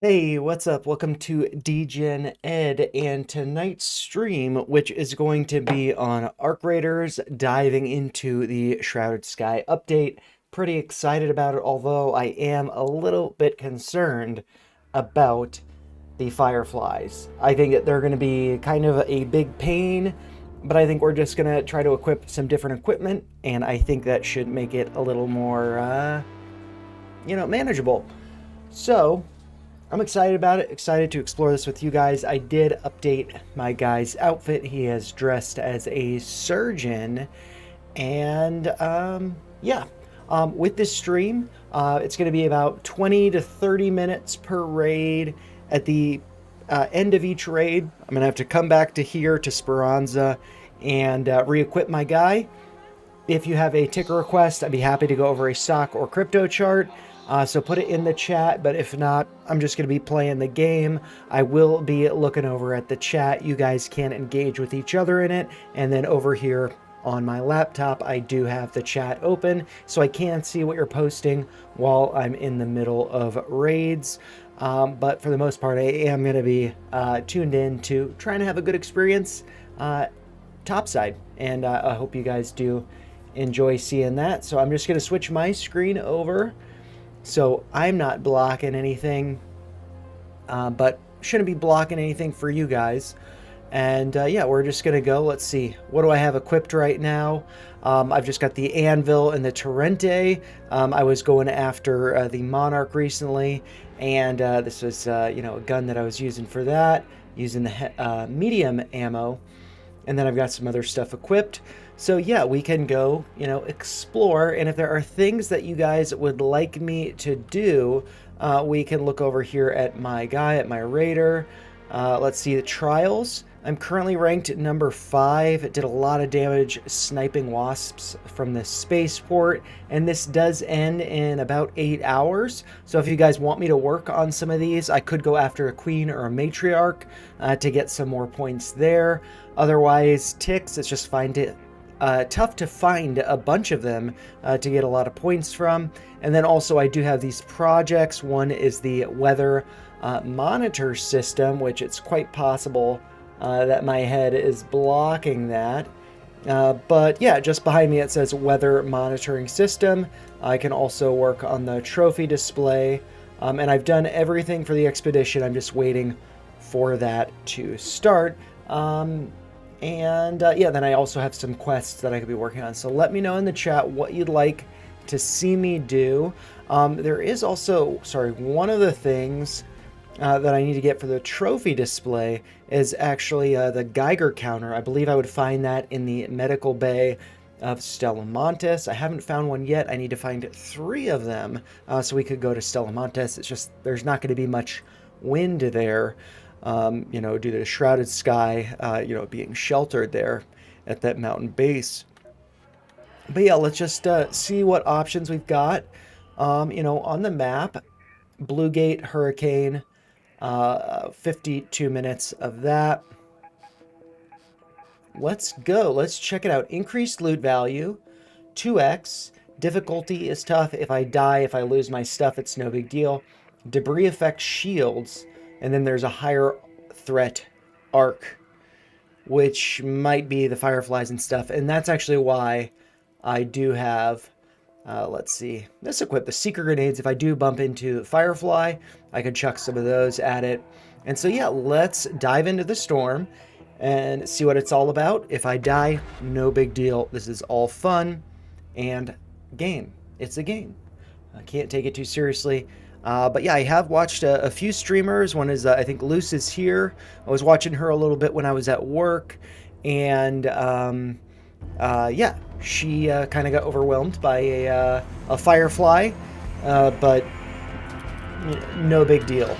Hey, what's up? Welcome to DGen Ed and tonight's stream, which is going to be on Arc Raiders, diving into the Shrouded Sky update. Pretty excited about it, although I am a little bit concerned about the Fireflies. I think that they're going to be kind of a big pain, but I think we're just going to try to equip some different equipment, and I think that should make it a little more, manageable. So, I'm excited about it, excited to explore this with you guys. I did update my guy's outfit. He is dressed as a surgeon. And yeah, with this stream, it's going to be about 20 to 30 minutes per raid. At the end of each raid, I'm going to have to come back to here to Speranza and re-equip my guy. If you have a ticker request, I'd be happy to go over a stock or crypto chart. So put it in the chat, but if not, I'm just going to be playing the game. I will be looking over at the chat. You guys can engage with each other in it. And then over here on my laptop, I do have the chat open, so I can see what you're posting while I'm in the middle of raids. But for the most part, I am going to be tuned in to trying to have a good experience topside. And I hope you guys do enjoy seeing that. So I'm just going to switch my screen over so I'm not blocking anything, but shouldn't be blocking anything for you guys. And yeah, we're just going to go. Let's see. What do I have equipped right now? I've just got the Anvil and the Torrente. I was going after the Monarch recently, and this was, a gun that I was using for that, using the medium ammo. And then I've got some other stuff equipped. So yeah, we can go, explore. And if there are things that you guys would like me to do, we can look over here at my guy, at my raider. Let's see the trials. I'm currently ranked number 5. It did a lot of damage sniping wasps from the spaceport, and this does end in about 8 hours. So if you guys want me to work on some of these, I could go after a queen or a matriarch to get some more points there. Otherwise, ticks, it's just tough to find a bunch of them to get a lot of points from. And then also I do have these projects. One is the weather monitor system, which it's quite possible that my head is blocking that. But yeah, just behind me it says weather monitoring system. I can also work on the trophy display. And I've done everything for the expedition. I'm just waiting for that to start. Yeah, then I also have some quests that I could be working on. So let me know in the chat what you'd like to see me do. There is also, one of the things that I need to get for the trophy display is actually the Geiger counter. I believe I would find that in the medical bay of Stellamontes. I haven't found one yet. I need to find 3 of them so we could go to Stellamontes. It's just there's not going to be much wind there, due to the shrouded sky, being sheltered there at that mountain base. But yeah, let's just see what options we've got. On the map, Bluegate, Hurricane, 52 minutes of that. Let's go. Let's check it out. Increased loot value, 2x. Difficulty is tough. If I die, if I lose my stuff, it's no big deal. Debris effect shields. And then there's a higher threat arc, which might be the fireflies and stuff. And that's actually why I do have, let's see, this equipped. The seeker grenades, if I do bump into firefly, I could chuck some of those at it. And so yeah, let's dive into the storm and see what it's all about. If I die, no big deal. This is all fun and game. It's a game. I can't take it too seriously. But yeah, I have watched a few streamers. One is, I think Luce is here. I was watching her a little bit when I was at work. And yeah, she kind of got overwhelmed by a firefly. But no big deal,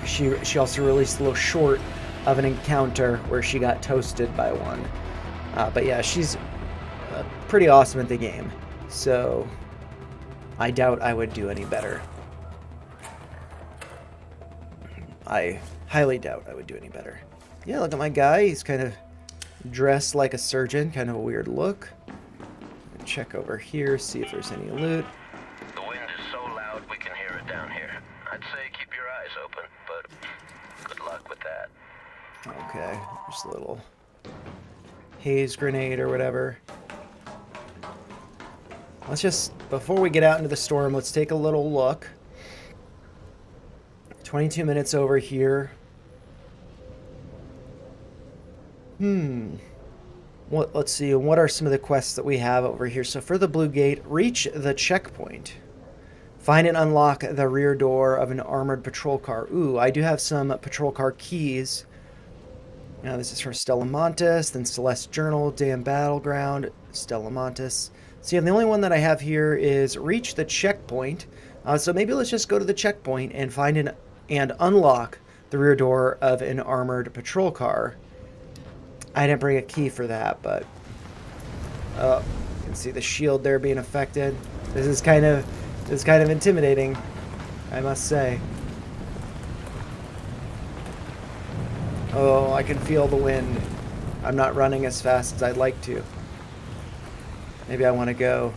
She also released a little short of an encounter where she got toasted by one. But yeah, she's pretty awesome at the game. So I doubt I would do any better. I highly doubt I would do any better. Yeah, look at my guy. He's kind of dressed like a surgeon. Kind of a weird look. Check over here, see if there's any loot. The wind is so loud we can hear it down here. I'd say keep eyes open, but good luck with that. Okay, just a little haze grenade or whatever. Let's just, before we get out into the storm, let's take a little look. 22 minutes over here. Let's see, what are some of the quests that we have over here? So for the Blue Gate, reach the checkpoint. Find and unlock the rear door of an armored patrol car. Ooh, I do have some patrol car keys. Now this is from Stella Montes, then Celeste Journal, Dam Battleground, Stella Montes. So yeah, the only one that I have here is reach the checkpoint. So maybe let's just go to the checkpoint and find and unlock the rear door of an armored patrol car. I didn't bring a key for that, but you can see the shield there being affected. This is kind of intimidating, I must say. Oh, I can feel the wind. I'm not running as fast as I'd like to. Maybe I want to go.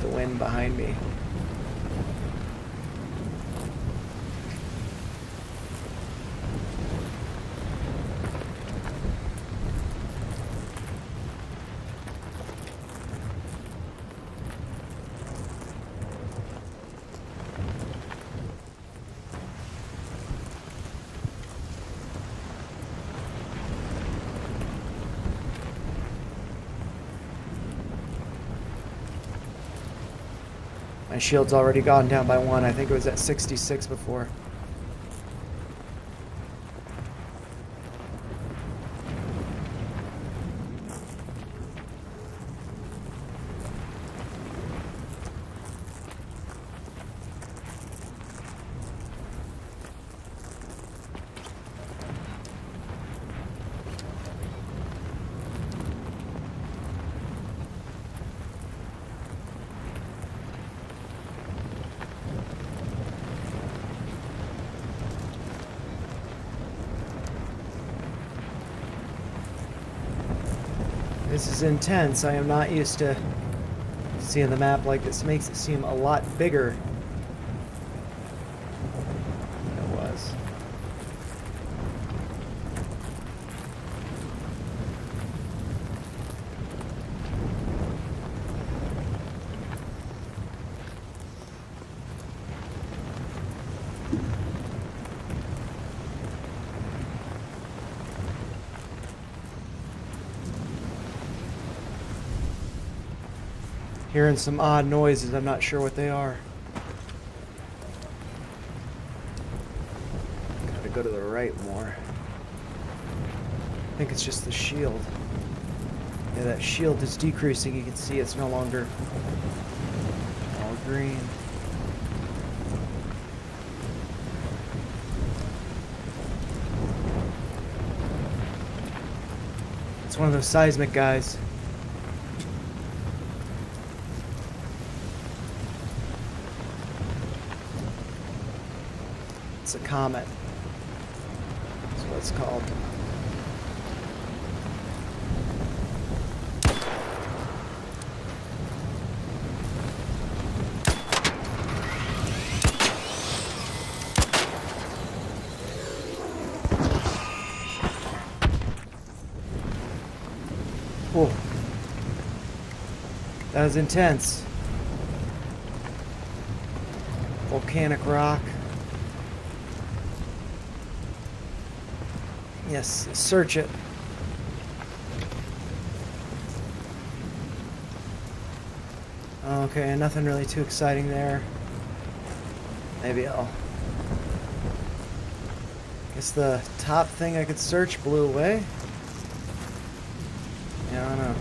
The wind behind me. My shield's already gone down by 1. I think it was at 66 before. This is intense. I am not used to seeing the map like this. Makes it seem a lot bigger than it was. Hearing some odd noises, I'm not sure what they are. Gotta go to the right more. I think it's just the shield. Yeah, that shield is decreasing. You can see it's no longer all green. It's one of those seismic guys. It's a comet. That's what it's called. Whoa. That was intense. Volcanic rock. Yes, search it. Okay, nothing really too exciting there. Maybe I'll... Guess the top thing I could search blew away. Yeah, I don't know.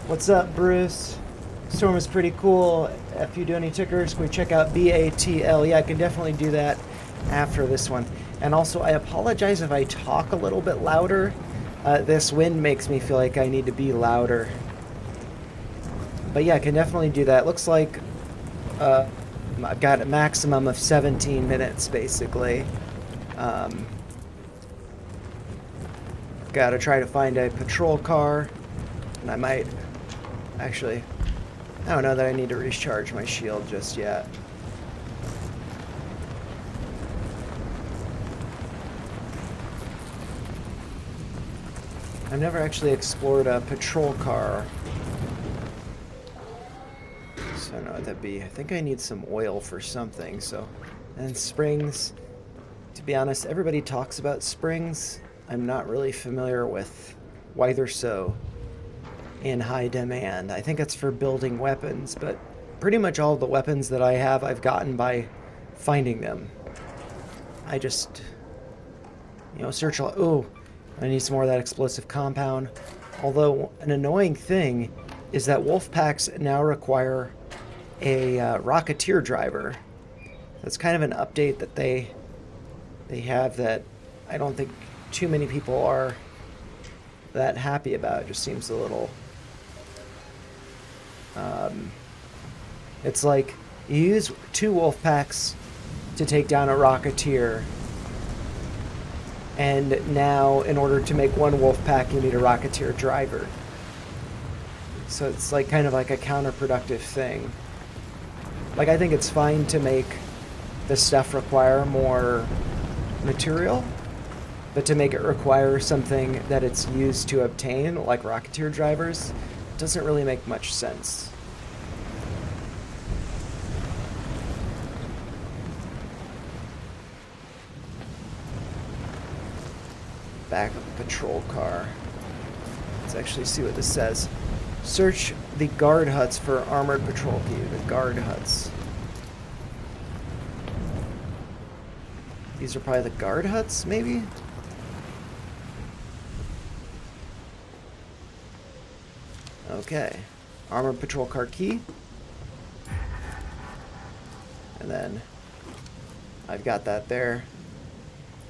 What's up, Bruce? Storm is pretty cool. If you do any tickers, can we check out BATL? Yeah, I can definitely do that after this one. And also, I apologize if I talk a little bit louder. This wind makes me feel like I need to be louder. But yeah, I can definitely do that. Looks like I've got a maximum of 17 minutes, basically. Gotta try to find a patrol car. And I might... Actually, I don't know that I need to recharge my shield just yet. I've never actually explored a patrol car. So I don't know what that'd be. I think I need some oil for something, so... And springs. To be honest, everybody talks about springs. I'm not really familiar with why they're so in high demand. I think it's for building weapons, but pretty much all of the weapons that I have, I've gotten by finding them. I just, search a lot. Ooh, I need some more of that explosive compound. Although, an annoying thing is that wolf packs now require a Rocketeer driver. That's kind of an update that they have that I don't think too many people are that happy about. It just seems a little... it's like you use 2 wolf packs to take down a Rocketeer, and now in order to make 1 wolf pack you need a Rocketeer driver. So it's like kind of like a counterproductive thing. Like, I think it's fine to make the stuff require more material, but to make it require something that it's used to obtain, like Rocketeer drivers, doesn't really make much sense. Back of the patrol car. Let's actually see what this says. Search the guard huts for armored patrol queue. The guard huts. These are probably the guard huts, maybe? Okay. Armored patrol car key. And then I've got that there.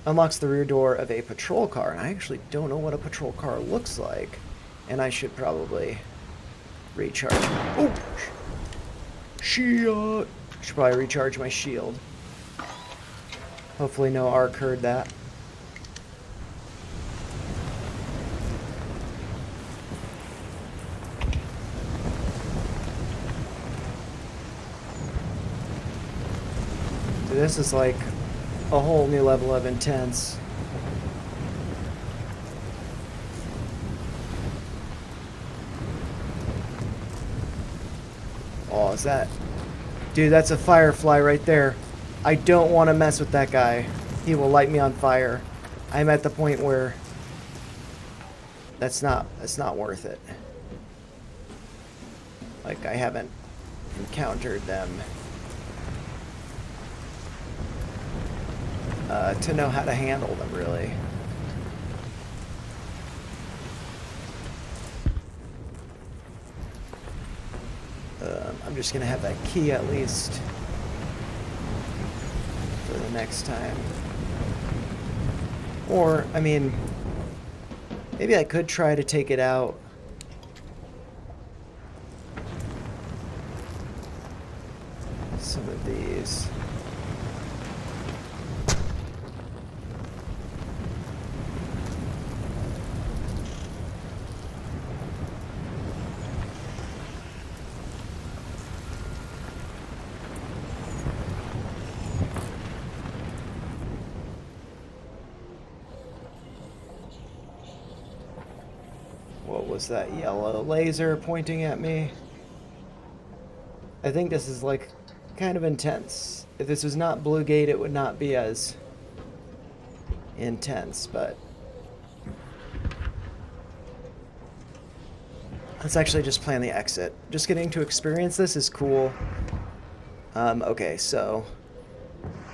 Unlocks the rear door of a patrol car. And I actually don't know what a patrol car looks like. And I should probably recharge. Oh! Shield! Should probably recharge my shield. Hopefully no ARC heard that. So this is like a whole new level of intense. Oh, is that... Dude, that's a firefly right there. I don't want to mess with that guy. He will light me on fire. I'm at the point where that's not worth it. Like, I haven't encountered them to know how to handle them, really. I'm just gonna have that key at least for the next time. Or, I mean, maybe I could try to take it out. Some of these. What was that yellow laser pointing at me? I think this is like kind of intense. If this was not Blue Gate, it would not be as intense, but let's actually just plan the exit. Just getting to experience this is cool. Okay, so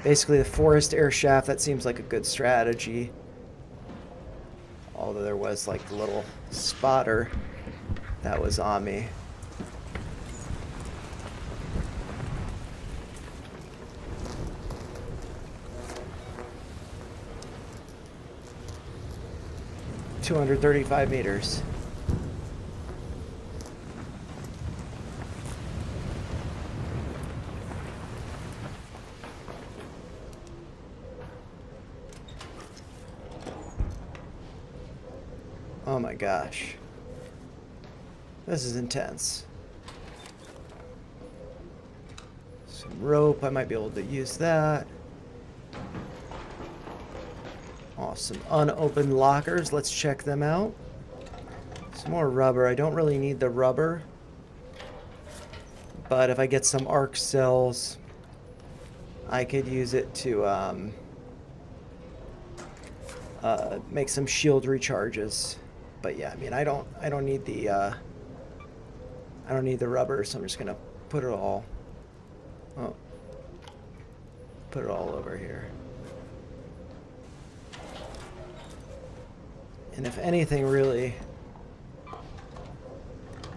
basically the forest air shaft, that seems like a good strategy. Although there was like the little spotter that was on me. 235 meters. Oh my gosh. This is intense. Some rope, I might be able to use that. Awesome. Unopened lockers, let's check them out. Some more rubber. I don't really need the rubber. But if I get some arc cells, I could use it to make some shield recharges. But yeah, I mean, I don't need the rubber, so I'm just gonna put it all over here. And if anything, really,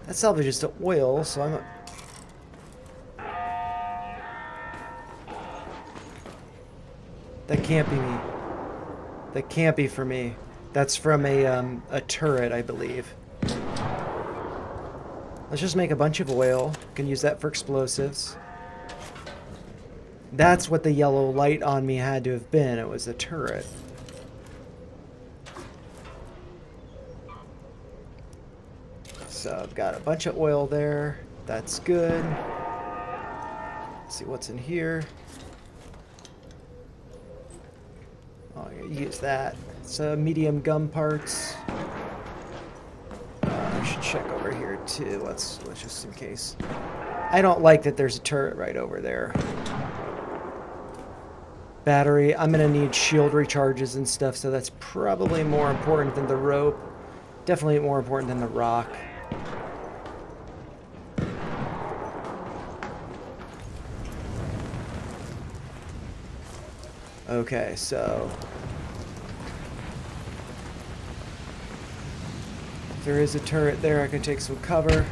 that salvages to oil, so I'm that can't be me. That can't be for me. That's from a turret, I believe. Let's just make a bunch of oil. Can use that for explosives. That's what the yellow light on me had to have been. It was the turret. So I've got a bunch of oil there. That's good. Let's see what's in here. Oh, I'm gonna use that. It's medium gum parts. I should check over here too. Let's just in case. I don't like that there's a turret right over there. Battery. I'm gonna need shield recharges and stuff, so that's probably more important than the rope. Definitely more important than the rock. Okay, so if there is a turret there, I can take some cover.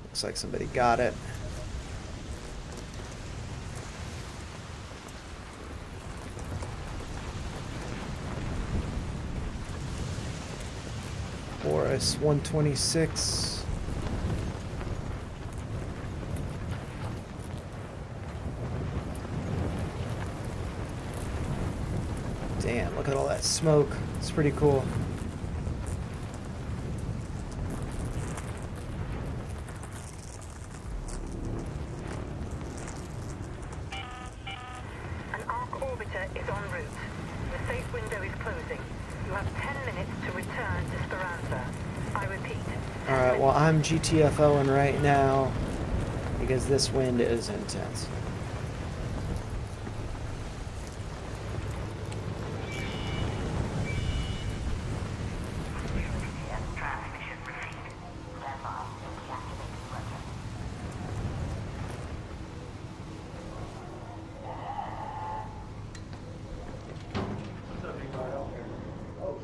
Looks like somebody got it. Boris 126. Damn, look at all that smoke. It's pretty cool. An arc orbiter is en route. The safe window is closing. You have 10 minutes to return to Speranza. I repeat. Alright, well, I'm GTFOing right now because this wind is intense.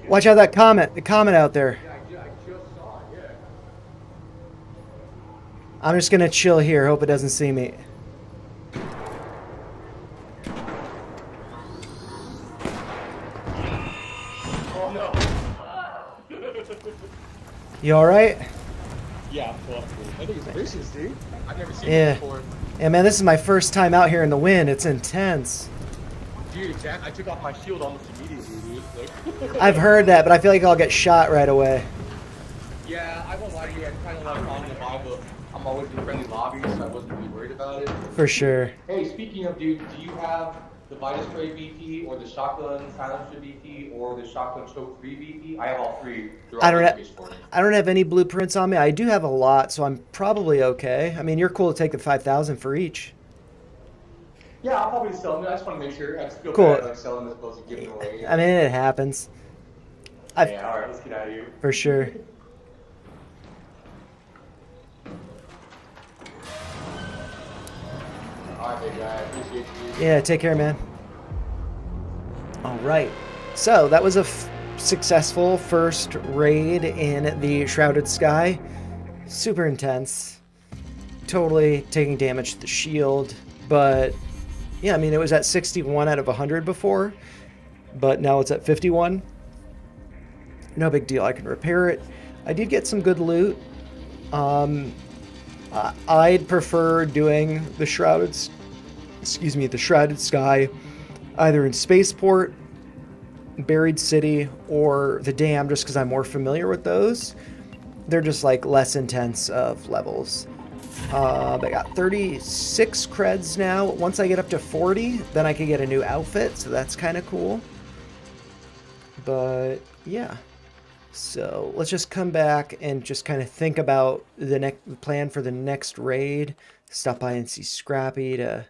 Watch out that comet, the comet out there. I'm just gonna chill here, hope it doesn't see me. You alright? Yeah, well, I think it's vicious, dude. I've never seen Yeah. it before. Yeah, man, this is my first time out here in the wind. It's intense. Dude, exactly. I took off my shield almost immediately, dude. Like, I've heard that, but I feel like I'll get shot right away. yeah, I won't lie to you. I kind of like on the vibe, but I'm always in friendly lobbies, so I wasn't really worried about it. For sure. Hey, speaking of, dude, do you have the Vita Spray VP or the Shotgun Silencer VP or the Shotgun Choke 3 VP? I have all three. They're all I don't database for me. I don't have any blueprints on me. I do have a lot, so I'm probably okay. I mean, you're cool to take the 5,000 for each. Yeah, I'll probably sell them. I just want to make sure. I just feel Cool. bad like selling as opposed to giving them away. I mean, it happens. Yeah, all right, let's get out of here. For sure. All right, big guy. I appreciate you. Yeah, take care, man. All right. So that was a successful first raid in the Shrouded Sky. Super intense. Totally taking damage to the shield. But, yeah, I mean, it was at 61 out of 100 before. But now it's at 51. No big deal. I can repair it. I did get some good loot. I'd prefer doing the shrouded, the shrouded sky, either in spaceport, buried city, or the dam, just because I'm more familiar with those. They're just like less intense of levels. I got 36 creds now. Once I get up to 40, then I can get a new outfit, so that's kind of cool. But yeah. So let's just come back and just kind of think about the next plan for the next raid. Stop by and see Scrappy to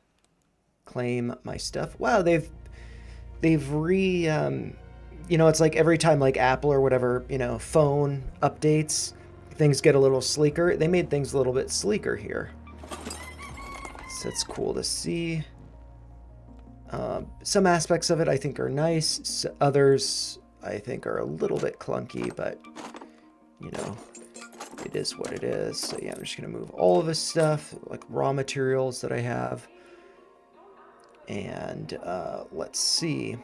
claim my stuff. Wow, they've you know, it's like every time like Apple or whatever, you know, phone updates, things get a little sleeker. They made things a little bit sleeker here. So it's cool to see. Some aspects of it I think are nice. Others I think are a little bit clunky, but you know, it is what it is. So yeah, I'm just gonna move all of this stuff, like raw materials that I have. And let's see.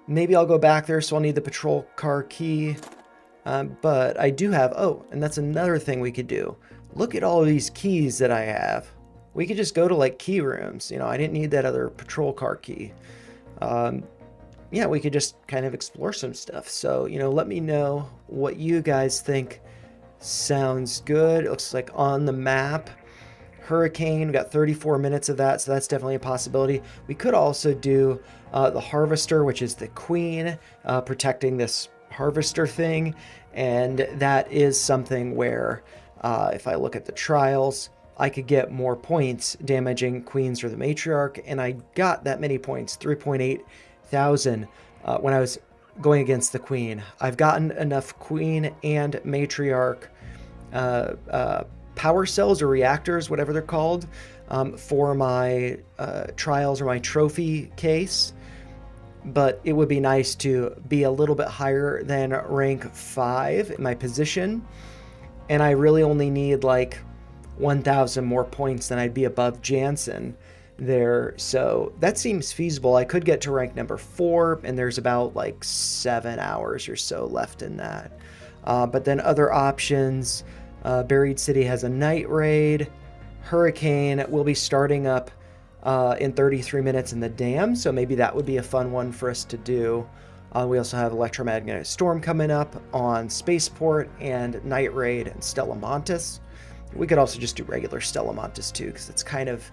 Maybe I'll go back there, so I'll need the patrol car key. But I do have, oh, and that's another thing we could do. Look at all of these keys that I have. We could just go to like key rooms. You know, I didn't need that other patrol car key. Yeah, we could just kind of explore some stuff. So, you know, let me know what you guys think sounds good. It looks like on the map, Hurricane, we got 34 minutes of that, so that's definitely a possibility. We could also do the Harvester, which is the queen, protecting this Harvester thing. And that is something where, if I look at the trials, I could get more points damaging queens or the matriarch, and I got that many points, 3.8 thousand, when I was going against the queen. I've gotten enough queen and matriarch power cells or reactors, whatever they're called, for my trials or my trophy case. But it would be nice to be a little bit higher than rank 5 in my position. And I really only need like 1,000 more points than I'd be above Jansen there. So that seems feasible. I could get to rank number 4, and there's about like 7 hours or so left in that. But then other options, Buried City has a night raid. Hurricane will be starting up in 33 minutes in the dam, so maybe that would be a fun one for us to do. We also have Electromagnetic Storm coming up on Spaceport and Night Raid and Stella Montis. We could also just do regular Stella Montis too, because it's kind of,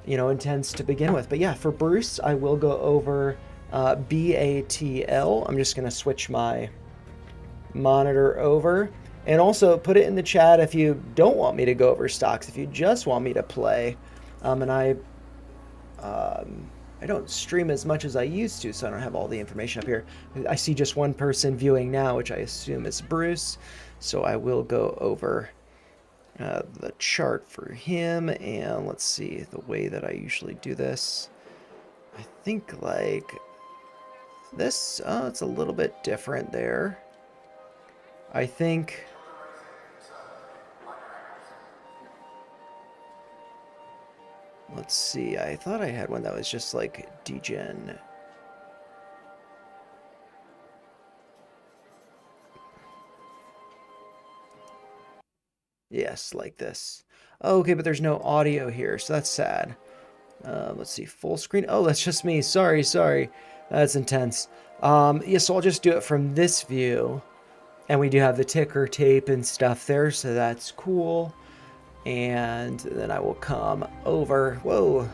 you know, intense to begin with. But yeah, for Bruce, I will go over BATL. I'm just going to switch my monitor over. And also put it in the chat if you don't want me to go over stocks, if you just want me to play. And I don't stream as much as I used to, so I don't have all the information up here. I see just one person viewing now, which I assume is Bruce. So I will go over the chart for him, and let's see the way that I usually do this. I think like this, it's a little bit different there. I think let's see, I thought I had one that was just like degen. Yes, like this. Oh, okay, but there's no audio here, so that's sad. Let's see, full screen. Oh, that's just me. Sorry. That's intense. Yeah, so I'll just do it from this view. And we do have the ticker tape and stuff there, so that's cool. And then I will come over. Whoa.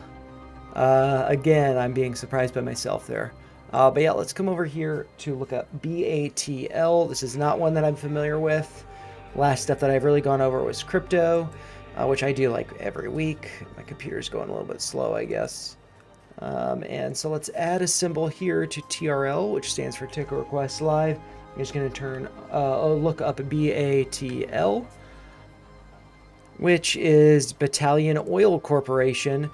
Again, I'm being surprised by myself there. But yeah, let's come over here to look up BATL. This is not one that I'm familiar with. Last stuff that I've really gone over was crypto, which I do like every week. My computer's going a little bit slow, I guess. And so let's add a symbol here to TRL, which stands for Ticker Request Live. I'm just going to look up BATL, which is Battalion Oil Corporation.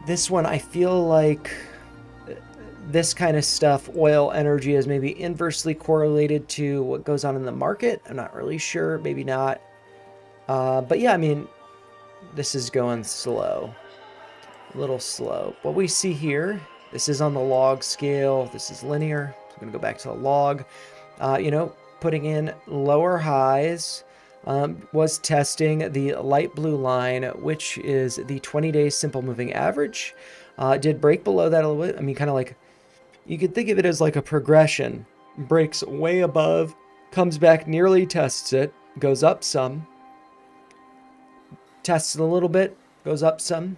This one, I feel like this kind of stuff, oil, energy, is maybe inversely correlated to what goes on in the market. I'm not really sure, maybe not. But yeah, I mean, this is going slow, a little slow. What we see here, this is on the log scale, this is linear, I'm going to go back to the log. You know, putting in lower highs, was testing the light blue line, which is the 20-day simple moving average. Did break below that a little bit. I mean, kind of like, you could think of it as like a progression. Breaks way above, comes back, nearly tests it, goes up some, tests it a little bit, goes up some,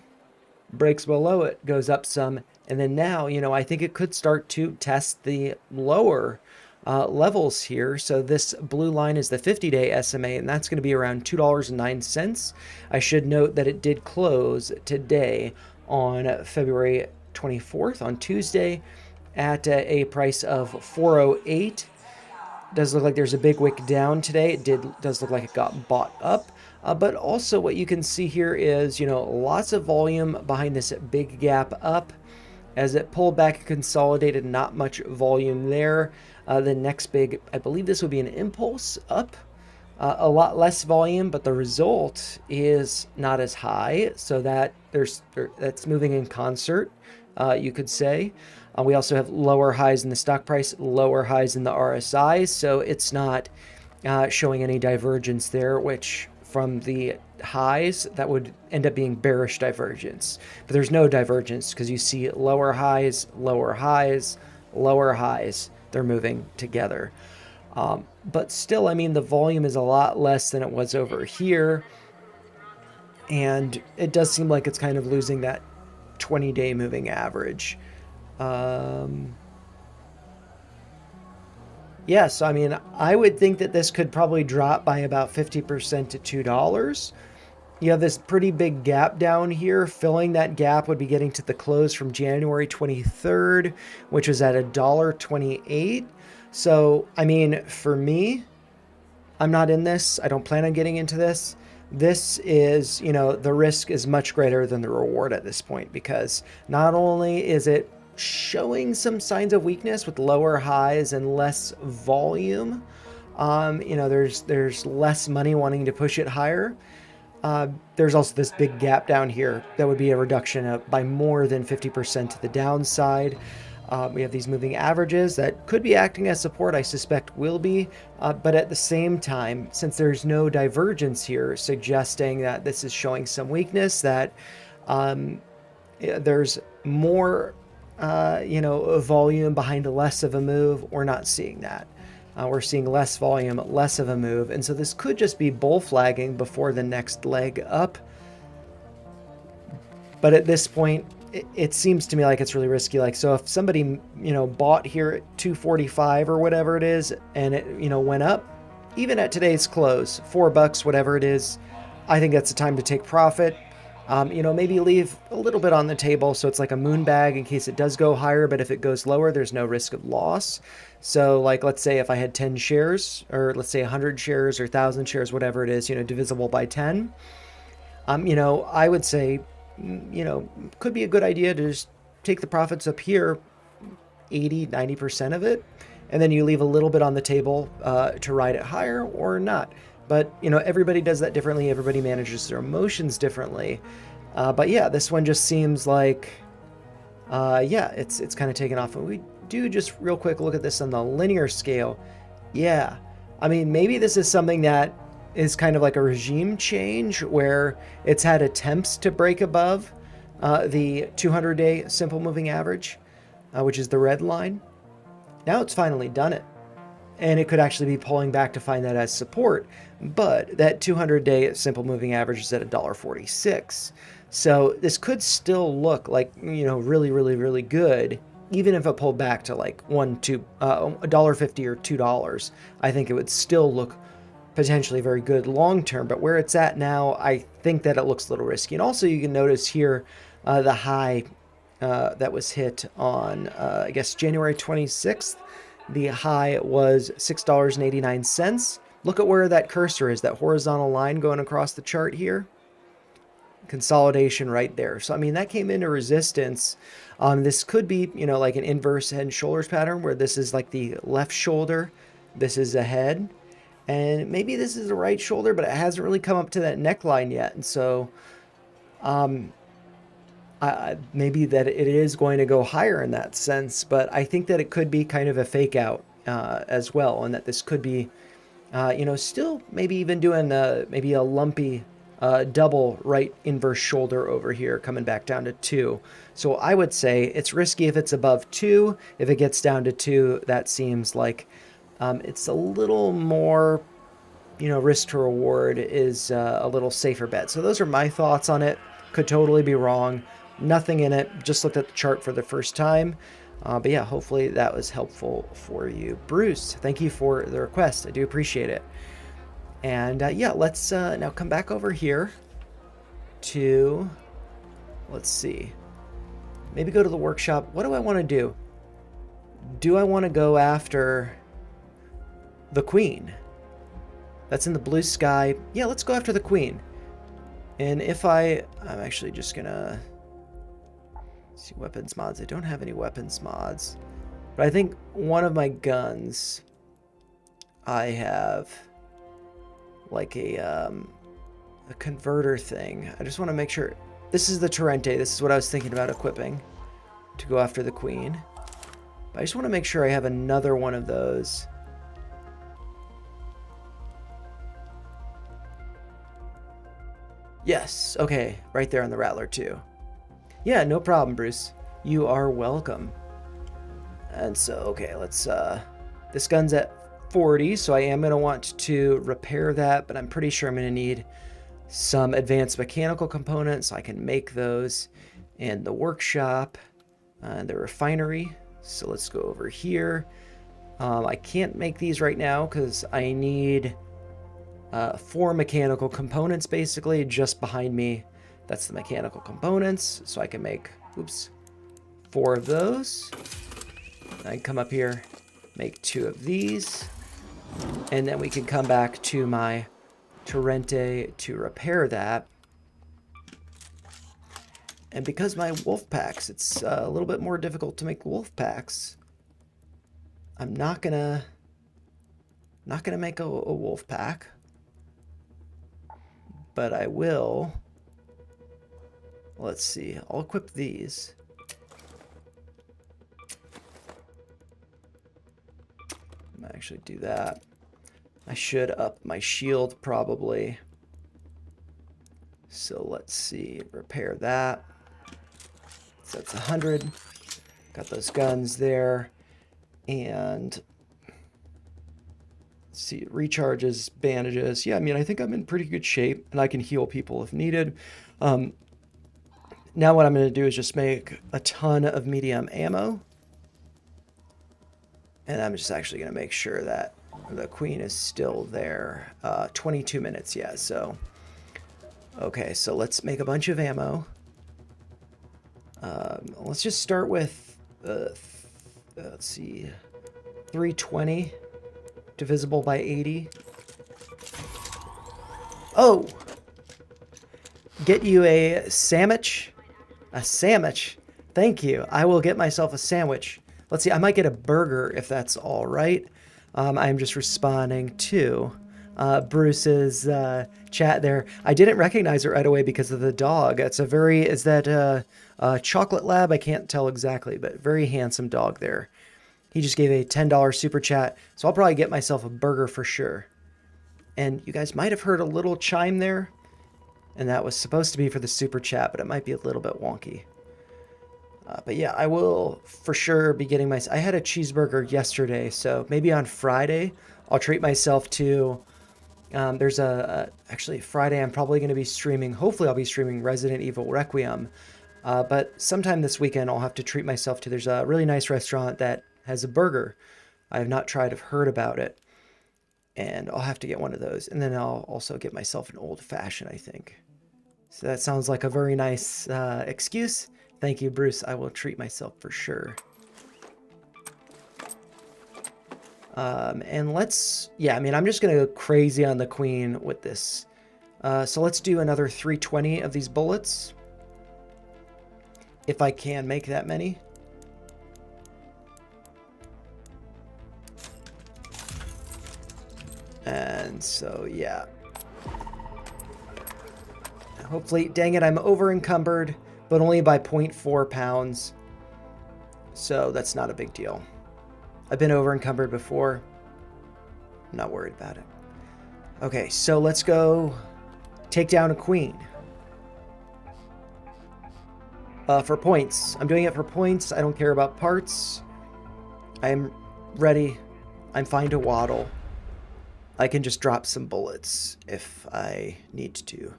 breaks below it, goes up some, and then now, you know, I think it could start to test the lower levels here. So this blue line is the 50-day SMA, and that's going to be around $2.09. I should note that it did close today on February 24th, on Tuesday, at a price of 408. Does look like there's a big wick down today. It does look like it got bought up. But also what you can see here is, you know, lots of volume behind this big gap up. As it pulled back and consolidated, not much volume there. The next big, I believe this would be an impulse up. A lot less volume, but the result is not as high. So that that's moving in concert, you could say. We also have lower highs in the stock price, lower highs in the RSI. So it's not showing any divergence there, which from the highs, that would end up being bearish divergence. But there's no divergence because you see lower highs, lower highs, lower highs. They're moving together. But still, I mean, the volume is a lot less than it was over here. And it does seem like it's kind of losing that 20-day moving average. Yeah, so I mean, I would think that this could probably drop by about 50% to $2. You have this pretty big gap down here. Filling that gap would be getting to the close from January 23rd, which was at $1.28. So, I mean, for me, I'm not in this. I don't plan on getting into this. This is, you know, the risk is much greater than the reward at this point, because not only is it showing some signs of weakness with lower highs and less volume, you know, there's less money wanting to push it higher. There's also this big gap down here that would be a reduction by more than 50% to the downside. We have these moving averages that could be acting as support, I suspect will be, but at the same time, since there's no divergence here suggesting that this is showing some weakness, that there's more you know, volume behind less of a move, we're not seeing that. We're seeing less volume, less of a move, and so this could just be bull flagging before the next leg up. But at this point, it seems to me like it's really risky. Like, so if somebody, you know, bought here at 245 or whatever it is, and it, you know, went up, even at today's close, $4, whatever it is, I think that's the time to take profit. You know, maybe leave a little bit on the table so it's like a moon bag in case it does go higher, but if it goes lower, there's no risk of loss. So, like, let's say if I had 10 shares, or let's say 100 shares or 1,000 shares, whatever it is, you know, divisible by 10, you know, I would say, you know, could be a good idea to just take the profits up here, 80-90% of it, and then you leave a little bit on the table to ride it higher or not. But, you know, everybody does that differently. Everybody manages their emotions differently. But yeah, this one just seems like, yeah, it's kind of taken off. And we do just real quick look at this on the linear scale. Yeah, I mean, maybe this is something that is kind of like a regime change where it's had attempts to break above the 200-day simple moving average, which is the red line. Now it's finally done it. And it could actually be pulling back to find that as support. But that 200-day simple moving average is at $1.46. So this could still look like, you know, really, really, really good, even if it pulled back to like $1.50 or $2. I think it would still look potentially very good long term. But where it's at now, I think that it looks a little risky. And also you can notice here the high that was hit on, I guess, January 26th. The high was $6.89. Look at where that cursor is, that horizontal line going across the chart here. Consolidation right there. So, I mean, that came into resistance. This could be, you know, like an inverse head and shoulders pattern where this is like the left shoulder, this is a head, and maybe this is the right shoulder, but it hasn't really come up to that neckline yet. And so, maybe that it is going to go higher in that sense, but I think that it could be kind of a fake out as well, and that this could be, still maybe even doing maybe a lumpy double right inverse shoulder over here, coming back down to 2. So I would say it's risky if it's above 2. If it gets down to 2, that seems like it's a little more, risk to reward is a little safer bet. So those are my thoughts on it. Could totally be wrong. Nothing in it. Just looked at the chart for the first time. But yeah, hopefully that was helpful for you. Bruce, thank you for the request. I do appreciate it. And yeah, let's now come back over here to, let's see, maybe go to the workshop. What do I want to do? Do I want to go after the queen? That's in the blue sky. Yeah, let's go after the queen. And if I'm actually just gonna see weapons mods. I don't have any weapons mods, but I think one of my guns, I have like a converter thing. I just want to make sure. This is the Torrente. This is what I was thinking about equipping to go after the queen. But I just want to make sure I have another one of those. Yes, okay, right there on the Rattler too. Yeah, no problem, Bruce. You are welcome. And so, okay, let's, this gun's at 40, so I am going to want to repair that, but I'm pretty sure I'm going to need some advanced mechanical components. So I can make those in the workshop and the refinery. So let's go over here. I can't make these right now because I need 4 mechanical components basically just behind me. That's the mechanical components, so I can make, 4 of those. I can come up here, make 2 of these, and then we can come back to my Torrente to repair that. And because my wolf packs, it's a little bit more difficult to make wolf packs. I'm not gonna make a wolf pack, but I will. Let's see. I'll equip these. I might actually do that. I should up my shield probably. So let's see. Repair that. So that's 100. Got those guns there. And let's see, recharges, bandages. Yeah, I mean, I think I'm in pretty good shape, and I can heal people if needed. Now what I'm going to do is just make a ton of medium ammo. And I'm just actually going to make sure that the queen is still there. 22 minutes, yeah, so. Okay, so let's make a bunch of ammo. Let's just start with, let's see, 320 divisible by 80. Oh! Get you a sandwich. A sandwich. Thank you. I will get myself a sandwich. Let's see. I might get a burger if that's all right. I'm just responding to Bruce's chat there. I didn't recognize it right away because of the dog. It's a very, is that chocolate lab? I can't tell exactly, but very handsome dog there. He just gave a $10 super chat, so I'll probably get myself a burger for sure. And you guys might have heard a little chime there. And that was supposed to be for the super chat, but it might be a little bit wonky. But yeah, I will for sure be getting my... I had a cheeseburger yesterday, so maybe on Friday I'll treat myself to... there's actually Friday I'm probably going to be streaming... Hopefully I'll be streaming Resident Evil Requiem. But sometime this weekend I'll have to treat myself to... There's a really nice restaurant that has a burger. I have not tried, I've heard about it. And I'll have to get one of those. And then I'll also get myself an old-fashioned, I think. So that sounds like a very nice excuse. Thank you, Bruce. I will treat myself for sure. And let's... Yeah, I mean, I'm just going to go crazy on the queen with this. So let's do another 320 of these bullets. If I can make that many. And so, yeah. Hopefully, dang it, I'm over encumbered. but only by 0.4 pounds. So that's not a big deal. I've been over encumbered before. I'm not worried about it. Okay, so let's go take down a queen. For points. I'm doing it for points. I don't care about parts. I'm ready. I'm fine to waddle. I can just drop some bullets if I need to.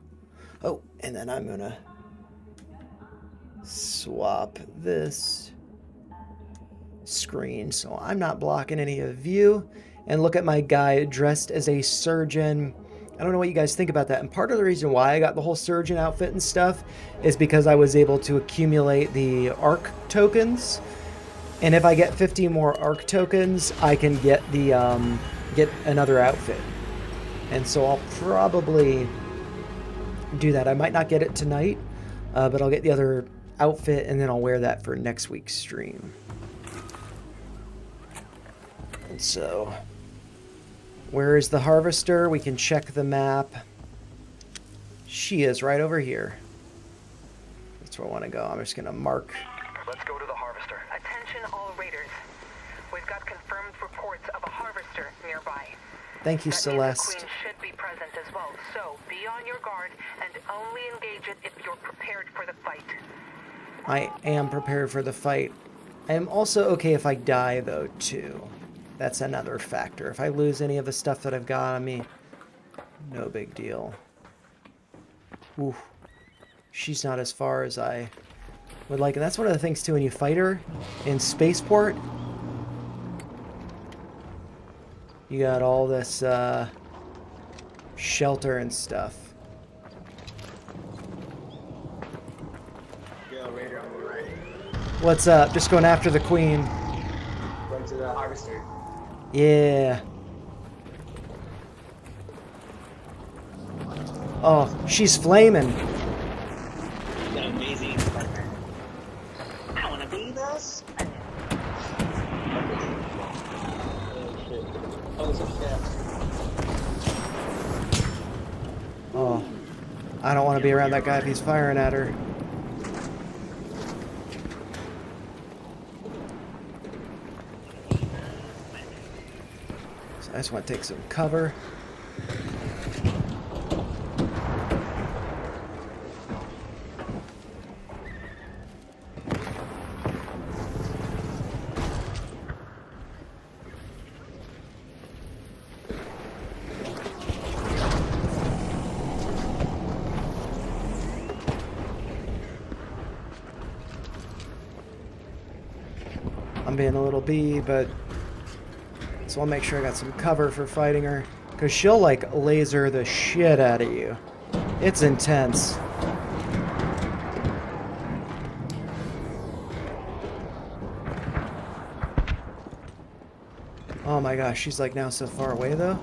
Oh, and then I'm gonna swap this screen so I'm not blocking any of you. And look at my guy dressed as a surgeon. I don't know what you guys think about that. And part of the reason why I got the whole surgeon outfit and stuff is because I was able to accumulate the ARC tokens. And if I get 50 more ARC tokens, I can get the get another outfit. And so I'll probably do that. I might not get it tonight, but I'll get the other outfit and then I'll wear that for next week's stream. And so, where is the harvester? We can check the map. She is right over here. That's where I want to go. I'm just going to mark. Let's go to the harvester. Attention all raiders. We've got confirmed reports of a harvester nearby. Thank you, That Celeste. means the queen should be present as well, so be on your guard and only engage it if you're prepared for the fight. I am prepared for the fight. I am also okay if I die, though, too. That's another factor. If I lose any of the stuff that I've got on me, no big deal. Ooh. She's not as far as I would like. And that's one of the things, too, when you fight her in Spaceport. You got all this shelter and stuff. Yo, Raider on the right. What's up? Just going after the queen. Going to the harvester. Yeah. Oh, she's flaming. An amazing partner. I want to be this. Oh shit. Oh, there's a chef. Oh. I don't want to be around that guy if he's firing at her. So I just want to take some cover. I'm being a little bee, but so I'll make sure I got some cover for fighting her, because she'll like laser the shit out of you. It's intense. Oh my gosh, she's like now so far away though.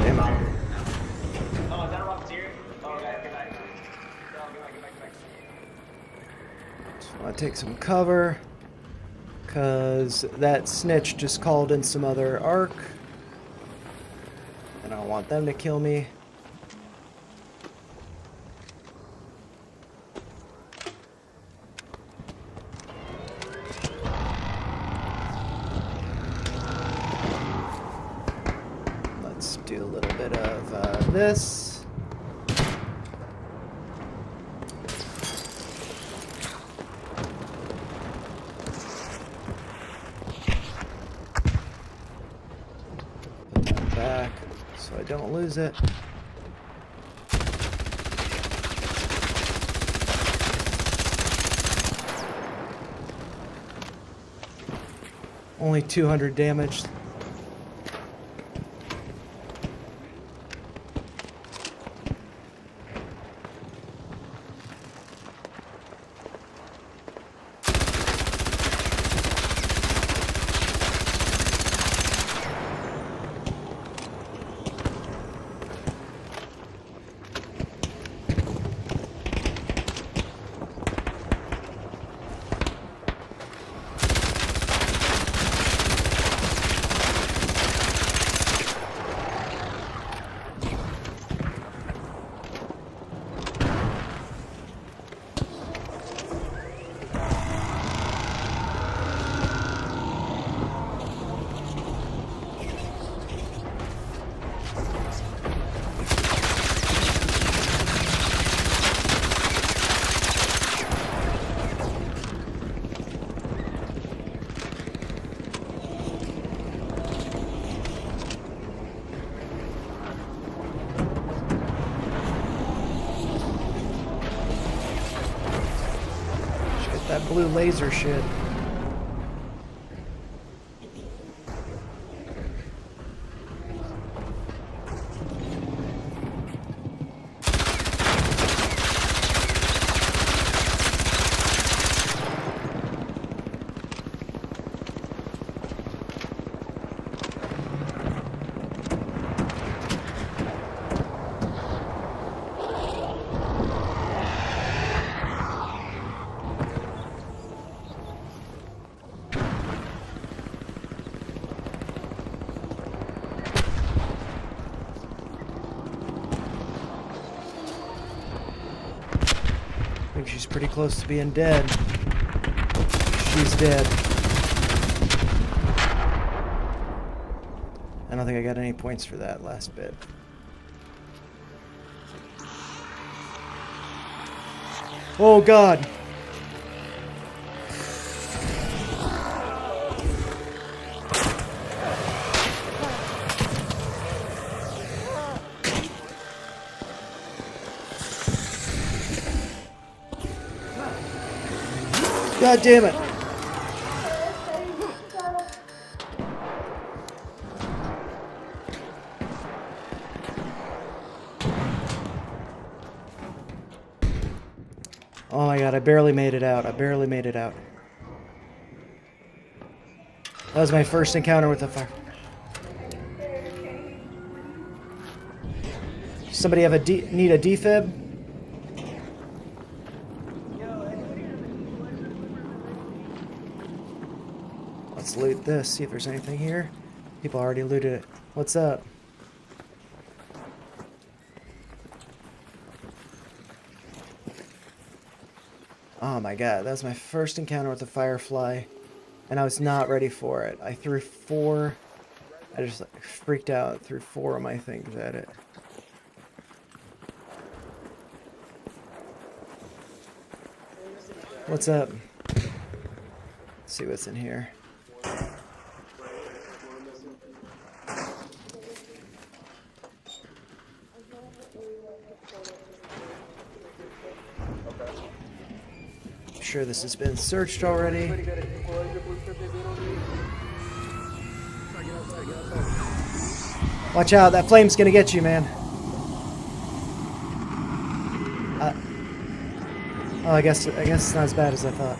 Damn it. Oh, is that a rocketeer? Oh, okay, get back. Get back. Just want to take some cover, because that snitch just called in some other arc, and I don't want them to kill me. Let's this. Put that back so I don't lose it. Only 200 damage. That blue laser shit. I think she's pretty close to being dead. She's dead. I don't think I got any points for that last bit. Oh God! God damn it! Oh my God, I barely made it out. I barely made it out. That was my first encounter with the fire. Somebody have need a defib? Let's loot this, see if there's anything here. People already looted it. What's up? Oh my God, that was my first encounter with the Firefly, and I was not ready for it. I threw four, I just like, freaked out, threw 4 of my things at it. What's up? Let's see what's in here. I'm sure this has been searched already. Watch out, that flame's gonna get you, man. Oh, I guess it's not as bad as I thought.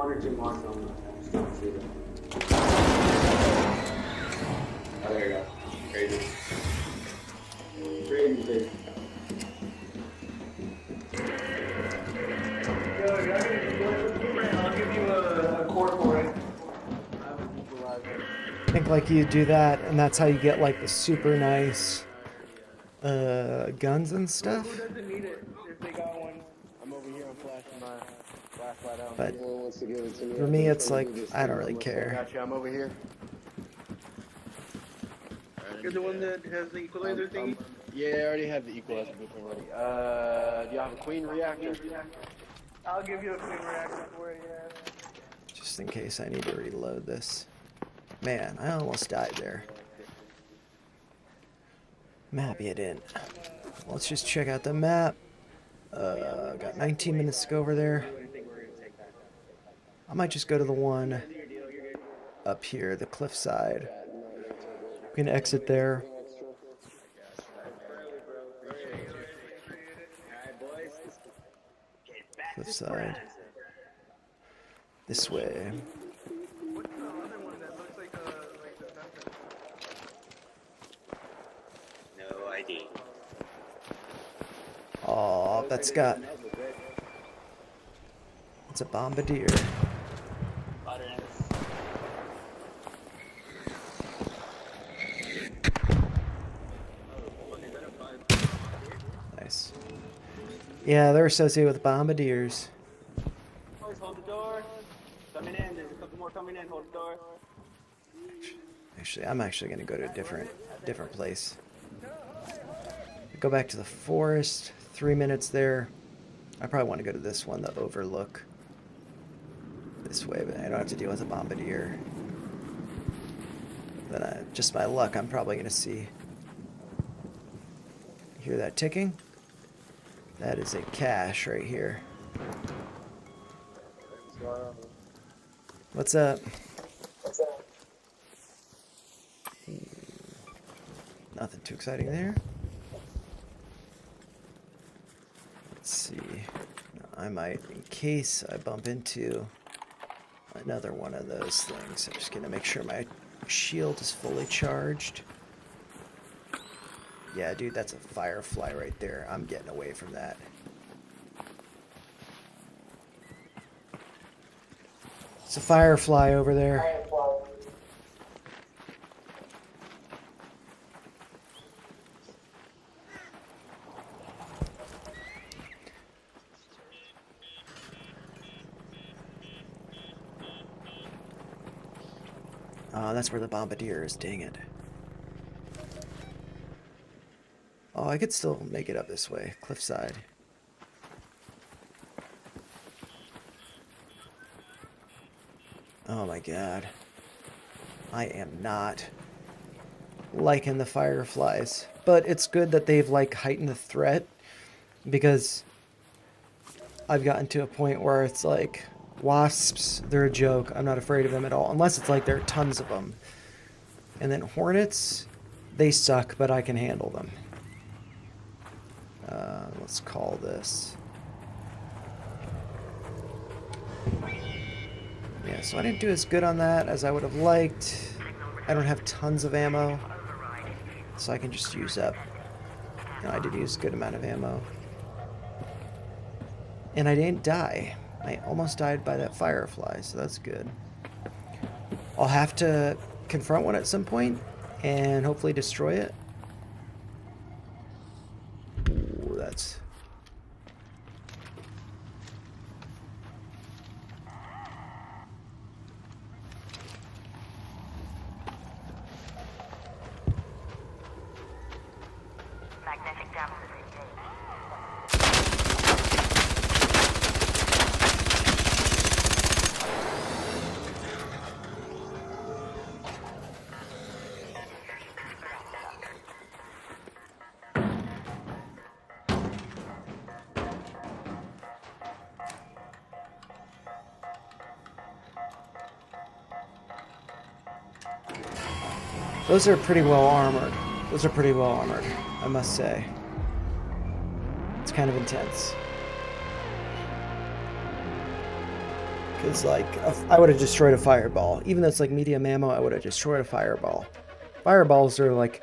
one or two marks on the still see them. Oh, there you go. Crazy. Crazy big. Yo, I'll give you a core for it. I think like you do that, and that's how you get like the super nice guns and stuff. Who doesn't need it if they got one? I'm over here. I'm flashing my flashlight out. But Anyone wants to give it to me? for me, it's like I don't really care. Gotcha. I'm over here. You're the one that has the equalizer thingy? Yeah, I already have the equalizer blueprint ready. Do you have a queen reactor? I'll give you a clean reaction for it, yeah. Just in case I need to reload this. Man, I almost died there. I'm happy I didn't. Let's just check out the map. Got 19 minutes to go over there. I might just go to the one up here, the cliffside. We can exit there. Cliffside. This way. What's the other one that looks like the Phantom? No ID. Oh, that's got. It's a bombardier. Nice. Yeah, they're associated with bombardiers. Boys, hold the door. Coming in. There's a couple more coming in. Hold the door. Actually, I'm actually gonna go to a different place. Go back to the forest. 3 minutes there. I probably want to go to this one, the overlook. This way, but I don't have to deal with a bombardier. Then just my luck, I'm probably gonna see. Hear that ticking? That is a cache right here. What's up? Nothing too exciting there. Let's see. I might, in case I bump into another one of those things, I'm just gonna make sure my shield is fully charged. Yeah, dude, that's a firefly right there. I'm getting away from that. It's a firefly over there. That's where the bombardier is, dang it. Oh, I could still make it up this way, cliffside. Oh my god. I am not liking the fireflies. But it's good that they've like heightened the threat, because I've gotten to a point where it's like, wasps, they're a joke. I'm not afraid of them at all, unless it's like there are tons of them. And then hornets, they suck, but I can handle them. Let's call this. Yeah, so I didn't do as good on that as I would have liked. I don't have tons of ammo, so I can just use up. No, I did use a good amount of ammo. And I didn't die. I almost died by that firefly, so that's good. I'll have to confront one at some point and hopefully destroy it. Ooh, that's... Magnetic damage engaged. Those are pretty well armored. Those are pretty well armored, I must say. It's kind of intense. Because, like, I would have destroyed a fireball. Even though it's, like, medium ammo, I would have destroyed a fireball. Fireballs are, like...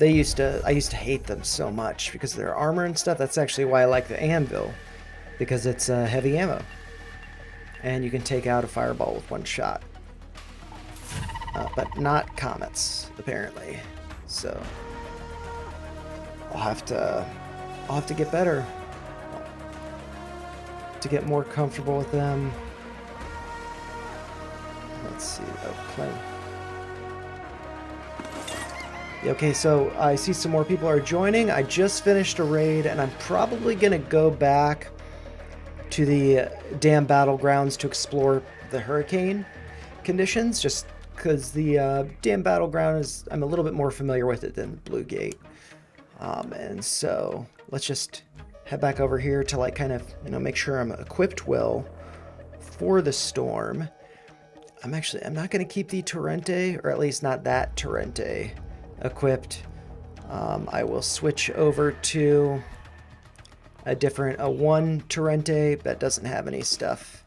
I used to hate them so much because of their armor and stuff. That's actually why I like the anvil. Because it's heavy ammo. And you can take out a fireball with one shot. But not comets, apparently. So... I'll have to get better. To get more comfortable with them. Let's see. Oh, claim. Okay, so I see some more people are joining. I just finished a raid, and I'm probably going to go back to the dam battlegrounds to explore the hurricane conditions, just because the dam battleground is, I'm a little bit more familiar with it than Blue Gate. And so let's just head back over here to, like, kind of, you know, make sure I'm equipped well for the storm. I'm not going to keep the Torrente, or at least not that Torrente, equipped. I will switch over to a one Torrente that doesn't have any stuff,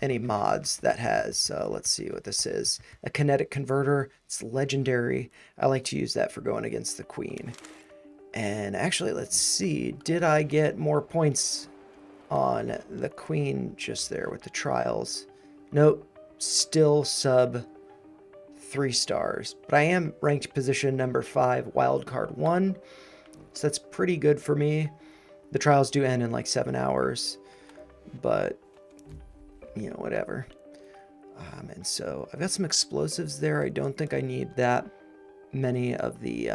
any mods that has. So let's see what this is. A kinetic converter. It's legendary. I like to use that for going against the Queen. And actually, let's see. Did I get more points on the Queen just there with the trials? Nope. Still sub 3 stars. But I am ranked position number 5, wildcard 1. So that's pretty good for me. The trials do end in like 7 hours. But, you know, whatever. And so I've got some explosives there. I don't think I need that many of the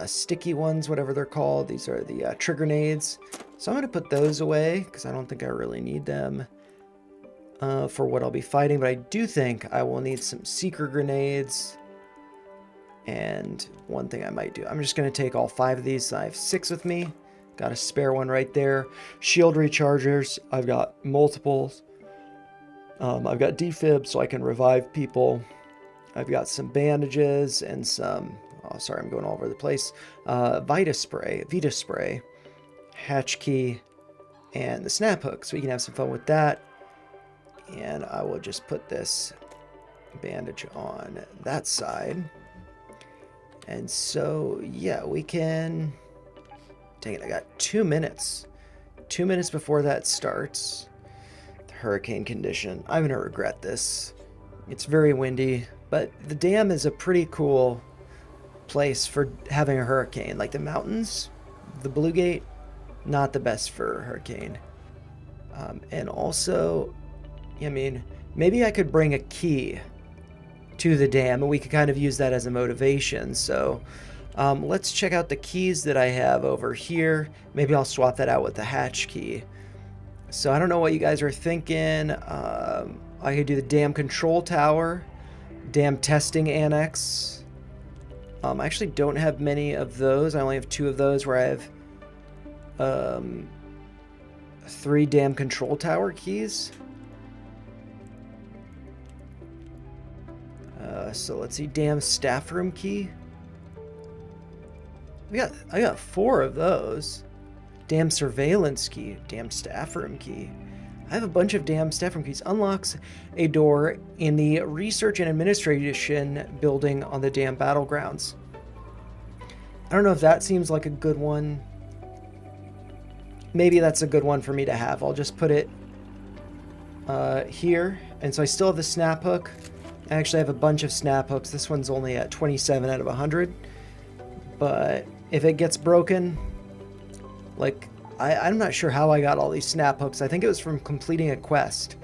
sticky ones, whatever they're called. These are the trigger grenades. So I'm going to put those away because I don't think I really need them for what I'll be fighting. But I do think I will need some seeker grenades. And one thing I might do, I'm just going to take all 5 of these. I have 6 with me. Got a spare one right there. Shield rechargers. I've got multiples. I've got defib so I can revive people. I've got some bandages and some... Oh, sorry, I'm going all over the place. Vita spray, hatch key, and the snap hook. So we can have some fun with that. And I will just put this bandage on that side. And so, yeah, we can... Dang it, I got 2 minutes. 2 minutes before that starts. The hurricane condition. I'm going to regret this. It's very windy, but the dam is a pretty cool place for having a hurricane. Like the mountains, the Blue Gate, not the best for a hurricane. And also, I mean, maybe I could bring a key to the dam and we could kind of use that as a motivation. So let's check out the keys that I have over here. Maybe I'll swap that out with the hatch key. So I don't know what you guys are thinking. I could do the dam control tower, dam testing annex. I actually don't have many of those. I only have 2 of those where I have 3 dam control tower keys. So let's see, dam staff room key. I got 4 of those. Dam surveillance key, dam staff room key. I have a bunch of dam staff room keys. Unlocks a door in the research and administration building on the dam battlegrounds. I don't know if that seems like a good one. Maybe that's a good one for me to have. I'll just put it here. And so I still have the snap hook. I actually have a bunch of snap hooks. This one's only at 27 out of 100. But if it gets broken, like, I'm not sure how I got all these snap hooks. I think it was from completing a quest.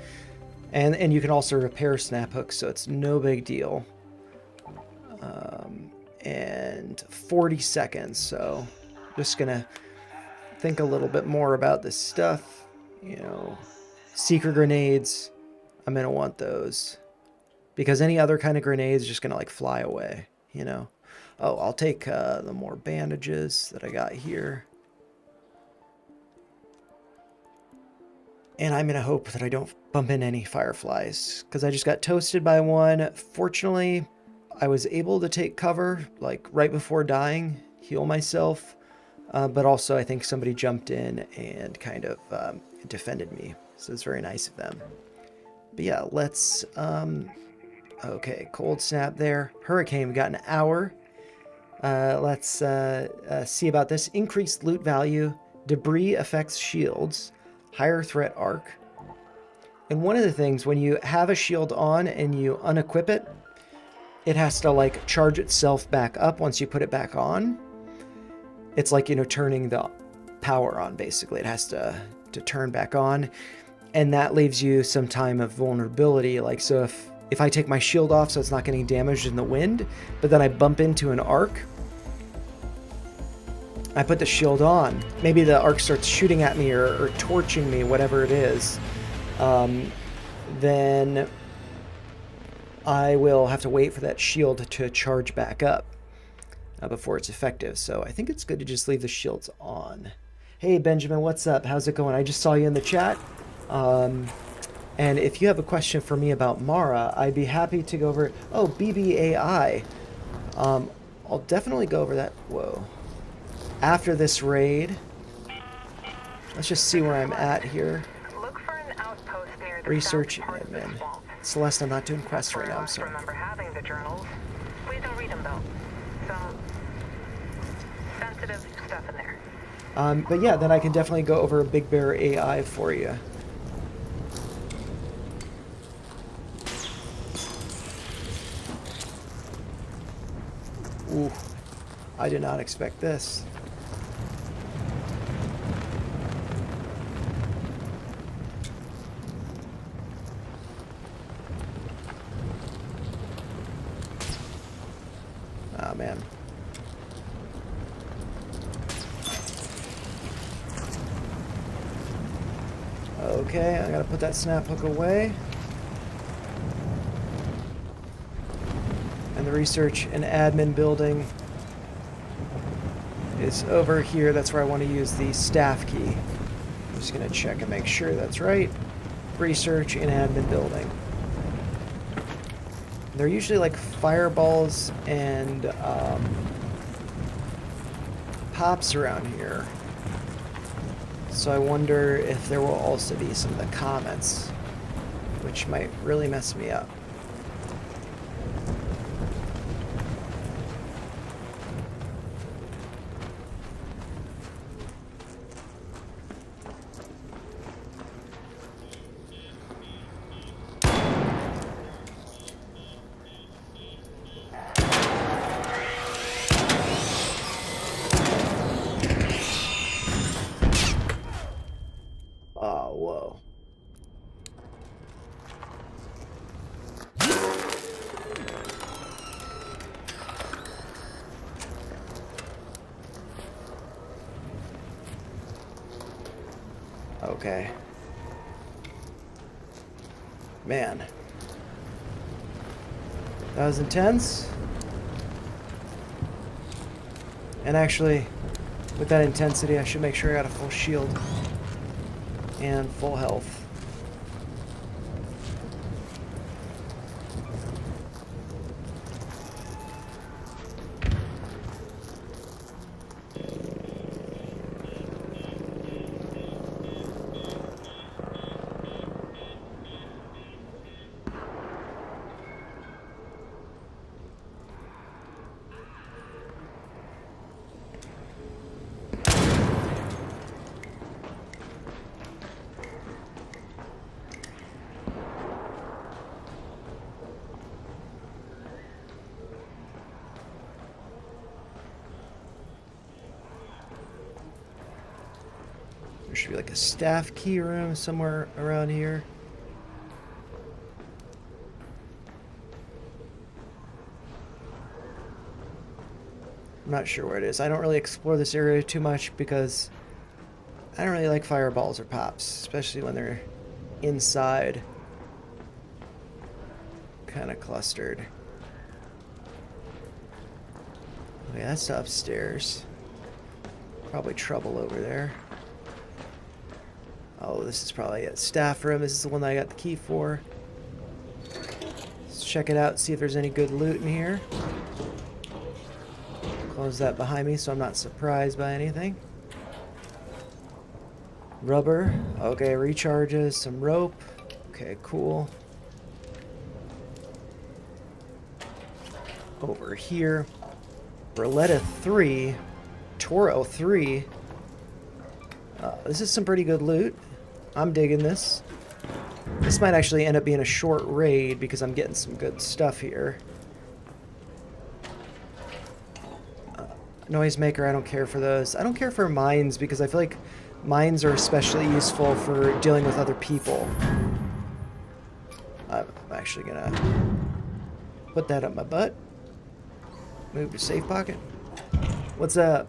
And you can also repair snap hooks, so it's no big deal. And 40 seconds, so just gonna think a little bit more about this stuff. You know, seeker grenades, I'm gonna want those. Because any other kind of grenade is just gonna, like, fly away, you know. Oh, I'll take the more bandages that I got here. And I'm going to hope that I don't bump in any fireflies, because I just got toasted by one. Fortunately, I was able to take cover, like, right before dying, heal myself. but also I think somebody jumped in and kind of defended me. So it's very nice of them. But yeah, let's... okay, cold snap there. Hurricane, we got an hour. Let's see about this. Increased loot value. Debris affects shields. Higher threat arc. And one of the things, when you have a shield on and you unequip it, it has to like charge itself back up once you put it back on. It's like, you know, turning the power on, basically. It has to turn back on. And that leaves you some time of vulnerability. Like, so if I take my shield off so it's not getting damaged in the wind, but then I bump into an arc, I put the shield on. Maybe the arc starts shooting at me or torching me, whatever it is. Then I will have to wait for that shield to charge back up before it's effective. So I think it's good to just leave the shields on. Hey, Benjamin, what's up? How's it going? I just saw you in the chat. And if you have a question for me about Mara, I'd be happy to go over it. Oh, BBAI. I'll definitely go over that. Whoa. After this raid. Let's just see where I'm at here. Look for an outpost near the Research south part of the admin. swamp. Celeste, I'm not doing quests right Where I now, I'm last sorry. remember having the journals. Please don't read them though. Some sensitive stuff in there. But yeah, then I can definitely go over Big Bear AI for you. Ooh, I did not expect this. Oh man. Okay, I gotta put that snap hook away. And the research and admin building is over here. That's where I want to use the staff key. I'm just gonna check and make sure that's right. Research and admin building. They're usually like fireballs and pops around here. So I wonder if there will also be some of the comments, which might really mess me up. Oh, whoa. Okay. Man. That was intense. And actually, with that intensity, I should make sure I got a full shield and full health. There should be like a staff key room somewhere around here. I'm not sure where it is. I don't really explore this area too much because I don't really like fireballs or pops, especially when they're inside, kind of clustered. Okay, that's upstairs. Probably trouble over there. Oh, this is probably a staff room. This is the one that I got the key for. Let's check it out, see if there's any good loot in here. Close that behind me so I'm not surprised by anything. Rubber. Okay, recharges. Some rope. Okay, cool. Over here. Berletta 3. Toro 3. This is some pretty good loot. I'm digging this. This might actually end up being a short raid because I'm getting some good stuff here. Noisemaker, I don't care for those. I don't care for mines because I feel like mines are especially useful for dealing with other people. I'm actually gonna put that up my butt. Move to safe pocket. What's up?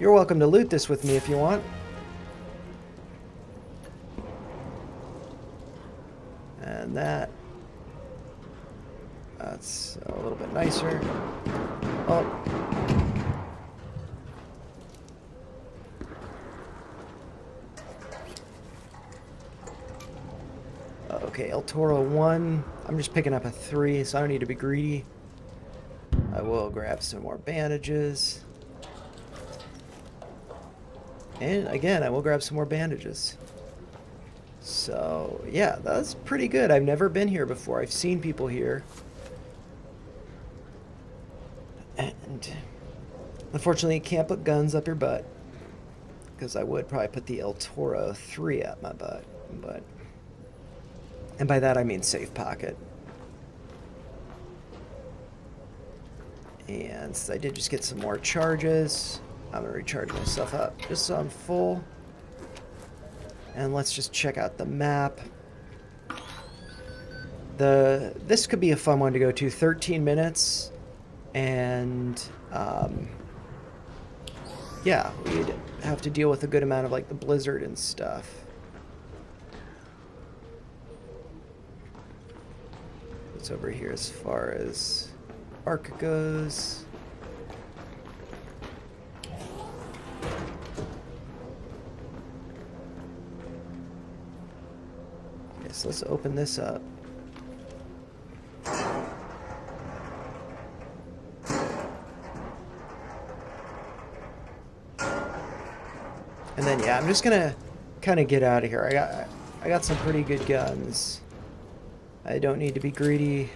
You're welcome to loot this with me if you want. And that's a little bit nicer. Oh. Okay, El Toro 1. I'm just picking up a 3, so I don't need to be greedy. I will grab some more bandages. And again, I will grab some more bandages. So, yeah, that's pretty good. I've never been here before. I've seen people here. And unfortunately, you can't put guns up your butt. Because I would probably put the El Toro 3 up my butt. But, and by that I mean safe pocket. And since I did just get some more charges, I'm going to recharge myself up just so I'm full. And let's just check out the map. This could be a fun one to go to. 13 minutes. And, yeah, we'd have to deal with a good amount of, like, the blizzard and stuff. What's over here as far as Arc goes? Okay, so let's open this up. And then yeah, I'm just gonna kind of get out of here. I got some pretty good guns. I don't need to be greedy.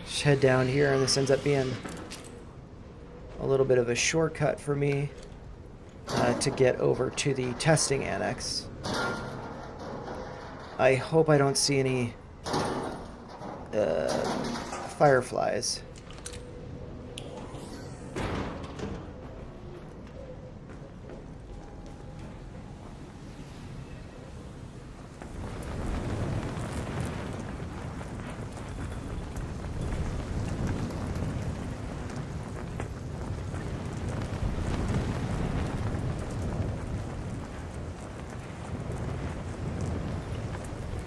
Just head down here, and this ends up being a little bit of a shortcut for me to get over to the testing annex. I hope I don't see any fireflies.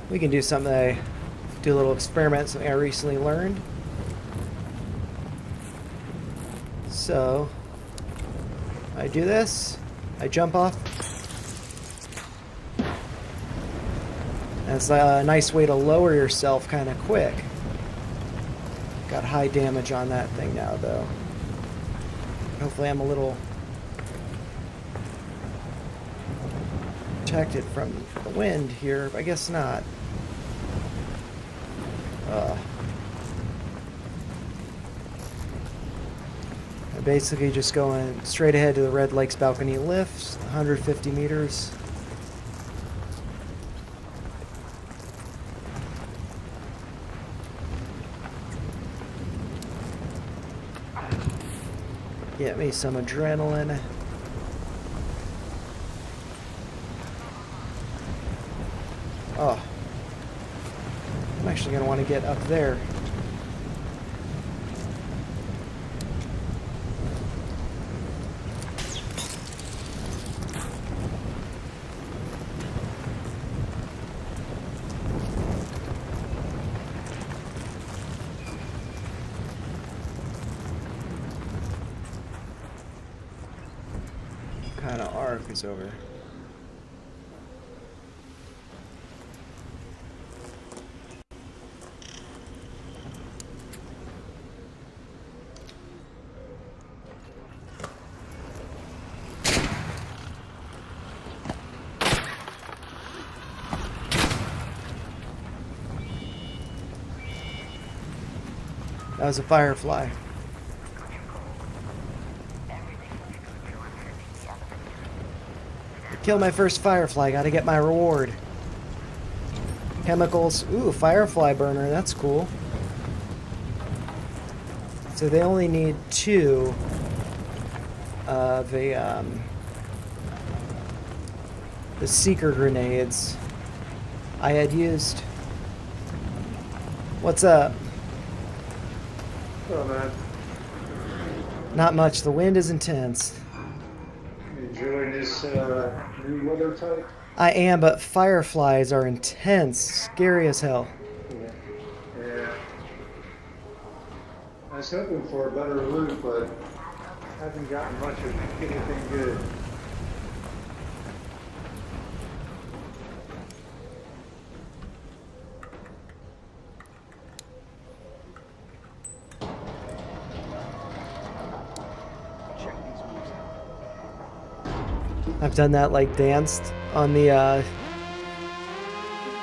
We can do something, do a little experiment, something I recently learned. So, I do this, I jump off. That's a nice way to lower yourself kind of quick. Got high damage on that thing now, though. Hopefully I'm a little protected from the wind here, but I guess not. I'm basically just going straight ahead to the Red Lakes balcony lifts, 150 meters. Get me some adrenaline. Oh. I'm actually going to want to get up there. What kind of arc is over? That was a firefly. Kill my first firefly, gotta get my reward. Chemicals, ooh, firefly burner, that's cool. So they only need 2 of the seeker grenades I had used. What's up? Oh man, Not much, the wind is intense. you enjoying this new weather type? I am, but fireflies are intense, scary as hell. Yeah. I was hoping for a better loot, but haven't gotten much of anything good. I've done that, like, danced on the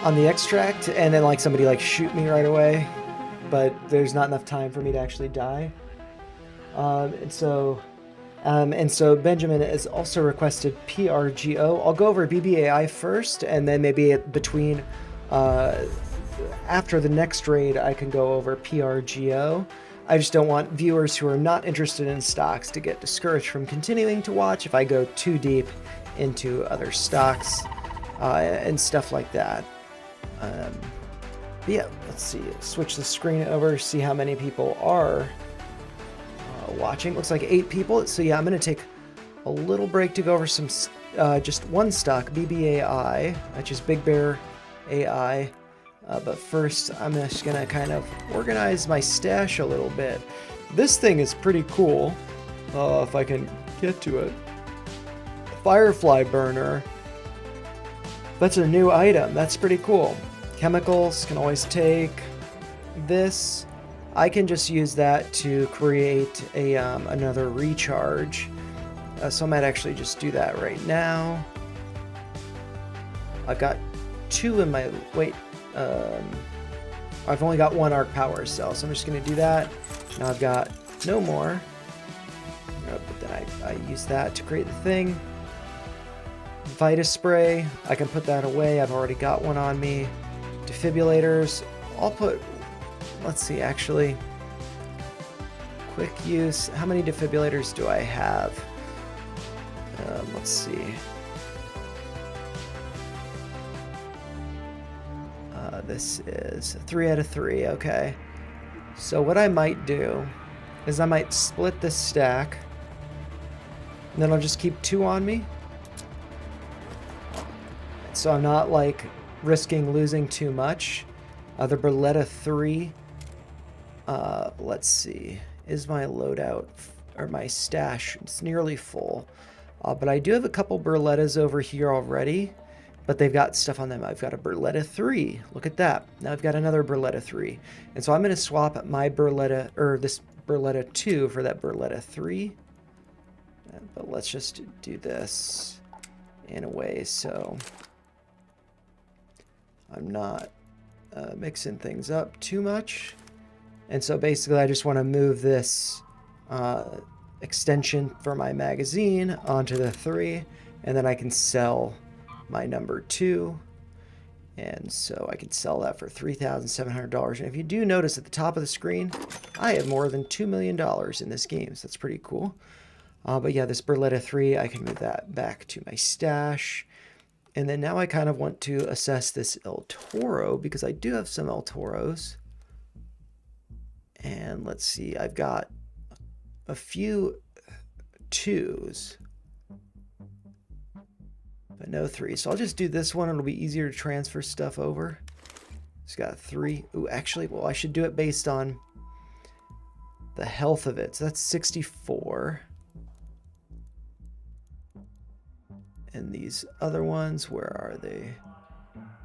extract, and then like somebody like shoot me right away, but there's not enough time for me to actually die. And so Benjamin has also requested PRGO. I'll go over BBAI first, and then maybe between after the next raid I can go over PRGO. I just don't want viewers who are not interested in stocks to get discouraged from continuing to watch if I go too deep into other stocks and stuff like that. But yeah, let's see. Switch the screen over, see how many people are watching. Looks like 8 people. So yeah, I'm going to take a little break to go over some just one stock, BBAI, which is Big Bear AI. But first, I'm just going to kind of organize my stash a little bit. This thing is pretty cool, if I can get to it. Firefly burner. That's a new item. That's pretty cool. Chemicals can always take this. I can just use that to create a another recharge. So I might actually just do that right now. I've got 2 in my... Wait. I've only got 1 arc power cell, so I'm just going to do that. Now I've got no more. But then I use that to create the thing. Vita spray, I can put that away. I've already got 1 on me. Defibrillators, I'll put... Let's see, actually. Quick use. How many defibrillators do I have? Let's see. This is 3 out of 3, okay. So what I might do is I might split this stack, and then I'll just keep 2 on me. So I'm not like risking losing too much. The Berletta 3, let's see, is my loadout, or my stash, it's nearly full. But I do have a couple Berlettas over here already. But they've got stuff on them. I've got a Berletta 3. Look at that. Now I've got another Berletta 3. And so I'm going to swap my Berletta, or this Berletta 2 for that Berletta 3. But let's just do this in a way so I'm not mixing things up too much. And so basically I just want to move this extension for my magazine onto the 3. And then I can sell my number 2, and so I can sell that for $3,700. And if you do notice at the top of the screen, I have more than $2 million in this game, so that's pretty cool. But yeah, this Berletta 3, I can move that back to my stash. And then now I kind of want to assess this El Toro, because I do have some El Toros. And let's see, I've got a few 2s. But no 3. So I'll just do this one. It'll be easier to transfer stuff over. It's got 3. Ooh, actually, well, I should do it based on the health of it. So that's 64. And these other ones, where are they?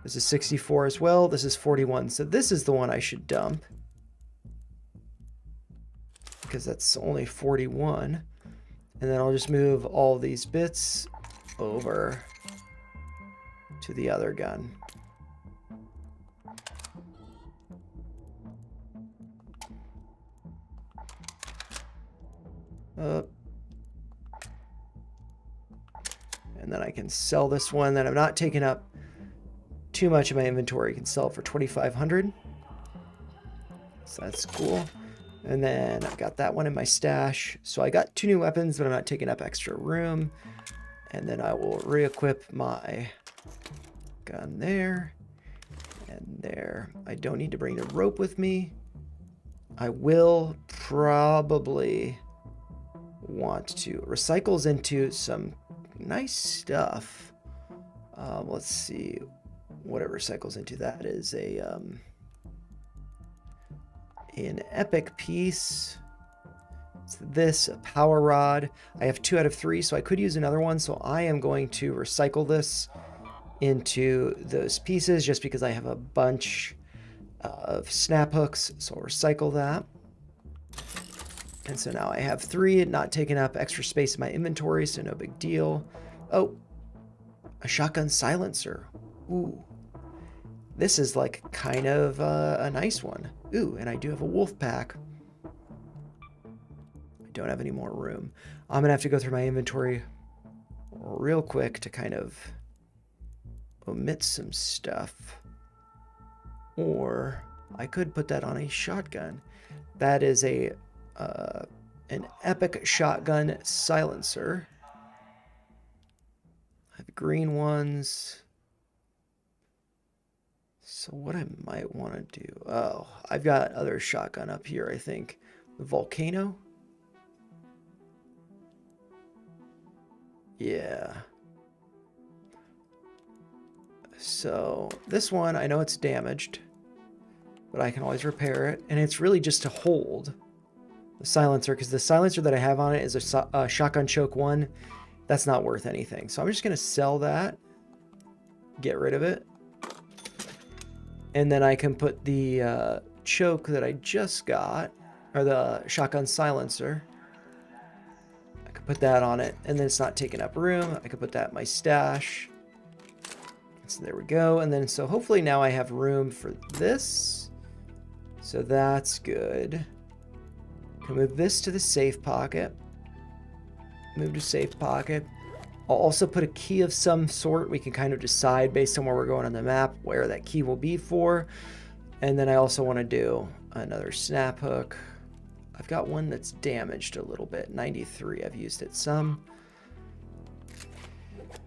This is 64 as well. This is 41. So this is the one I should dump, because that's only 41. And then I'll just move all these bits over to the other gun. up. And then I can sell this one that I'm not taking up too much of my inventory. I can sell it for 2,500. So that's cool. And then I've got that one in my stash. So I got 2 new weapons, but I'm not taking up extra room. And then I will re-equip my gun there and there. I don't need to bring the rope with me. I will probably want to recycles into some nice stuff. Let's see what it recycles into. That is a an epic piece. It's this, a power rod. I have 2 out of 3, so I could use another one. So I am going to recycle this into those pieces just because I have a bunch of snap hooks. So I'll recycle that. And so now I have 3, not taking up extra space in my inventory, so no big deal. Oh, a shotgun silencer. Ooh. This is like kind of a nice one. Ooh, and I do have a wolf pack. I don't have any more room. I'm gonna have to go through my inventory real quick to kind of omit some stuff. Or I could put that on a shotgun. That is a an epic shotgun silencer. I have green ones. So what I might want to do... Oh, I've got other shotgun up here, I think. The Volcano. Yeah. So this one, I know it's damaged, but I can always repair it. And it's really just to hold the silencer, because the silencer that I have on it is a shotgun choke 1. That's not worth anything. So I'm just going to sell that. Get rid of it. And then I can put the choke that I just got, or the shotgun silencer. I could put that on it, and then it's not taking up room. I could put that in my stash. So there we go. And then so hopefully now I have room for this. So that's good. Can move this to the safe pocket. Move to safe pocket. I'll also put a key of some sort. We can kind of decide based on where we're going on the map where that key will be for. And then I also want to do another snap hook. I've got one that's damaged a little bit. 93, I've used it some.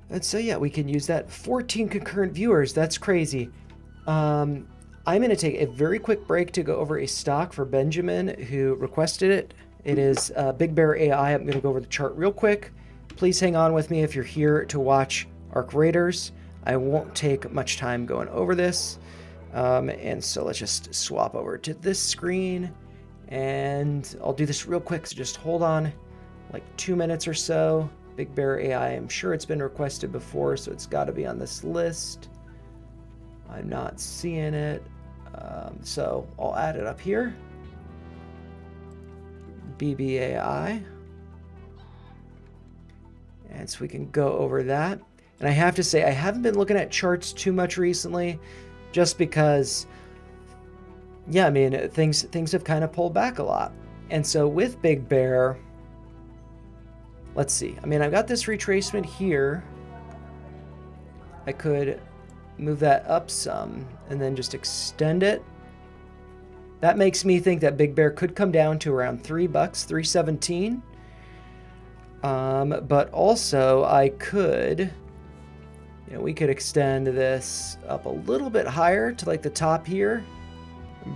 And so yeah, we can use that. 14 concurrent viewers, that's crazy. I'm going to take a very quick break to go over a stock for Benjamin, who requested it. It is Big Bear AI. I'm going to go over the chart real quick. Please hang on with me if you're here to watch Arc Raiders. I won't take much time going over this. And so let's just swap over to this screen. And I'll do this real quick, so just hold on like 2 minutes or so. Big Bear AI, I'm sure it's been requested before, so it's got to be on this list. I'm not seeing it. So I'll add it up here. BBAI. And so we can go over that. And I have to say, I haven't been looking at charts too much recently, just because, yeah, I mean, things have kind of pulled back a lot. And so with Big Bear, let's see. I mean, I've got this retracement here. I could move that up some and then just extend it. That makes me think that Big Bear could come down to around $3, $3.17. But also I could, we could extend this up a little bit higher to like the top here,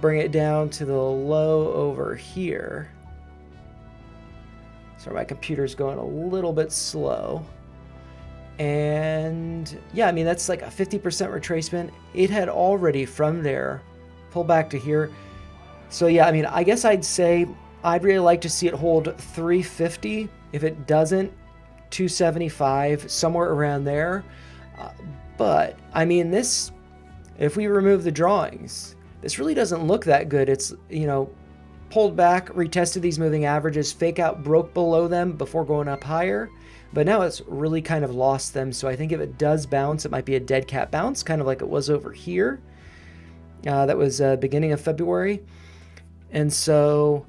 bring it down to the low over here. So my computer's going a little bit slow. And yeah, I mean, that's like a 50% retracement. It had already from there pulled back to here. So yeah, I mean, I guess I'd say I'd really like to see it hold 350. If it doesn't, 275, somewhere around there. But I mean, this, if we remove the drawings, this really doesn't look that good. It's, pulled back, retested these moving averages, fake out, broke below them before going up higher. But now it's really kind of lost them. So I think if it does bounce, it might be a dead cat bounce, kind of like it was over here. That was beginning of February. And so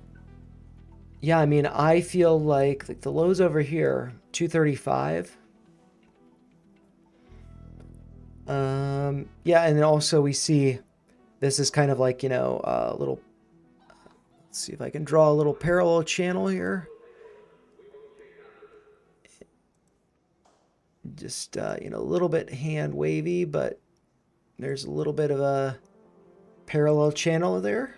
yeah, I mean, I feel like the lows over here, 235. Yeah, and then also we see this is kind of like, you know, a little, let's see if I can draw a little parallel channel here. Just, you know, a little bit hand wavy, but there's a little bit of a parallel channel there.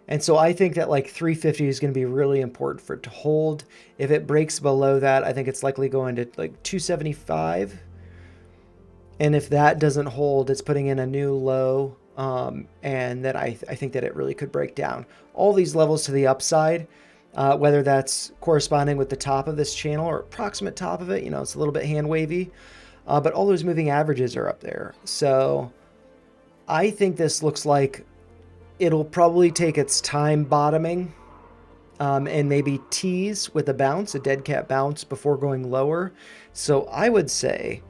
And so I think that like 350 is going to be really important for it to hold. If it breaks below that, I think it's likely going to like 275. And if that doesn't hold, it's putting in a new low. And then I think that it really could break down. All these levels to the upside, whether that's corresponding with the top of this channel or approximate top of it, you know, it's a little bit hand wavy. But all those moving averages are up there. So I think this looks like it'll probably take its time bottoming and maybe tease with a bounce, a dead cat bounce before going lower. So I would say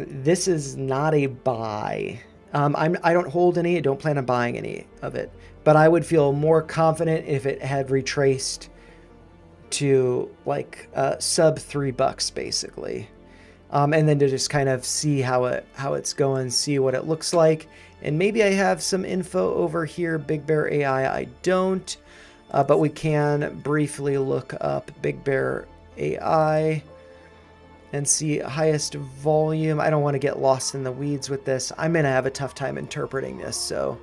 this is not a buy. I don't hold any. I don't plan on buying any of it. But I would feel more confident if it had retraced to like sub $3 basically. And then to just kind of see how it's going, see what it looks like. And maybe I have some info over here, Big Bear AI. I don't, but we can briefly look up Big Bear AI and see highest volume. I don't want to get lost in the weeds with this. I'm going to have a tough time interpreting this, so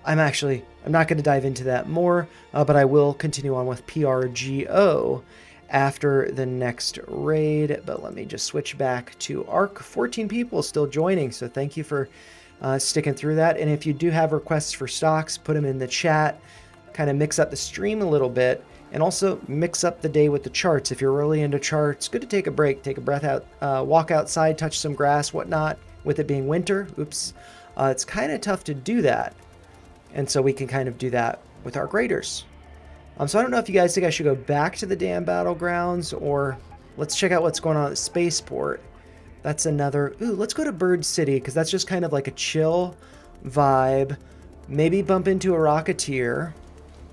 I'm not going to dive into that more, but I will continue on with PRGO after the next raid. But let me just switch back to ARC. 14 people still joining, so thank you for sticking through that. And if you do have requests for stocks, put them in the chat. Kind of mix up the stream a little bit, and also mix up the day with the charts. If you're really into charts, good to take a break, take a breath out, walk outside, touch some grass, whatnot. With it being winter, oops, it's kind of tough to do that. And so we can kind of do that with our graders. So I don't know if you guys think I should go back to the damn battlegrounds, or let's check out what's going on at the spaceport. That's another, ooh, let's go to Bird City, because that's just kind of like a chill vibe. Maybe bump into a Rocketeer.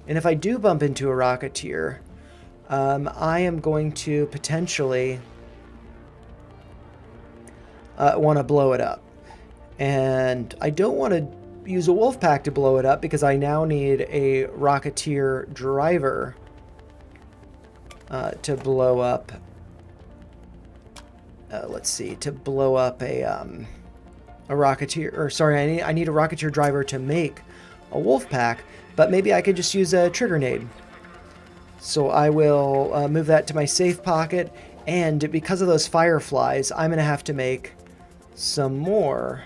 And if I do bump into a Rocketeer, I am going to potentially want to blow it up. And I don't want to use a wolf pack to blow it up, because I now need a Rocketeer driver to blow up. Let's see, to blow up a Rocketeer, or sorry, I need a Rocketeer driver to make a wolf pack. But maybe I could just use a trigger nade. So I will move that to my safe pocket. And because of those fireflies, I'm going to have to make some more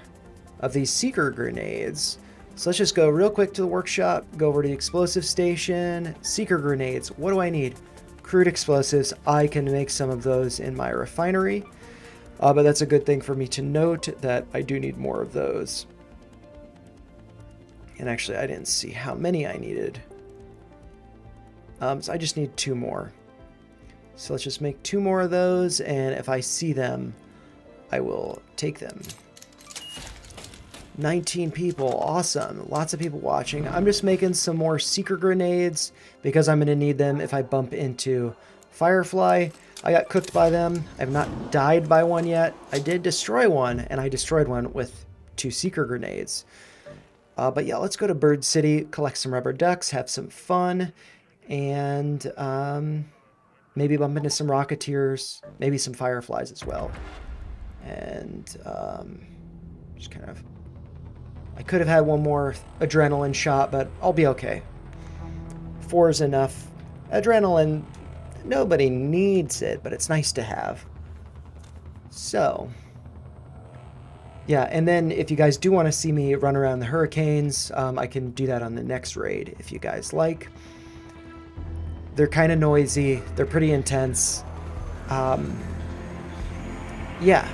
of these seeker grenades. So let's just go real quick to the workshop, go over to the explosive station, seeker grenades. What do I need? Crude explosives. I can make some of those in my refinery. But that's a good thing for me to note, that I do need more of those. And actually, I didn't see how many I needed. So I just need 2 more. So let's just make 2 more of those, and if I see them, I will take them. 19 people, awesome. Lots of people watching. I'm just making some more seeker grenades, because I'm going to need them if I bump into Firefly. I got cooked by them. I've not died by one yet. I did destroy one, and I destroyed one with 2 seeker grenades. But yeah, let's go to Bird City, collect some rubber ducks, have some fun, and maybe bump into some Rocketeers, maybe some Fireflies as well. And just kind of, I could have had one more adrenaline shot, but I'll be okay. 4 is enough. Adrenaline, nobody needs it, but it's nice to have. So yeah, and then if you guys do want to see me run around the hurricanes, I can do that on the next raid if you guys like. They're kind of noisy. They're pretty intense. Yeah.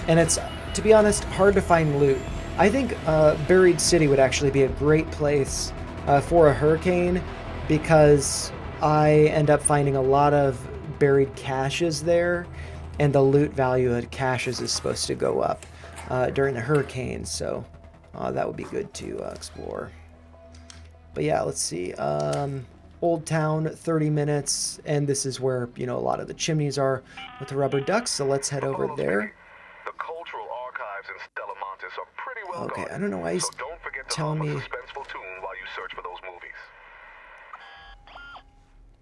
And it's, to be honest, hard to find loot. I think Buried City would actually be a great place for a hurricane, because I end up finding a lot of buried caches there. And the loot value of caches is supposed to go up during the hurricane, so that would be good to explore. But yeah, let's see. Old Town, 30 minutes, and this is where, you know, a lot of the chimneys are with the rubber ducks, so let's head over there. The cultural archives in Stella Montis are pretty well Okay, guarded, I don't know why he's so don't forget to telling hum a me... suspenseful tune while you search for those movies.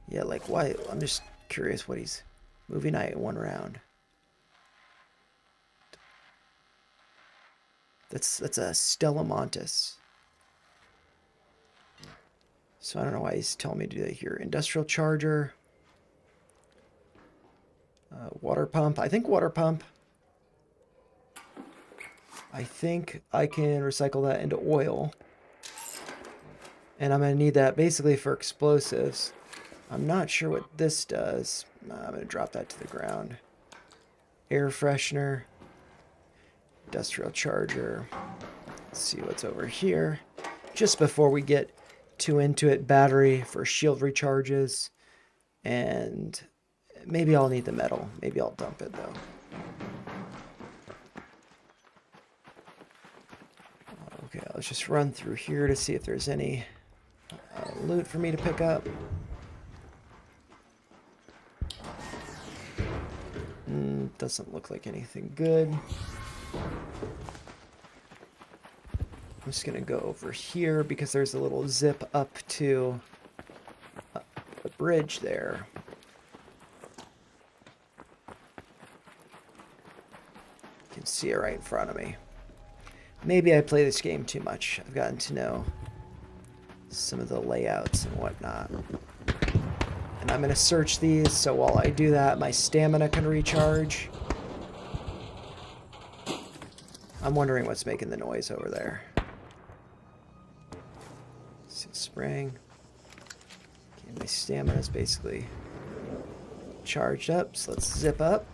Yeah, like, why? I'm just curious what he's... Movie night, 1 round. That's a Stella Montis. So I don't know why he's telling me to do that here. Industrial charger. Water pump. I think water pump. I think I can recycle that into oil. And I'm going to need that basically for explosives. I'm not sure what this does. I'm going to drop that to the ground. Air freshener. Industrial charger. Let's see what's over here. Just before we get too into it, battery for shield recharges. And maybe I'll need the metal. Maybe I'll dump it though. Okay, let's just run through here to see if there's any loot for me to pick up. Doesn't look like anything good. I'm just gonna go over here because there's a little zip up to the bridge there. You can see it right in front of me. Maybe I play this game too much. I've gotten to know some of the layouts and whatnot. And I'm gonna search these, so while I do that, my stamina can recharge. I'm wondering what's making the noise over there. Seal spring. Okay, my stamina is basically charged up, so let's zip up.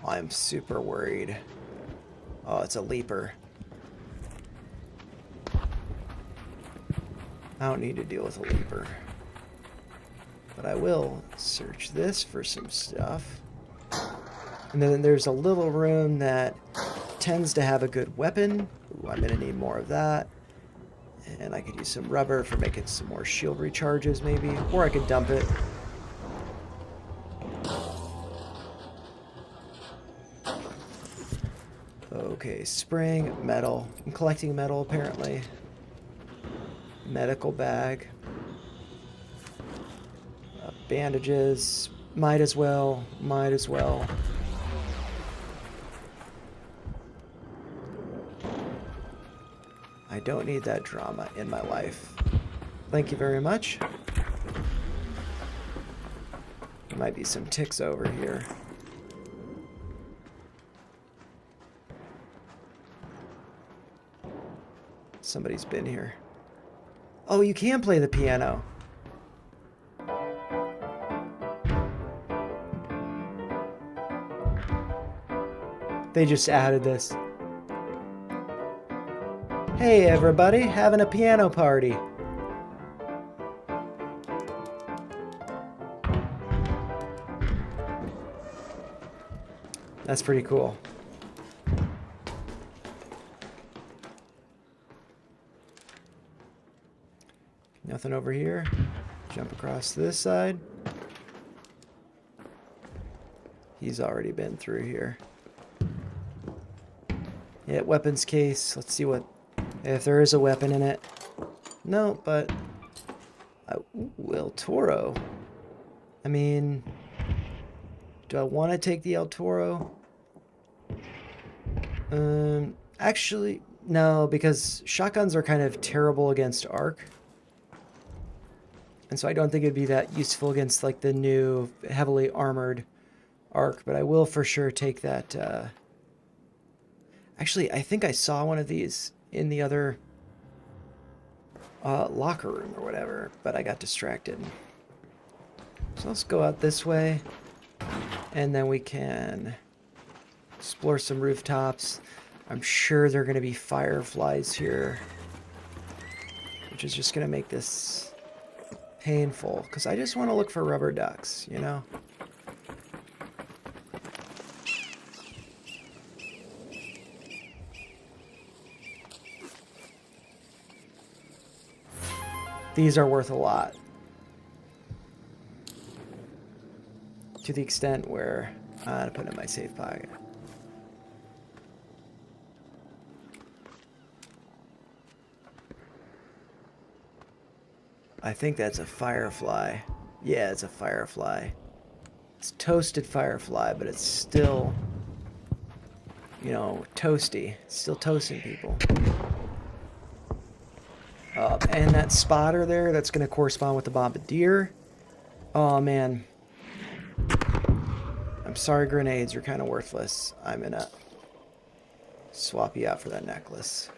I'm super worried. Oh, it's a leaper. I don't need to deal with a leaper. But I will search this for some stuff. And then there's a little room that tends to have a good weapon. Ooh, I'm going to need more of that. And I could use some rubber for making some more shield recharges maybe. Or I could dump it. Okay, spring, metal. I'm collecting metal apparently. Medical bag. Bandages. Might as well. Might as well. I don't need that drama in my life. Thank you very much. There might be some ticks over here. Somebody's been here. Oh, you can play the piano. They just added this. Hey everybody, having a piano party. That's pretty cool. Nothing over here. Jump across this side. He's already been through here. Yeah, weapons case. Let's see what... if there is a weapon in it. No, but... ooh, El Toro. I mean... do I want to take the El Toro? Actually, no, because shotguns are kind of terrible against arc. And so I don't think it'd be that useful against like the new heavily armored arc, but I will for sure take that. Actually, I think I saw one of these in the other locker room or whatever, but I got distracted. So let's go out this way, and then we can explore some rooftops. I'm sure there are going to be fireflies here, which is just going to make this painful, because I just want to look for rubber ducks, you know? these are worth a lot. To the extent where I'm going to put it in my safe pocket. I think that's a firefly. Yeah, it's a firefly. It's toasted firefly, but it's still, you know, toasty. It's still toasting people. And that spotter there, that's going to correspond with the bombardier. Oh, man. I'm sorry, grenades are kind of worthless. I'm going to swap you out for that necklace.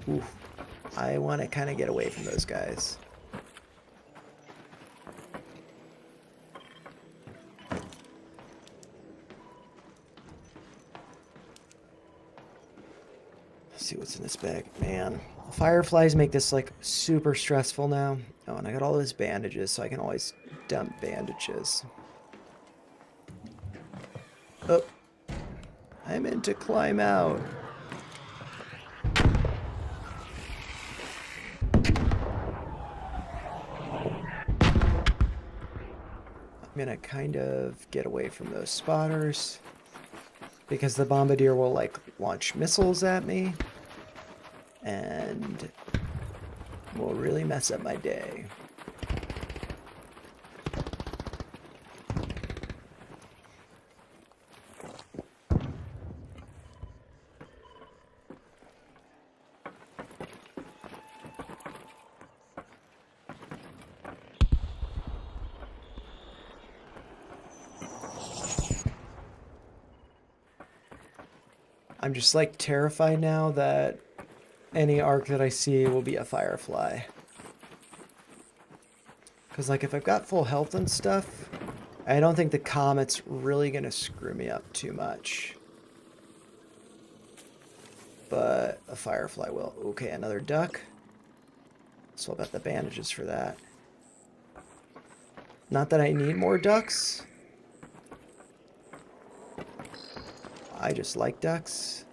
Ooh. I want to kind of get away from those guys. Let's see what's in this bag. Man, fireflies make this like super stressful now. Oh, and I got all those bandages, so I can always dump bandages. Oh, I meant to climb out. I'm gonna kind of get away from those spotters because the bombardier will like launch missiles at me and will really mess up my day. I'm just like terrified now that any arc that I see will be a firefly. Because like if I've got full health and stuff, I don't think the comet's really going to screw me up too much. But a firefly will. Okay, another duck. Swap out the bandages for that. Not that I need more ducks. I just like ducks.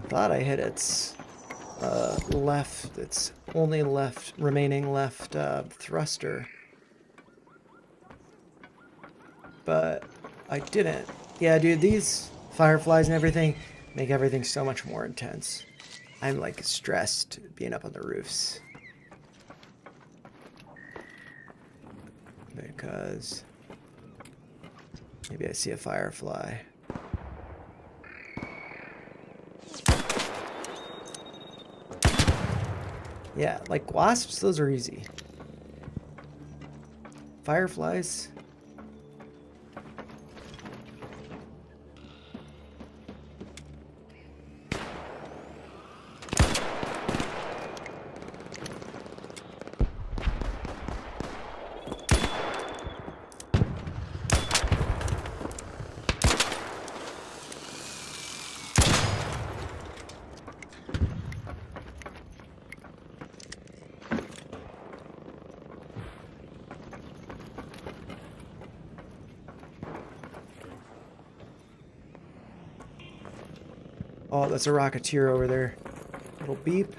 Thought I hit its left, its only remaining left thruster, but I didn't. Yeah, dude, these fireflies and everything make everything so much more intense. I'm like stressed being up on the roofs because maybe I see a firefly. Yeah, like wasps, those are easy. Fireflies. Oh, that's a rocketeer over there. Little beep.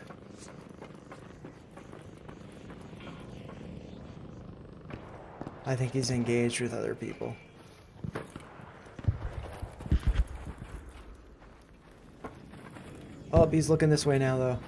I think he's engaged with other people. Oh, he's looking this way now, though.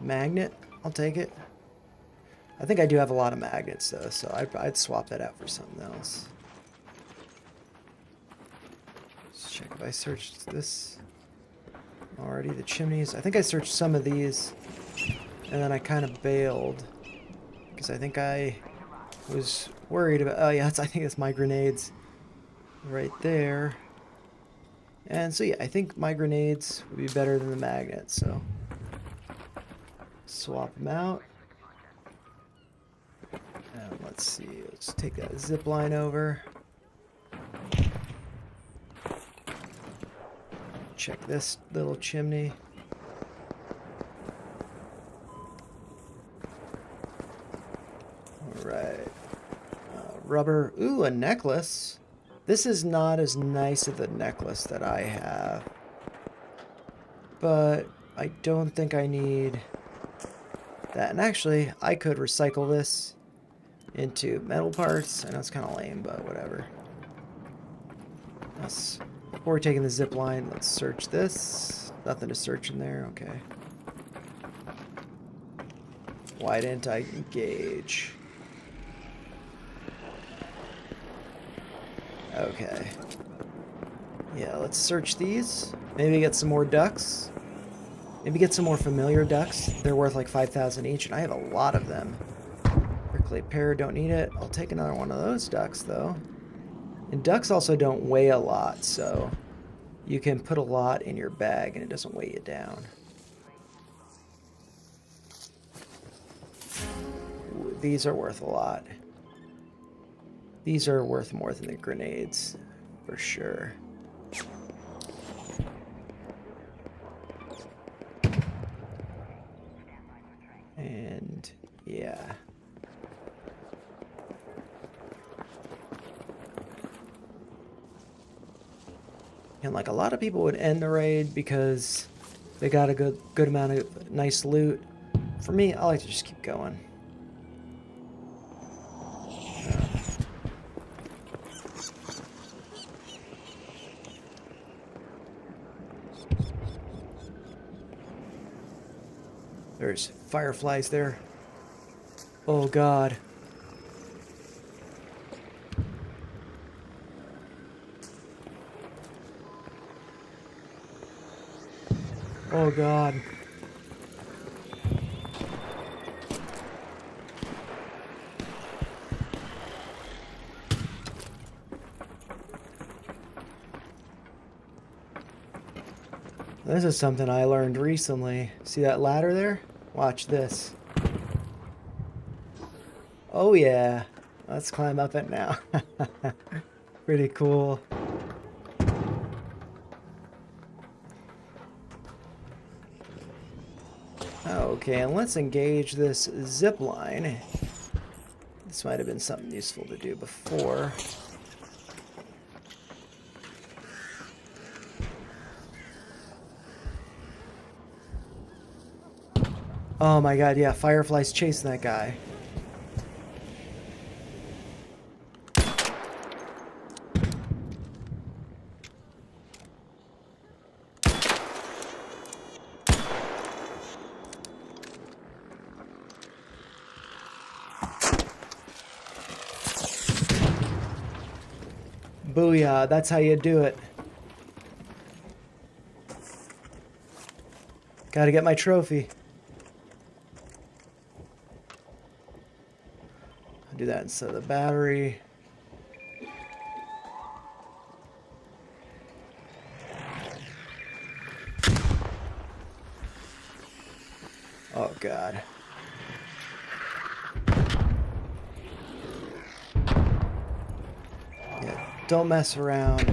Magnet, I'll take it. I think I do have a lot of magnets though, so I'd swap that out for something else. Let's check if I searched this already. The chimneys. I think I searched some of these, and then I kind of bailed because I think I was worried about. Oh yeah, I think it's my grenades right there. And so yeah, I think my grenades would be better than the magnets. So swap them out. And let's see, let's take that zip line over. Check this little chimney. Alright. Rubber. Ooh, a necklace. This is not as nice as the necklace that I have. But I don't think I need that. And actually, I could recycle this into metal parts. I know it's kind of lame, but whatever. Before we're taking the zip line, let's search this. Nothing to search in there. Okay. Why didn't I engage? Okay. Yeah, let's search these. Maybe get some more ducks. Maybe get some more familiar ducks. They're worth like 5,000 each, and I have a lot of them. Prickly pear, don't need it. I'll take another one of those ducks, though. And ducks also don't weigh a lot, so you can put a lot in your bag, and it doesn't weigh you down. Ooh, these are worth a lot. These are worth more than the grenades, for sure. And, yeah. And, like, a lot of people would end the raid because they got a good amount of nice loot. For me, I like to just keep going. There's fireflies there. Oh God. Oh God. This is something I learned recently. See that ladder there? Watch this. Oh yeah. Let's climb up it now. Pretty cool. Okay, and let's engage this zip line. This might have been something useful to do before. Oh my God, yeah, fireflies chasing that guy. Booyah, that's how you do it. Gotta get my trophy. I'll do that instead of the battery. Oh God. Yeah, don't mess around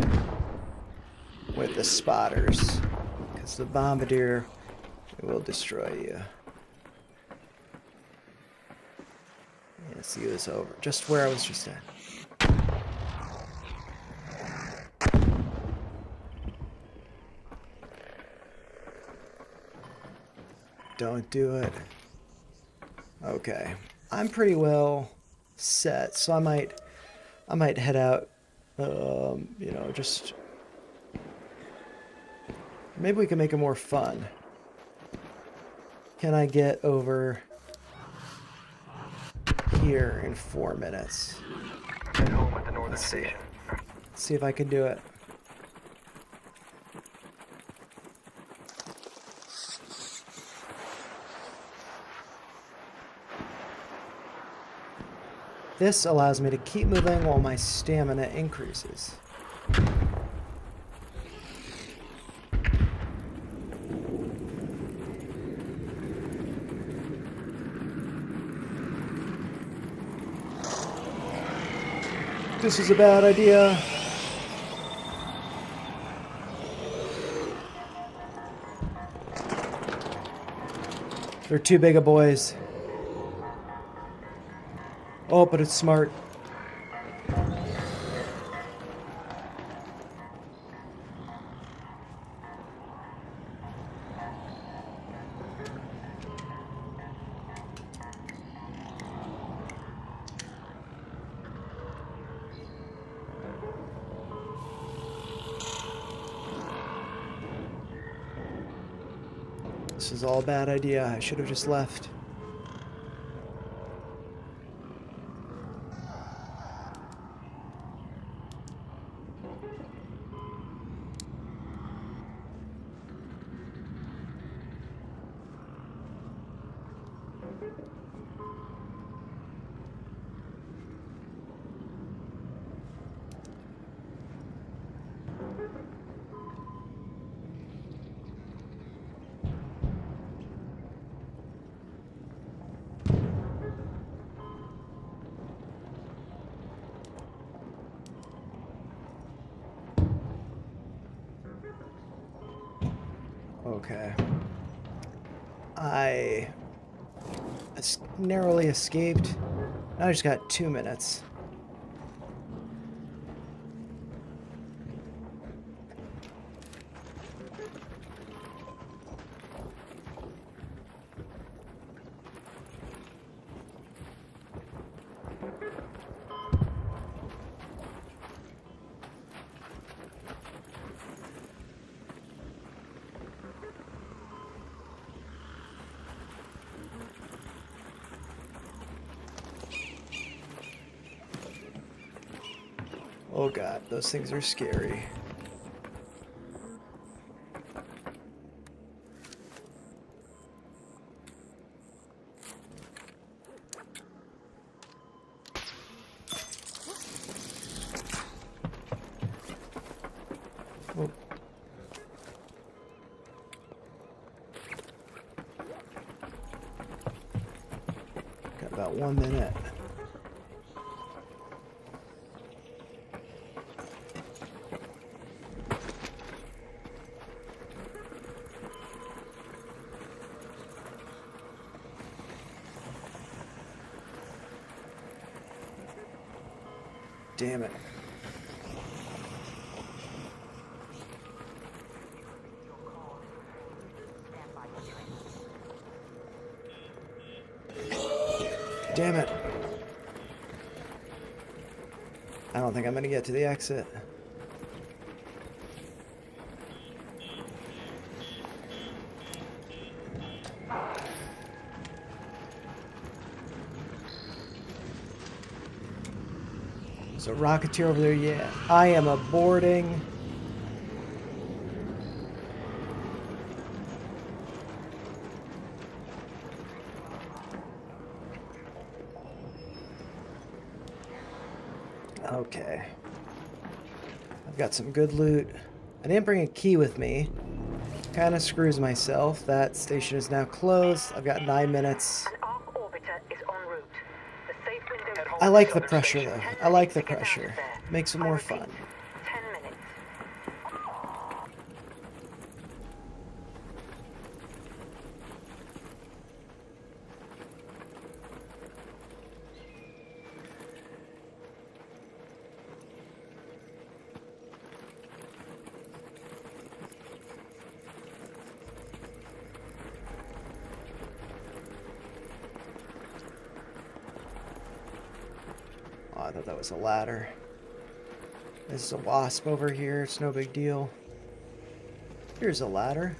with the spotters, because the bombardier will destroy you. Let's see this over. Just where I was just at. Don't do it. Okay. I'm pretty well set, so I might head out, you know, just maybe we can make it more fun. Can I get over here in 4 minutes? Head home at the northern Let's see it. station. Let's see if I can do it. This allows me to keep moving while my stamina increases. This is a bad idea. They're too big of boys. Oh, but it's smart. This is all a bad idea. I should have just left. Okay. I narrowly escaped. Now I just got 2 minutes. Oh god, those things are scary. Oh. Got about 1 minute. Damn it. Damn it. I don't think I'm gonna get to the exit. There's a rocketeer over there, yeah. I am aborting. Okay. I've got some good loot. I didn't bring a key with me. Kind of screws myself. That station is now closed. I've got 9 minutes. An arc orbiter is en route. The safe window is I like the pressure though. I like the pressure. Makes it more fun. 10 minutes. Oh, I thought that was a ladder. This is a wasp over here. It's no big deal. Here's a ladder.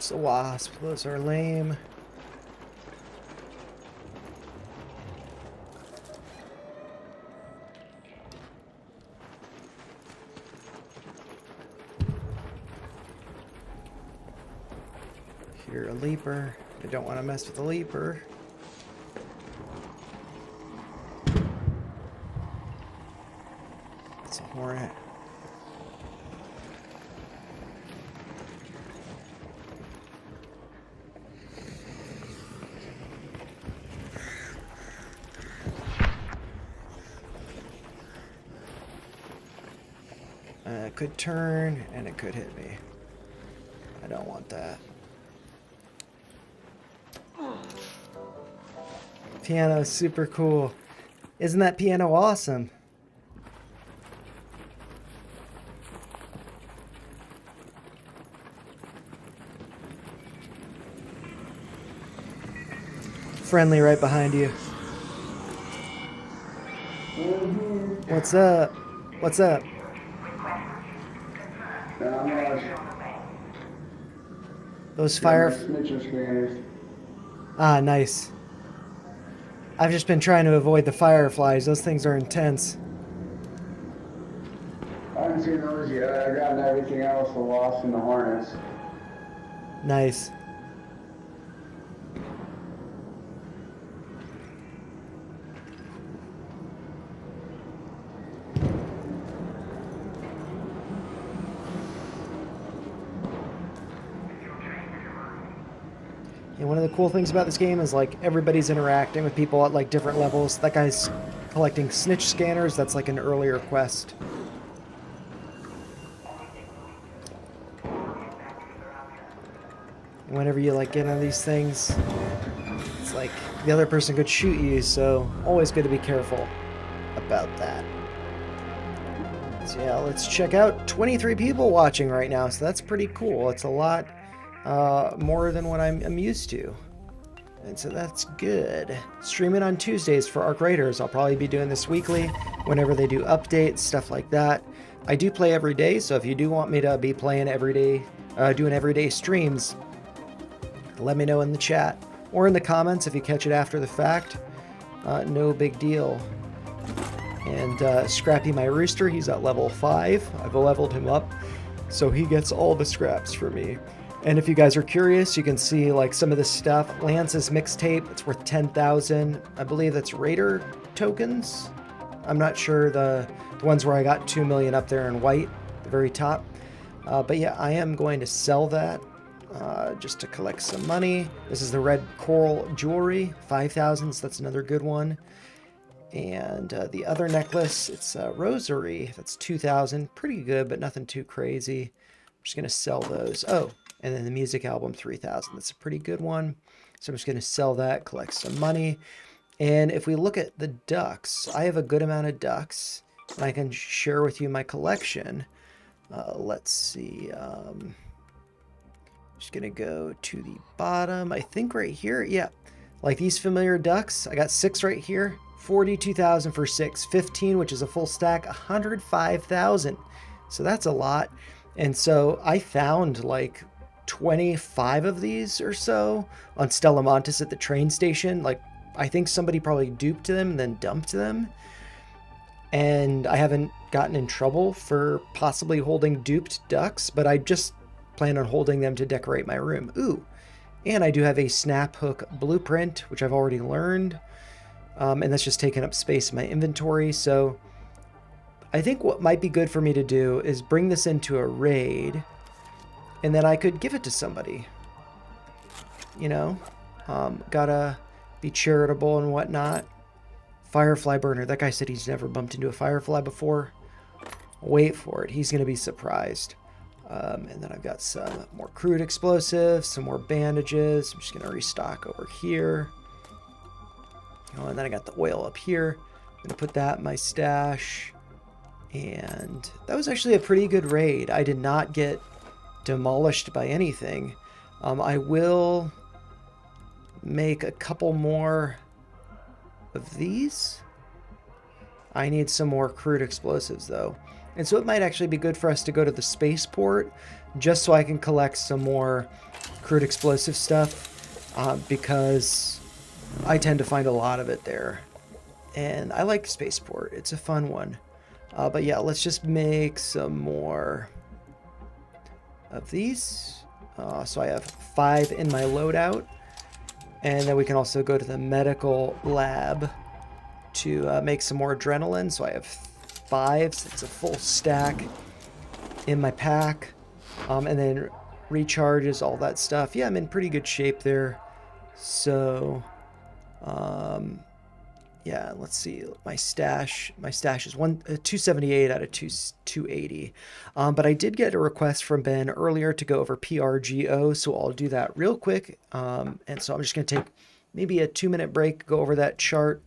It's a wasp. Those are lame. Here, a leaper. I don't want to mess with the leaper. It's a hornet. It could turn and it could hit me. I don't want that. Piano is super cool. Isn't that piano awesome? Friendly right behind you. What's up? What's up? Those fire... Ah, nice. I've just been trying to avoid the fireflies. Those things are intense. I haven't seen those yet. I've gotten everything else, the wasp and the hornets. Nice. And one of the cool things about this game is like everybody's interacting with people at like different levels. That guy's collecting snitch scanners. That's like an earlier quest. And whenever you like get on these things, it's like the other person could shoot you, so always good to be careful about that. So yeah, let's check out 23 people watching right now, so that's pretty cool. It's a lot more than what I'm used to. And so that's good. Streaming on Tuesdays for Arc Raiders. I'll probably be doing this weekly whenever they do updates, stuff like that. I do play every day, so if you do want me to be playing every day, doing everyday streams, let me know in the chat or in the comments if you catch it after the fact. No big deal. And Scrappy my rooster, he's at level 5. I've leveled him up, so he gets all the scraps for me. And if you guys are curious, you can see like some of this stuff. Lance's mixtape, it's worth 10,000. I believe that's Raider tokens. I'm not sure the ones where I got 2 million up there in white, the very top. But yeah, I am going to sell that just to collect some money. This is the red coral jewelry, 5,000, so that's another good one. And the other necklace, it's a rosary, that's 2,000. Pretty good, but nothing too crazy. I'm just going to sell those. Oh, and then the music album, 3,000. That's a pretty good one. So I'm just going to sell that, collect some money. And if we look at the ducks, I have a good amount of ducks. And I can share with you my collection. Let's see. Just going to go to the bottom. I think right here. Yeah. Like these familiar ducks. I got 6 right here. 42,000 for 6. 15, which is a full stack. 105,000. So that's a lot. And so I found like 25 of these or so on Stella Montis at the train station. Like, I think somebody probably duped them and then dumped them. And I haven't gotten in trouble for possibly holding duped ducks, but I just plan on holding them to decorate my room. Ooh, and I do have a snap hook blueprint, which I've already learned. And that's just taking up space in my inventory. So I think what might be good for me to do is bring this into a raid, and then I could give it to somebody. You know, gotta be charitable and whatnot. Firefly burner. That guy said he's never bumped into a firefly before. Wait for it. He's gonna be surprised. And then I've got some more crude explosives, some more bandages. I'm just gonna restock over here. Oh, and then I got the oil up here. I'm gonna put that in my stash. And that was actually a pretty good raid. I did not get demolished by anything. I will make a couple more of these. I need some more crude explosives though. And so it might actually be good for us to go to the spaceport just so I can collect some more crude explosive stuff because I tend to find a lot of it there. And I like Spaceport. It's a fun one. But yeah, let's just make some more of these. So I have 5 in my loadout. And then we can also go to the medical lab to make some more adrenaline. So I have 5, so it's a full stack in my pack. And then recharges, all that stuff. Yeah, I'm in pretty good shape there. So, yeah, let's see. My stash is 278 out of 280. But I did get a request from Ben earlier to go over PRGO, so I'll do that real quick. And so I'm just going to take maybe a 2-minute break, go over that chart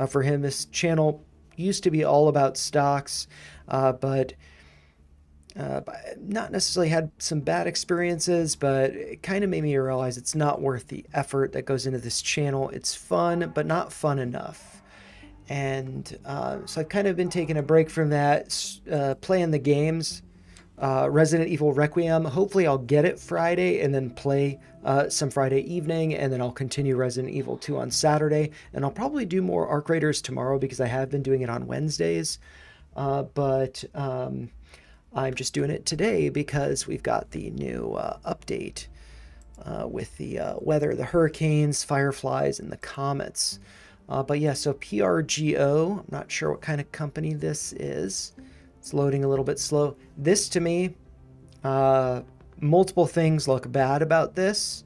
for him. This channel used to be all about stocks, but not necessarily had some bad experiences, but it kind of made me realize it's not worth the effort that goes into this channel. It's fun, but not fun enough. And so I've kind of been taking a break from that, playing the games. Resident Evil Requiem, hopefully I'll get it Friday and then play some Friday evening, and then I'll continue Resident Evil 2 on Saturday, and I'll probably do more Arc Raiders tomorrow because I have been doing it on Wednesdays, but I'm just doing it today because we've got the new update with the weather, the hurricanes, fireflies, and the comets. But yeah, so PRGO, I'm not sure what kind of company this is. It's loading a little bit slow. This, to me, multiple things look bad about this,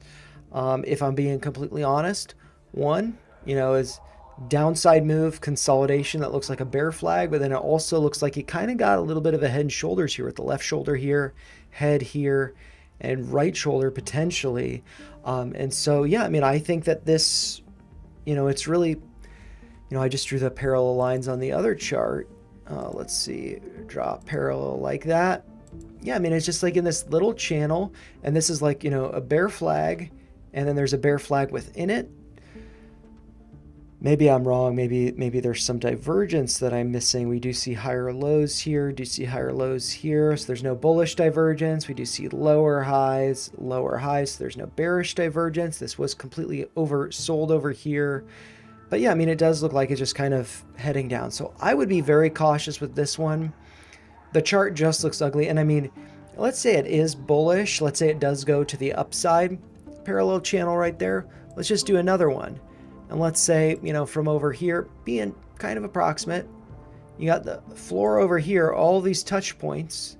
if I'm being completely honest. One, is downside move, consolidation that looks like a bear flag, but then it also looks like it kind of got a little bit of a head and shoulders here with the left shoulder here, head here, and right shoulder potentially. And so, yeah, I mean, I think that this, it's really, I just drew the parallel lines on the other chart. Let's see, draw parallel like that. Yeah, I mean, it's just like in this little channel, and this is like, a bear flag, and then there's a bear flag within it. Maybe I'm wrong. Maybe there's some divergence that I'm missing. We do see higher lows here, do see higher lows here, so there's no bullish divergence. We do see lower highs, so there's no bearish divergence. This was completely oversold over here. But yeah, I mean, it does look like it's just kind of heading down. So I would be very cautious with this one. The chart just looks ugly. And I mean, let's say it is bullish. Let's say it does go to the upside parallel channel right there. Let's just do another one. And let's say, from over here, being kind of approximate, you got the floor over here, all these touch points,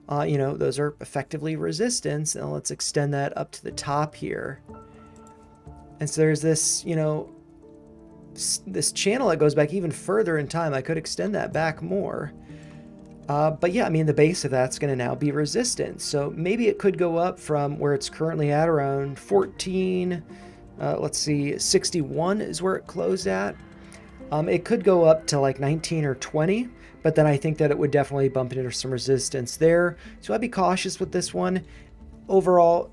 those are effectively resistance. And let's extend that up to the top here. And so there's this, this channel that goes back even further in time. I could extend that back more. But yeah, I mean, the base of that's going to now be resistance. So maybe it could go up from where it's currently at around 14. Let's see, 61 is where it closed at. It could go up to like 19 or 20, but then I think that it would definitely bump into some resistance there. So I'd be cautious with this one. Overall,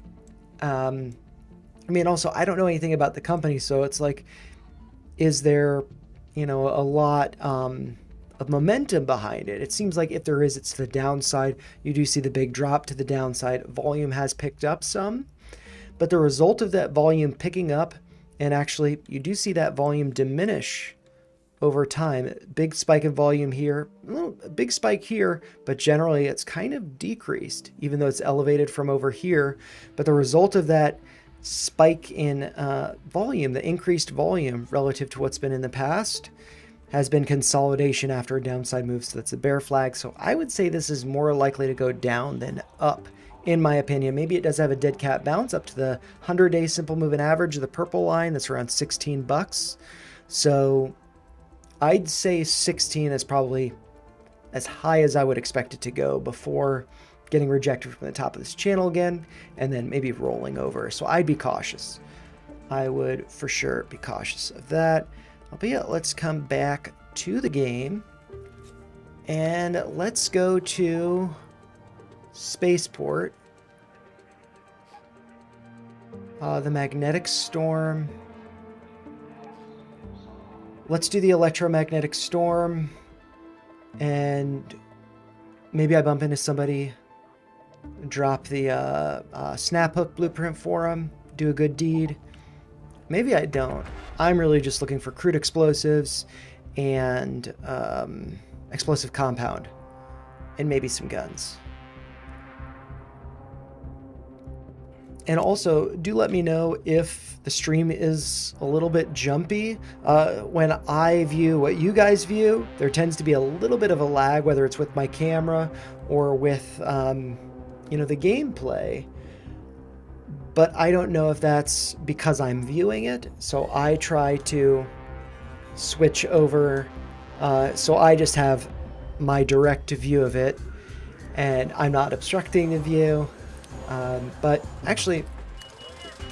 I mean, also, I don't know anything about the company, so it's like, is there, a lot of momentum behind it? It seems like if there is, it's the downside. You do see the big drop to the downside. Volume has picked up some, but the result of that volume picking up, and actually you do see that volume diminish over time. Big spike in volume here, a big spike here, but generally it's kind of decreased, even though it's elevated from over here. But the result of that spike in volume, the increased volume relative to what's been in the past, has been consolidation after a downside move. So that's a bear flag. So I would say this is more likely to go down than up, in my opinion. Maybe it does have a dead cat bounce up to the 100-day simple moving average of the purple line. That's around 16 bucks. So I'd say 16 is probably as high as I would expect it to go before getting rejected from the top of this channel again, and then maybe rolling over. So I'd be cautious. I would for sure be cautious of that. But yeah, let's come back to the game, and let's go to Spaceport. The magnetic storm. Let's do the electromagnetic storm, and maybe I bump into somebody drop the snap hook blueprint for him, do a good deed. Maybe I don't. I'm really just looking for crude explosives and explosive compound and maybe some guns. And also, do let me know if the stream is a little bit jumpy. When I view what you guys view, there tends to be a little bit of a lag, whether it's with my camera or with, you know, the gameplay. But I don't know if that's because I'm viewing it. So I try to switch over. So I just have my direct view of it, and I'm not obstructing the view. But actually,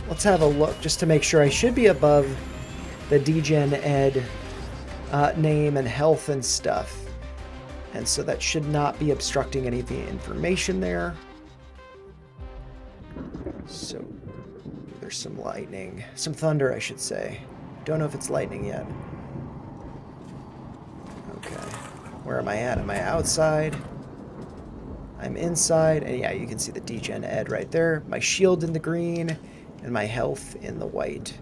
let's have a look just to make sure. I should be above the DGen Ed name and health and stuff. And so that should not be obstructing any of the information there. So there's some lightning, some thunder, I should say. Don't know if it's lightning yet. Okay, where am I at? Am I outside? I'm inside, and yeah, you can see the DGen Ed right there. My shield in the green, and my health in the white.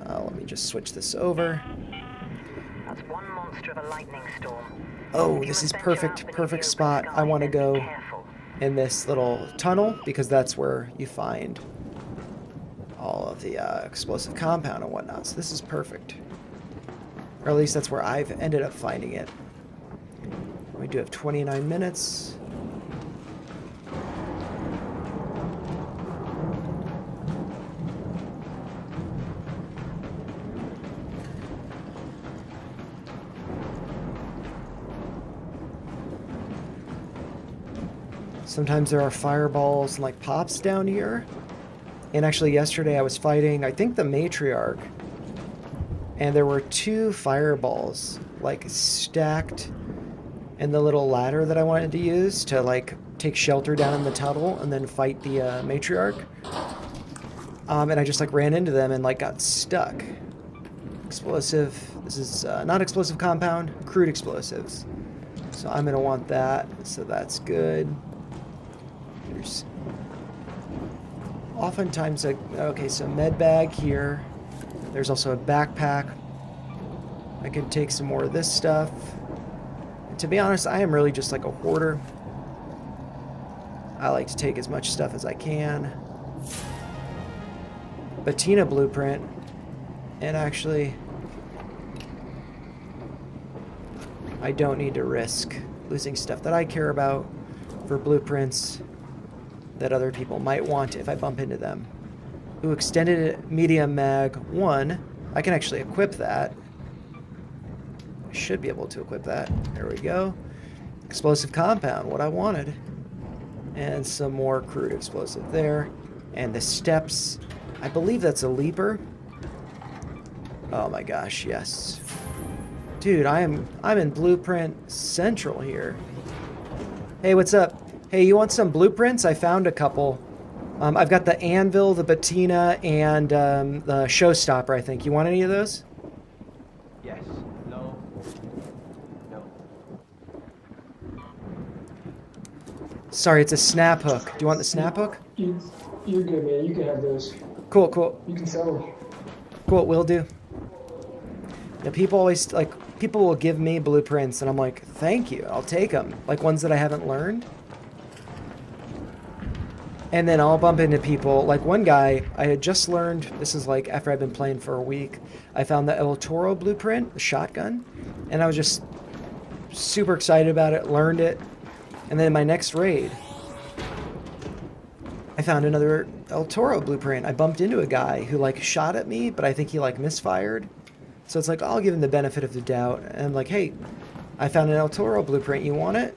Let me just switch this over. That's one monster of a lightning storm. Oh, this is perfect spot. I want to go in this little tunnel, because that's where you find all of the explosive compound and whatnot. So this is perfect. Or at least that's where I've ended up finding it. We do have 29 minutes. Sometimes there are fireballs and like pops down here. And actually yesterday I was fighting, I think, the matriarch. And there were 2 fireballs like stacked in the little ladder that I wanted to use to like take shelter down in the tunnel and then fight the matriarch. And I just like ran into them and like got stuck. Explosive. This is not explosive compound, crude explosives. So I'm gonna want that. So that's good. There's oftentimes a, okay, so med bag here. There's also a backpack. I could take some more of this stuff. And to be honest, I am really just like a hoarder. I like to take as much stuff as I can. Patina blueprint. And actually, I don't need to risk losing stuff that I care about for blueprints that other people might want if I bump into them. Ooh, extended medium mag 1. I can actually equip that. I should be able to equip that. There we go. Explosive compound, what I wanted. And some more crude explosive there. And the steps, I believe that's a leaper. Oh my gosh, yes. Dude, I'm in Blueprint Central here. Hey, what's up? Hey, you want some blueprints? I found a couple. I've got the anvil, the patina, and the showstopper, I think. You want any of those? Yes. No. No. Sorry, it's a snap hook. Do you want the snap hook? You're good, man. You can have those. Cool, cool. You can sell them. Cool, will do. Yeah, people always, like, people will give me blueprints, and I'm like, thank you, I'll take them. Like, ones that I haven't learned. And then I'll bump into people, like one guy, I had just learned, this is like after I've been playing for a week, I found the El Toro blueprint, the shotgun, and I was just super excited about it, learned it, and then in my next raid, I found another El Toro blueprint. I bumped into a guy who like shot at me, but I think he like misfired. So it's like, I'll give him the benefit of the doubt, and I'm like, hey, I found an El Toro blueprint, you want it?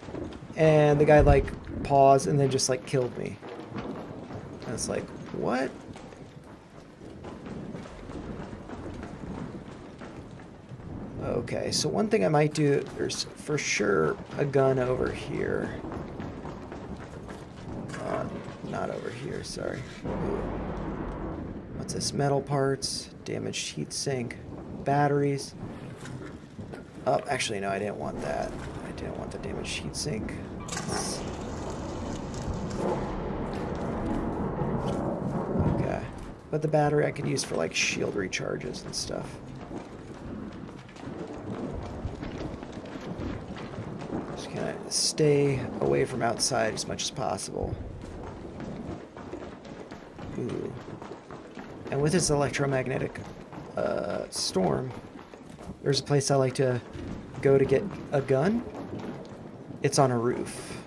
And the guy like paused and then just like killed me. And it's like, what? Okay, so one thing I might do, there's for sure a gun over here. Not over here, sorry. Ooh. What's this? Metal parts, damaged heat sink, batteries. Oh, actually, no, I didn't want that. I didn't want the damaged heat sink. but the battery I could use for like shield recharges and stuff. Just kind of stay away from outside as much as possible. Ooh. And with this electromagnetic storm, there's a place I like to go to get a gun. It's on a roof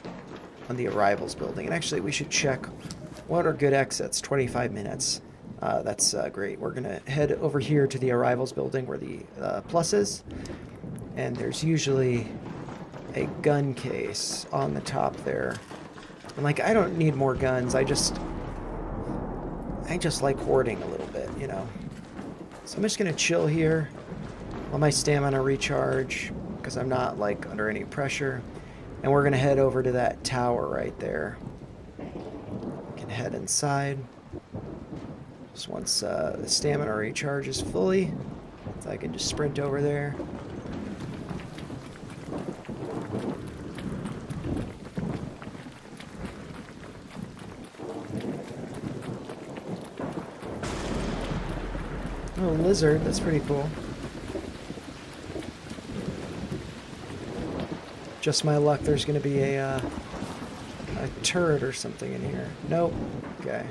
on the arrivals building. And actually, we should check what are good exits. 25 minutes. That's great. We're going to head over here to the arrivals building where the plus is. And there's usually a gun case on the top there. And like, I don't need more guns. I just like hoarding a little bit, you know. So I'm just going to chill here. Let my stamina recharge because I'm not like under any pressure. And we're going to head over to that tower right there. We can head inside. Just once the stamina recharges fully, so I can just sprint over there. Oh, lizard, that's pretty cool. Just my luck, there's going to be a turret or something in here. Nope. Okay.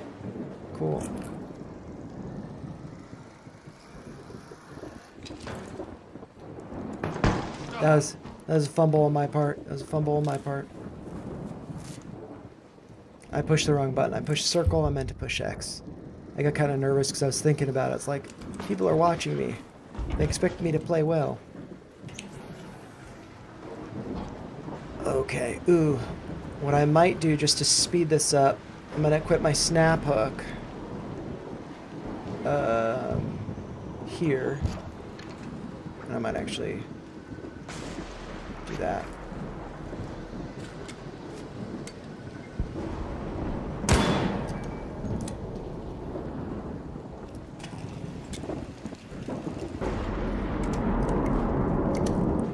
Cool. That was a fumble on my part. That was a fumble on my part. I pushed the wrong button. I pushed circle. I meant to push X. I got kind of nervous because I was thinking about it. It's like, people are watching me. They expect me to play well. Okay, ooh. What I might do just to speed this up, I'm going to equip my snap hook. Here. And I might actually do that.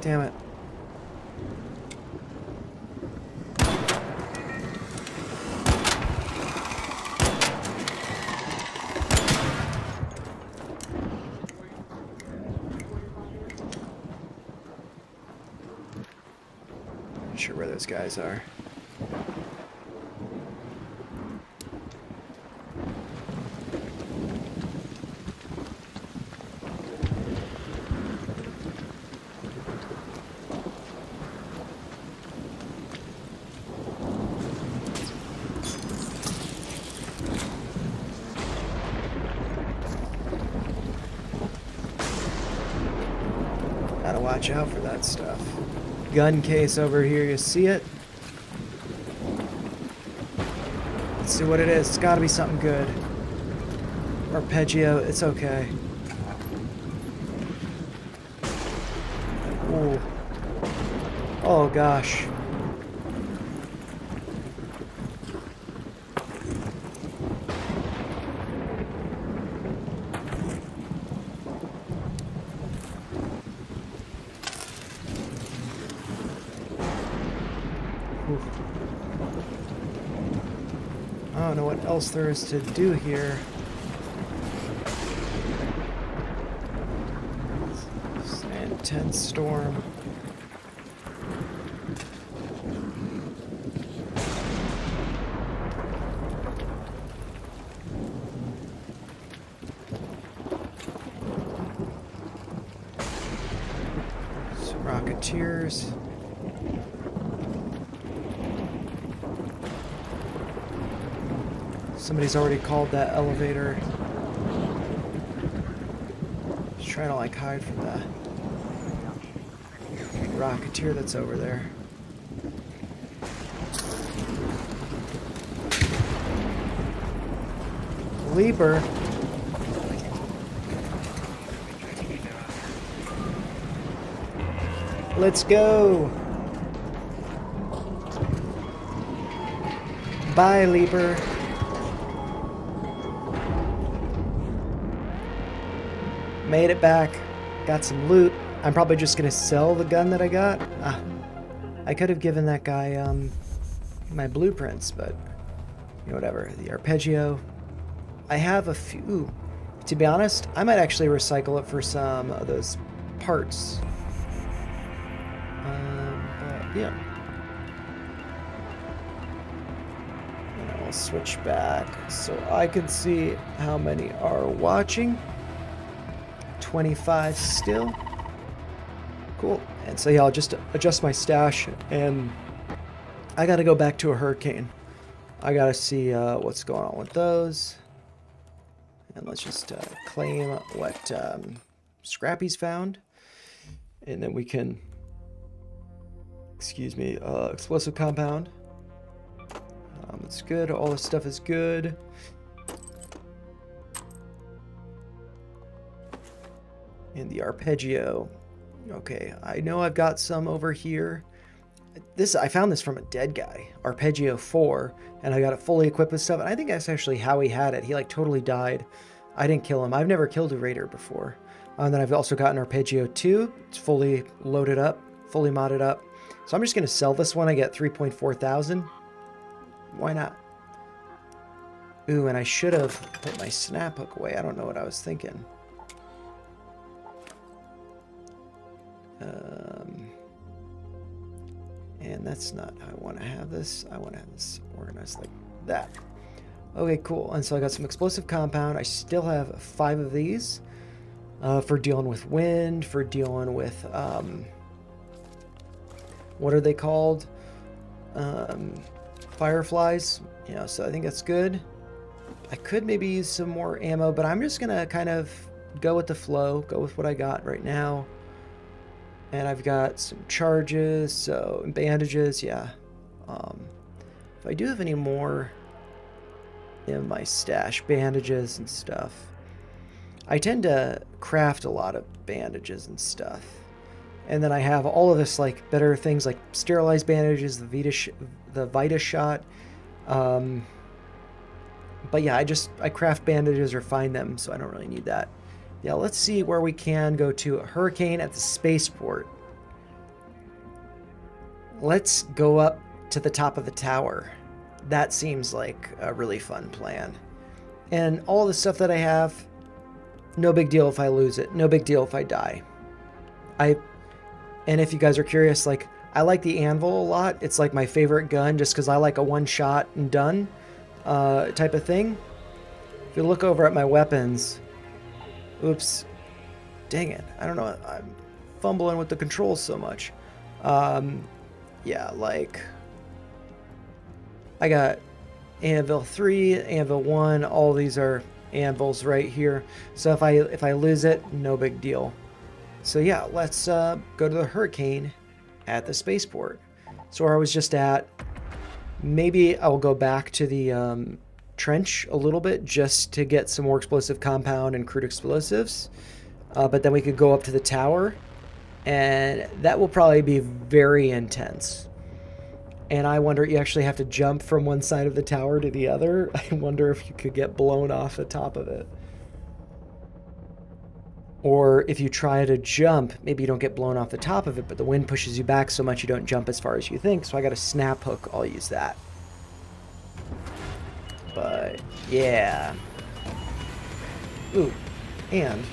Damn it. Not sure where those guys are. Gotta watch out for that stuff. Gun case over here, you see it? Let's see what it is. It's gotta be something good. Arpeggio, it's okay. Ooh. Oh gosh. I don't know what else there is to do here. It's an intense storm. Some Rocketeers. Somebody's already called that elevator. Just trying to like hide from that Rocketeer that's over there. Leaper. Let's go. Bye, Leaper. Made it back. Got some loot. I'm probably just gonna sell the gun that I got. I could have given that guy my blueprints, but you know, whatever. The Arpeggio. I have a few. To be honest, I might actually recycle it for some of those parts. But yeah. And I'll switch back so I can see how many are watching. 25 still. Cool. And so yeah, I'll just adjust my stash, and I gotta go back to a hurricane. I gotta see what's going on with those. And let's just claim what Scrappy's found. And then we can, excuse me, explosive compound. It's good. All this stuff is good. And the arpeggio. Okay, I know I've got some over here. I found this from a dead guy, Arpeggio 4, and I got it fully equipped with stuff. And I think that's actually how he had it. He like totally died. I didn't kill him. I've never killed a raider before. And then I've also got an Arpeggio 2. It's fully loaded up, fully modded up. So I'm just going to sell this one. I get 3.4 thousand. Why not? Ooh, and I should have put my snap hook away. I don't know what I was thinking. And that's not how I want to have this. I want to have this organized like that. Okay, cool. And so I got some explosive compound. I still have 5 of these for dealing with wind, for dealing with, what are they called? Fireflies. You know, so I think that's good. I could maybe use some more ammo, but I'm just going to kind of go with the flow, go with what I got right now. And I've got some charges, so bandages, yeah. If I do have any more in my stash, bandages and stuff, I tend to craft a lot of bandages and stuff. And then I have all of this like better things like sterilized bandages, the Vita shot. But yeah, I craft bandages or find them, so I don't really need that. Yeah, let's see where we can go to a hurricane at the spaceport. Let's go up to the top of the tower. That seems like a really fun plan. And all the stuff that I have, no big deal if I lose it. No big deal if I die. And if you guys are curious, like, I like the anvil a lot. It's like my favorite gun just because I like a one shot and done type of thing. If you look over at my weapons, oops, dang it. I don't know. I'm fumbling with the controls so much. Yeah, like, I got Anvil 3, Anvil 1. All these are anvils right here. So if I lose it, no big deal. So yeah, let's go to the hurricane at the spaceport. So where I was just at, maybe I'll go back to the trench a little bit just to get some more explosive compound and crude explosives. But then we could go up to the tower, and that will probably be very intense. And I wonder, you actually have to jump from one side of the tower to the other. I wonder if you could get blown off the top of it. Or if you try to jump, maybe you don't get blown off the top of it, but the wind pushes you back so much you don't jump as far as you think. So I got a snap hook. I'll use that. But yeah. Ooh, and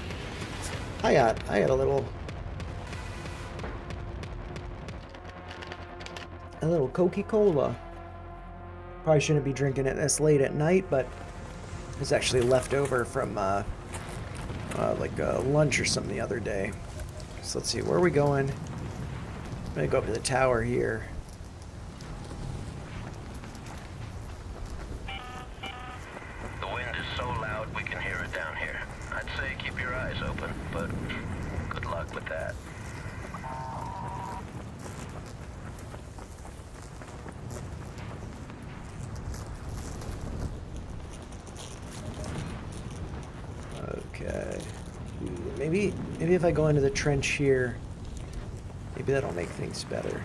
I got a little Coca-Cola. Probably shouldn't be drinking it this late at night, but it was actually left over from like lunch or something the other day. So let's see, where are we going? I'm gonna go up to the tower here. The wind is so loud we can hear it down here. I'd say keep your eyes open, but good luck with that. Okay. Maybe if I go into the trench here, maybe that'll make things better.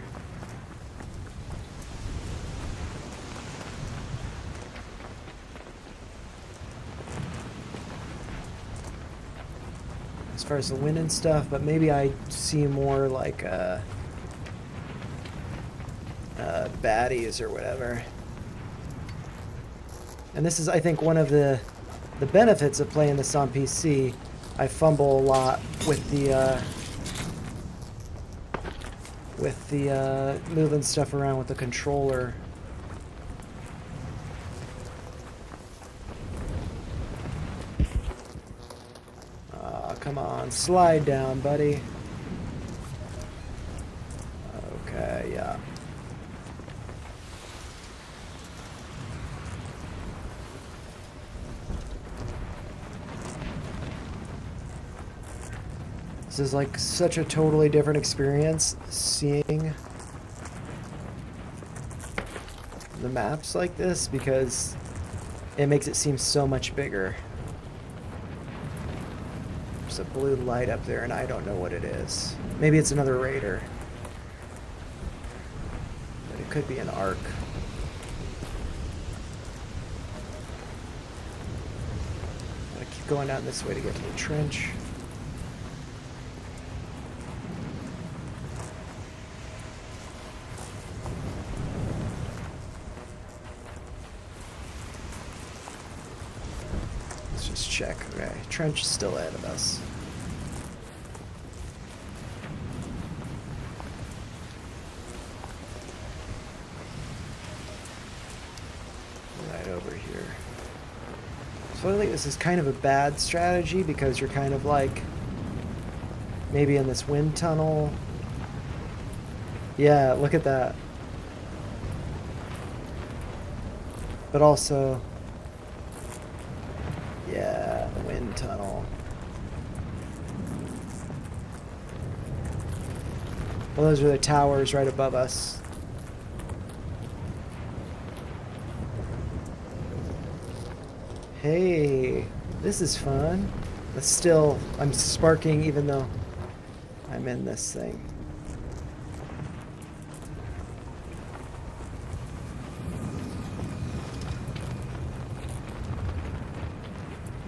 As far as the wind and stuff, but maybe I see more like baddies or whatever. And this is, I think, one of the the benefits of playing this on PC, I fumble a lot with the moving stuff around with the controller. Come on, slide down, buddy. Okay, yeah. This is like such a totally different experience seeing the maps like this because it makes it seem so much bigger. There's a blue light up there and I don't know what it is. Maybe it's another raider. But it could be an arc. Gotta keep going down this way to get to the trench. Check. Okay, trench is still ahead of us. Right over here. So I think this is kind of a bad strategy because you're kind of like maybe in this wind tunnel. Yeah, look at that. But also, yeah, the wind tunnel. Well, those are the towers right above us. Hey, this is fun. But still, I'm sparking even though I'm in this thing.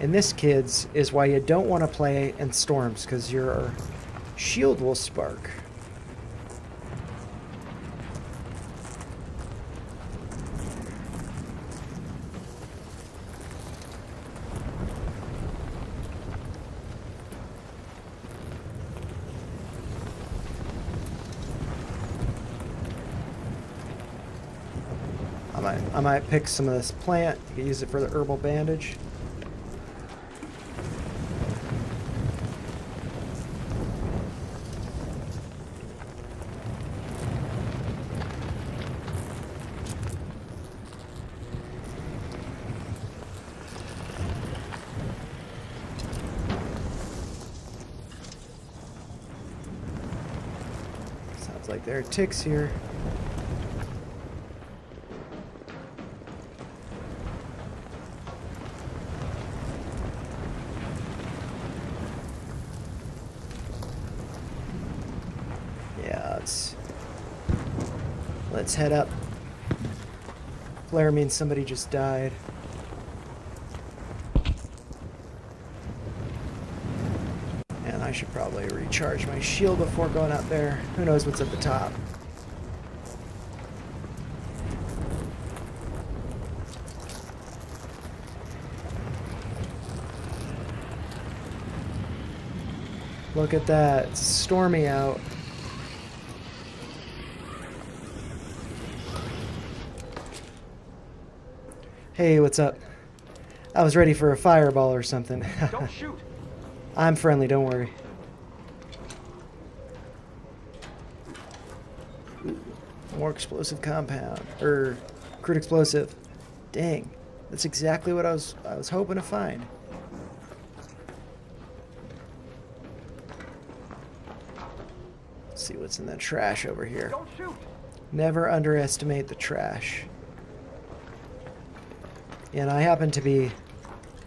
And this, kids, is why you don't want to play in storms, because your shield will spark. I might pick some of this plant. You can use it for the herbal bandage. Sounds like there are ticks here. Let's head up. Flare means somebody just died. And I should probably recharge my shield before going up there. Who knows what's at the top. Look at that. It's stormy out. Hey, what's up? I was ready for a fireball or something. Don't shoot. I'm friendly, don't worry. Ooh, more explosive compound. Crude explosive. Dang. That's exactly what I was hoping to find. Let's see what's in that trash over here. Don't shoot. Never underestimate the trash. And I happen to be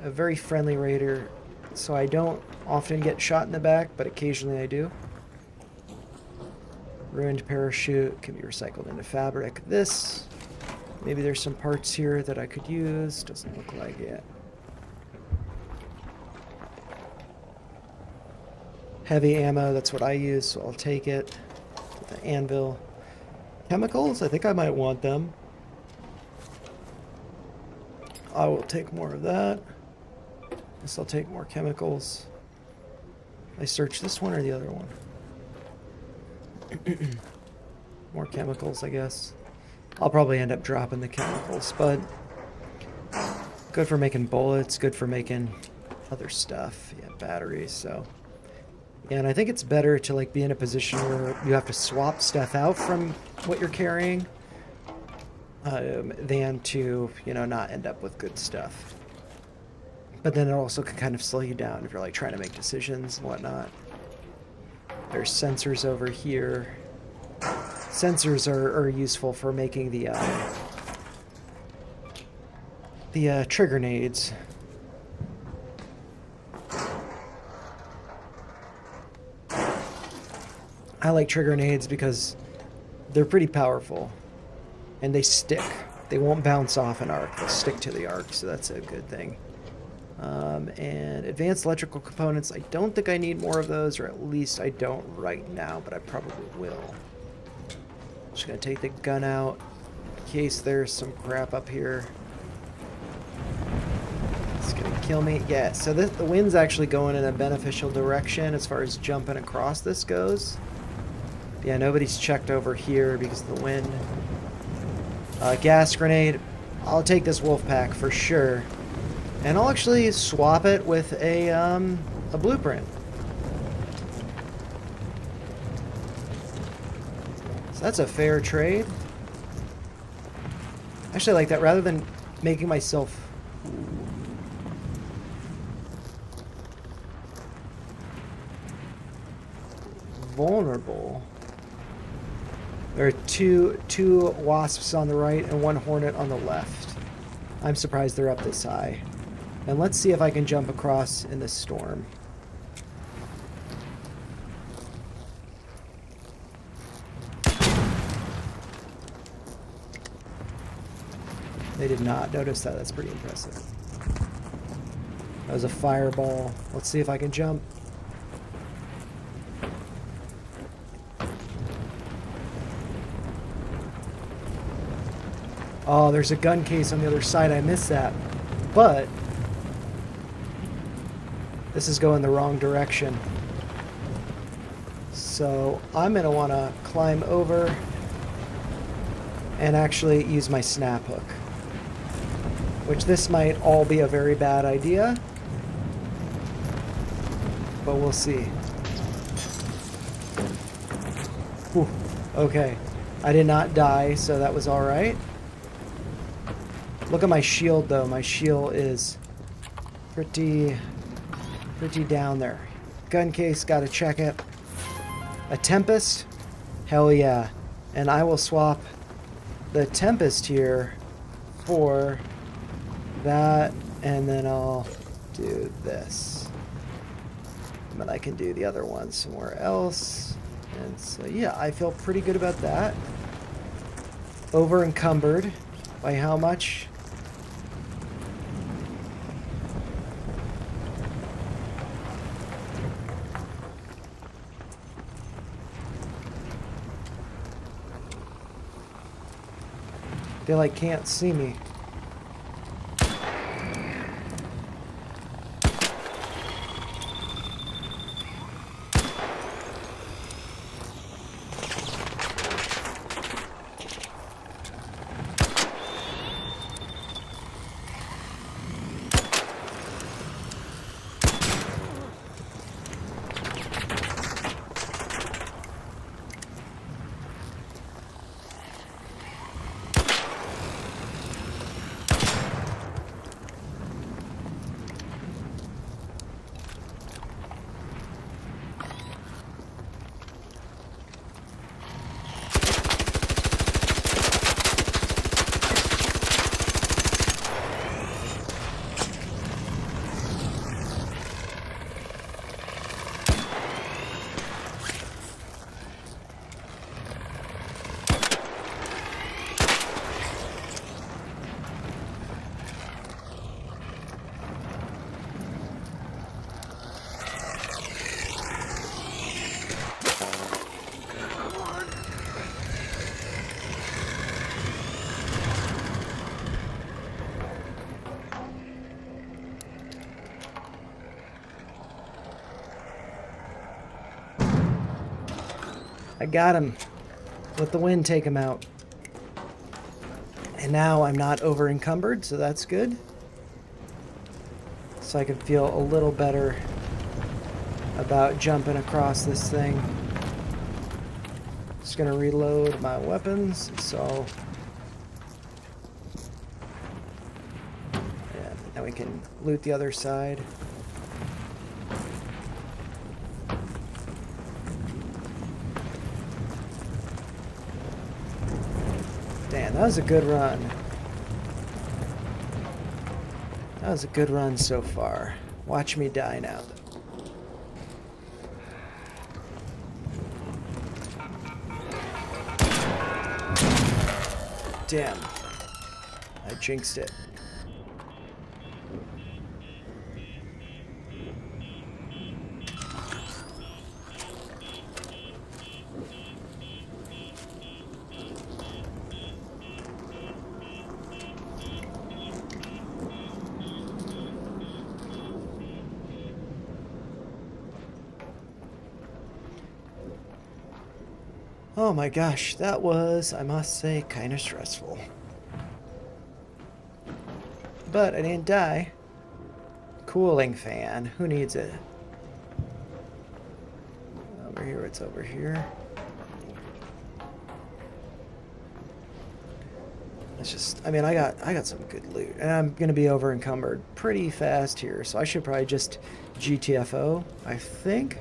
a very friendly raider, so I don't often get shot in the back, but occasionally I do. Ruined parachute can be recycled into fabric. This, maybe there's some parts here that I could use. Doesn't look like it. Heavy ammo, that's what I use, so I'll take it. The anvil. Chemicals, I think I might want them. I will take more of that. Guess I'll take more chemicals. I search this one or the other one? More chemicals, I guess. I'll probably end up dropping the chemicals, but good for making bullets, good for making other stuff. Yeah, batteries, so. Yeah, and I think it's better to like be in a position where you have to swap stuff out from what you're carrying than to, you know, not end up with good stuff. But then it also can kind of slow you down if you're like trying to make decisions and whatnot. There's sensors over here. Sensors are useful for making the trigger nades. I like trigger nades because they're pretty powerful and they stick. They won't bounce off an arc. They'll stick to the arc, so that's a good thing. And advanced electrical components, I don't think I need more of those, or at least I don't right now, but I probably will. Just gonna take the gun out in case there's some crap up here. It's gonna kill me. Yeah, so the wind's actually going in a beneficial direction as far as jumping across this goes. Yeah, nobody's checked over here because of the wind. Gas grenade. I'll take this wolf pack for sure. And I'll actually swap it with a blueprint. So that's a fair trade. Actually, I like that. Rather than making myself vulnerable. There are two wasps on the right and one hornet on the left. I'm surprised they're up this high. And let's see if I can jump across in this storm. They did not notice that. That's pretty impressive. That was a fireball. Let's see if I can jump. Oh, there's a gun case on the other side. I missed that. But this is going the wrong direction. So I'm going to want to climb over and actually use my snap hook. Which this might all be a very bad idea. But we'll see. Whew. Okay. I did not die, so that was alright. Look at my shield, though. My shield is pretty down there. Gun case, gotta check it. A Tempest? Hell yeah. And I will swap the Tempest here for that, and then I'll do this. But I can do the other one somewhere else. And so, yeah, I feel pretty good about that. Over encumbered. By how much? They like can't see me. I got him. Let the wind take him out. And now I'm not over encumbered, so that's good. So I can feel a little better about jumping across this thing. Just gonna reload my weapons, so yeah, now we can loot the other side. Damn, that was a good run. That was a good run so far. Watch me die now. Damn. I jinxed it. Oh my gosh, that was, I must say, kind of stressful. But I didn't die. Cooling fan, who needs it? Over here, it's over here. It's just, I mean, I got some good loot, and I'm gonna be over encumbered pretty fast here, so I should probably just GTFO, I think.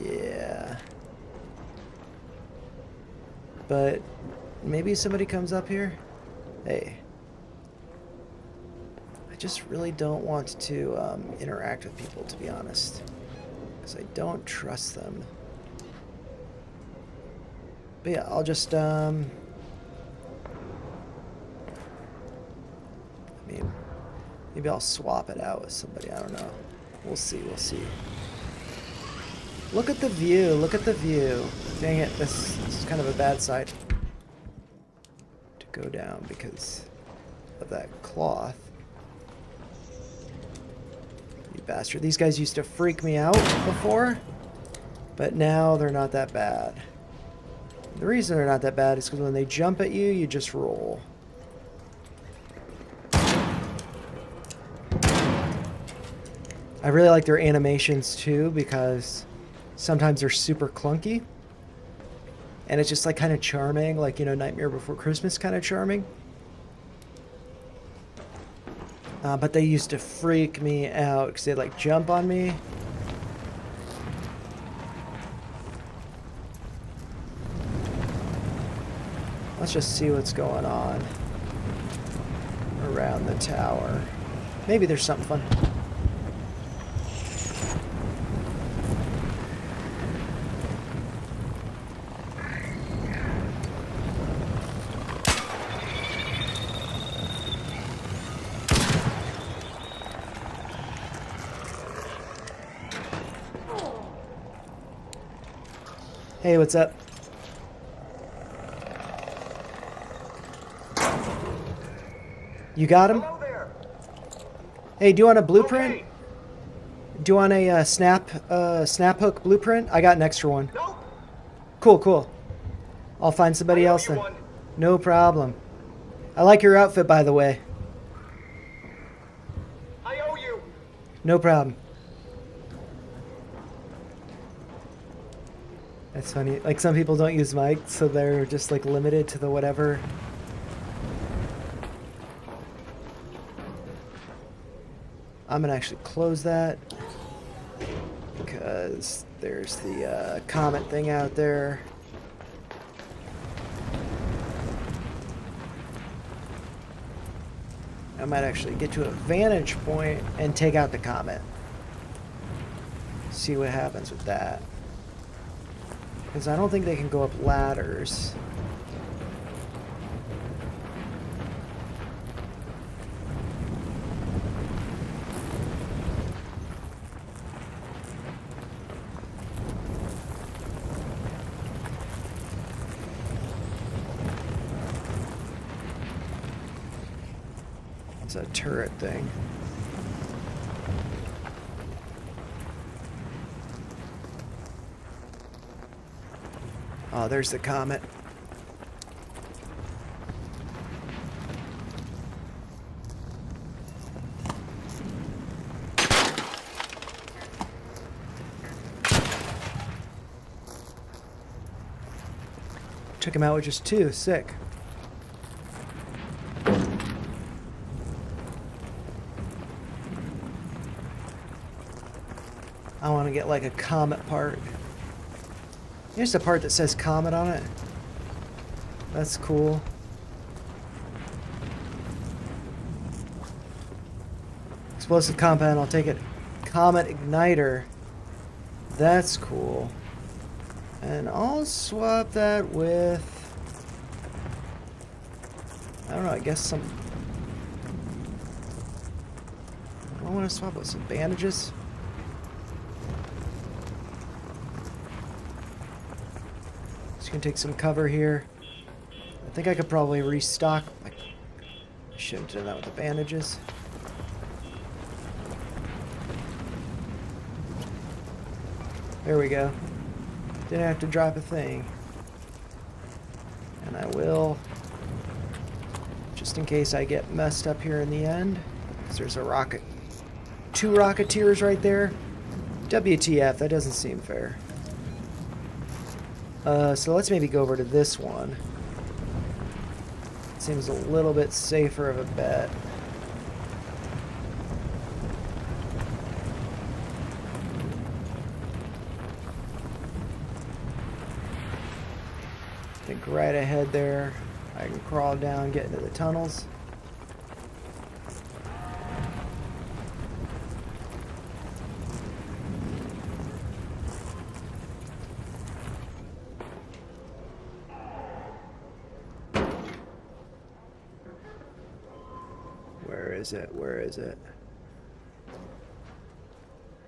Yeah. But maybe somebody comes up here. Hey. I just really don't want to interact with people, to be honest. Because I don't trust them. But yeah, I'll just, I mean, maybe I'll swap it out with somebody. I don't know. We'll see, we'll see. Look at the view, look at the view. Dang it, this is kind of a bad side to go down because of that cloth. You bastard. These guys used to freak me out before, but now they're not that bad. The reason they're not that bad is because when they jump at you, you just roll. I really like their animations too because sometimes they're super clunky. And it's just like kind of charming, like, you know, Nightmare Before Christmas kind of charming. But they used to freak me out because they'd like jump on me. Let's just see what's going on around the tower. Maybe there's something fun. Hey, what's up? You got him? Hey, do you want a blueprint? Okay. Do you want a snap hook blueprint? I got an extra one. Nope. Cool, cool. I'll find somebody else then. No problem. I like your outfit, by the way. I owe you. No problem. That's funny. Like, some people don't use mics, so they're just like limited to the whatever. I'm gonna actually close that because there's the comment thing out there. I might actually get to a vantage point and take out the comment. See what happens with that. Because I don't think they can go up ladders. It's a turret thing. Oh, there's the comet. Took him out with just 2. Sick. I want to get like a comet part. Here's the part that says comet on it. That's cool. Explosive compound, I'll take it. Comet igniter. That's cool. And I'll swap that with... I don't know, I guess some... I want to swap with some bandages. Just gonna take some cover here. I think I could probably restock. I should have done that with the bandages. There we go. Didn't have to drop a thing. And I will, just in case I get messed up here in the end, because there's a rocket. 2 rocketeers right there. WTF, that doesn't seem fair. So let's maybe go over to this one. Seems a little bit safer of a bet. I think right ahead there, I can crawl down, get into the tunnels. Where is it? Where is it?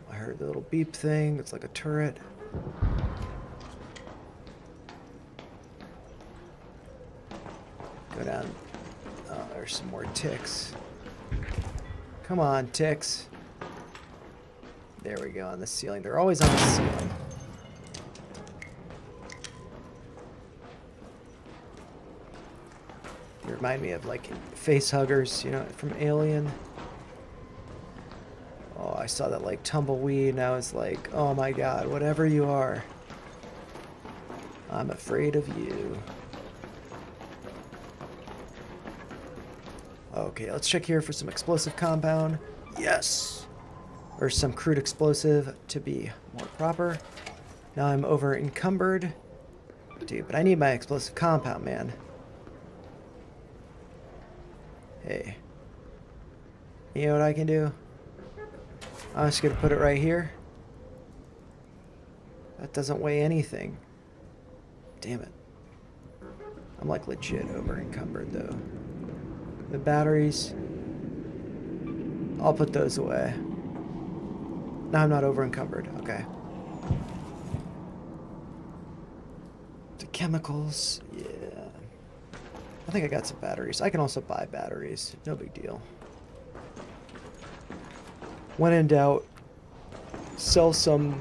I heard the little beep thing. It's like a turret. Go down. Oh, there's some more ticks. Come on, ticks. There we go, on the ceiling. They're always on the ceiling. They remind me of like face huggers, you know, from Alien. Oh, I saw that like tumbleweed and I was like, oh my god, whatever you are, I'm afraid of you. Okay, let's check here for some explosive compound. Yes! Or some crude explosive to be more proper. Now I'm over encumbered. Dude, but I need my explosive compound, man. Hey. You know what I can do? I'm just gonna put it right here. That doesn't weigh anything. Damn it. I'm like legit over encumbered though. The batteries, I'll put those away. Now I'm not over encumbered. Okay. The chemicals, yeah. I think I got some batteries. I can also buy batteries. No big deal. When in doubt, sell some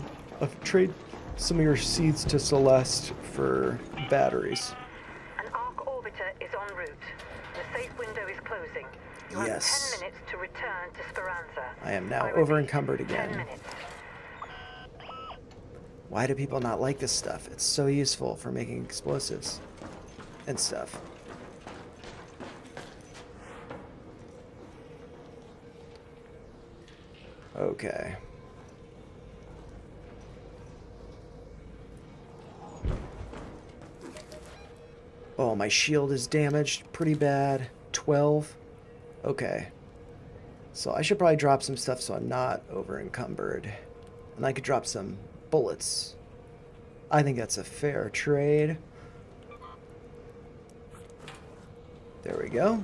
trade some of your seeds to Celeste for batteries. An arc orbiter is en route. The safe window is closing. You have Yes. 10 minutes to return to Speranza. I am now I over repeat, encumbered 10 again. minutes. Why do people not like this stuff? It's so useful for making explosives and stuff. Okay. Oh, my shield is damaged pretty bad. 12. Okay. So I should probably drop some stuff so I'm not over encumbered. And I could drop some bullets. I think that's a fair trade. There we go.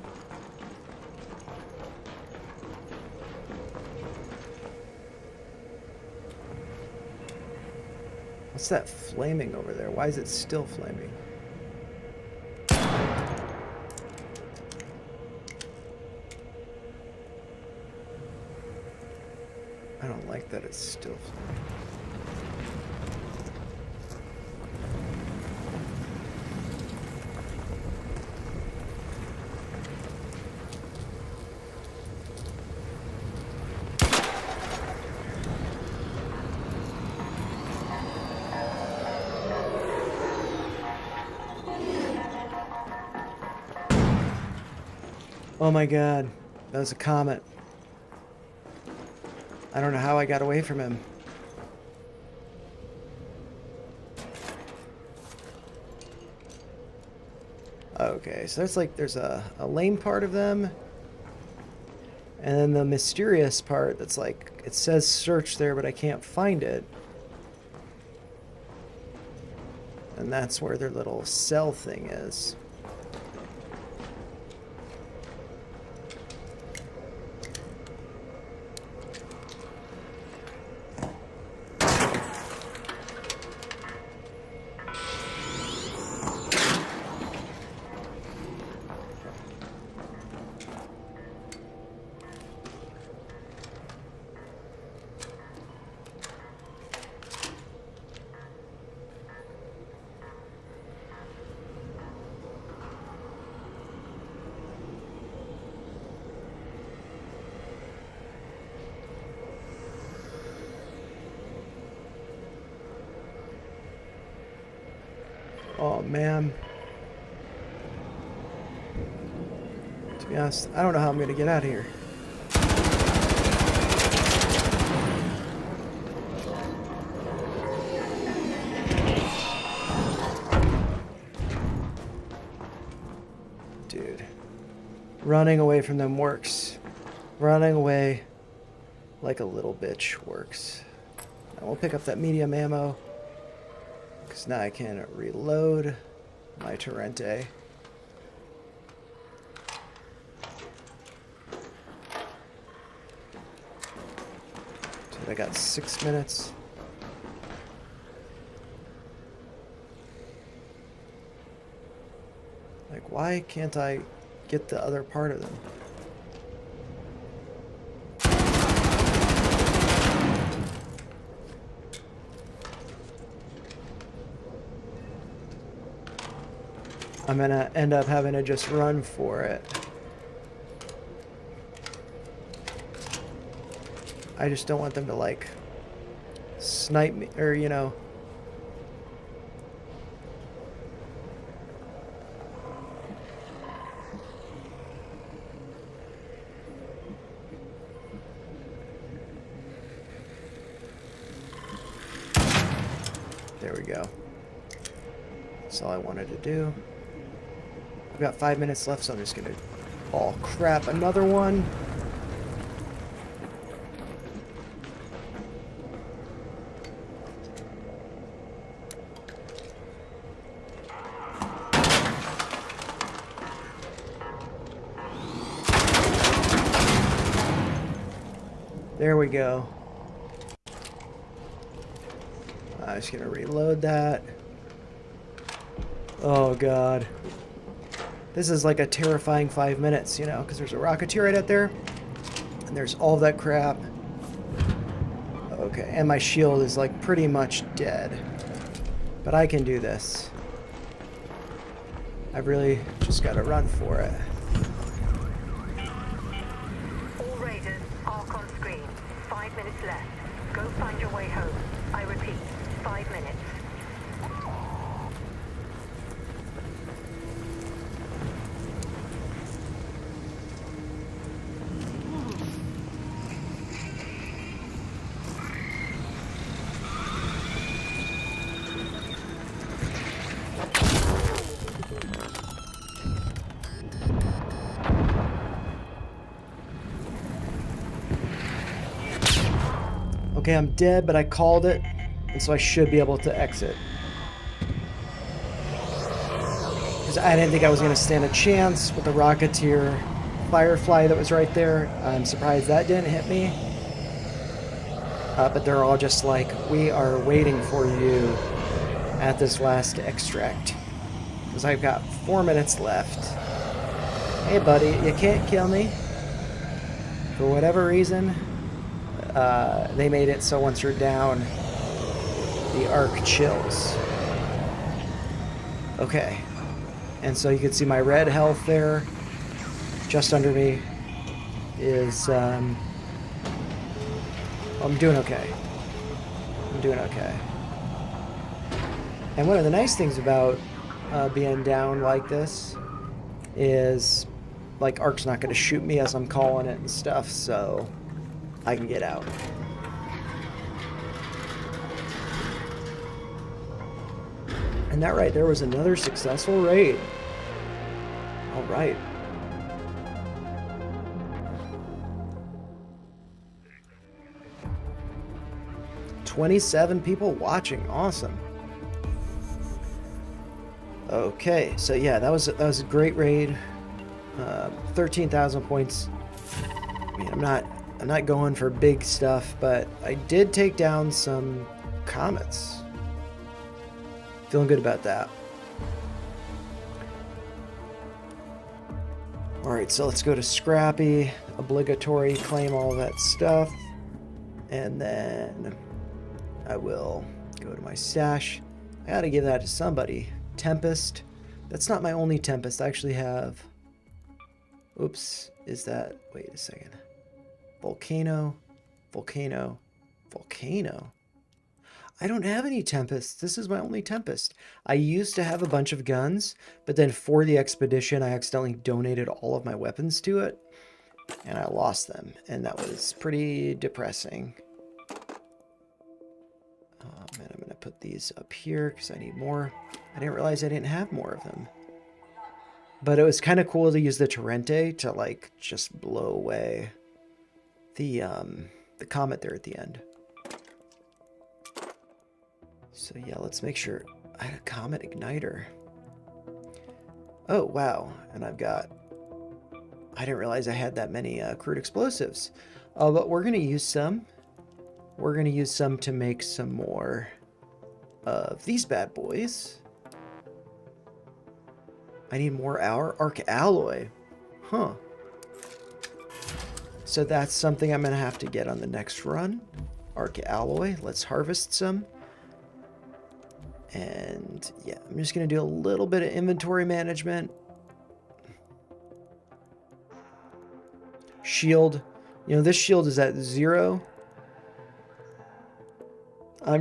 What's that flaming over there? Why is it still flaming? I don't like that it's still flaming. Oh my god. That was a comet. I don't know how I got away from him. Okay, so that's like there's a lame part of them. And then the mysterious part that's like, it says search there, but I can't find it. And that's where their little cell thing is. Oh man. To be honest, I don't know how I'm gonna get out of here. Dude. Running away from them works. Running away like a little bitch works. Now we'll pick up that medium ammo. Because now I can reload my Torrente. So I got 6 minutes. Like, why can't I get the other part of them? I'm gonna end up having to just run for it. I just don't want them to like snipe me, or you know. There we go. That's all I wanted to do. I've got 5 minutes left, so I'm just gonna... Oh, crap, another one? There we go. I'm just gonna reload that. Oh, God. This is like a terrifying 5 minutes, you know, because there's a Rocketeer right out there, and there's all that crap. Okay, and my shield is like pretty much dead. But I can do this. I've really just got to run for it. All Raiders, arc on screen. 5 minutes left. Go find your way home. I repeat, 5 minutes. Okay, I'm dead, but I called it, and so I should be able to exit. Because I didn't think I was going to stand a chance with the Rocketeer Firefly that was right there. I'm surprised that didn't hit me. But they're all just like, we are waiting for you at this last extract. Because I've got 4 minutes left. Hey buddy, you can't kill me. For whatever reason. They made it so once you're down, the arc chills. Okay. And so you can see my red health there. Just under me is... I'm doing okay. I'm doing okay. And one of the nice things about being down like this is like, Ark's not going to shoot me as I'm calling it and stuff, so I can get out. And that right there was another successful raid. All right. "27 people watching. Awesome. Okay, so yeah, that was a great raid. 13,000 points. I mean, I'm not going for big stuff, but I did take down some comets. Feeling good about that. All right, so let's go to Scrappy. Obligatory, claim all of that stuff, and then I will go to my stash. I gotta give that to somebody. Tempest. That's not my only Tempest. I actually have... Oops. Is that... Wait a second. Volcano. Volcano. Volcano. I don't have any Tempests. This is my only Tempest. I used to have a bunch of guns, but then for the expedition, I accidentally donated all of my weapons to it, and I lost them, and that was pretty depressing. And I'm going to put these up here because I need more. I didn't realize I didn't have more of them. But it was kind of cool to use the Torrente to, like, just blow away the comet there at the end. So yeah, let's make sure I had a comet igniter. Oh, wow. And I didn't realize I had that many crude explosives. But we're going to use some. We're going to use some to make some more of these bad boys. I need more arc alloy. Huh. So that's something I'm going to have to get on the next run. Arc alloy. Let's harvest some. And yeah, I'm just going to do a little bit of inventory management. Shield. You know, this shield is at 0.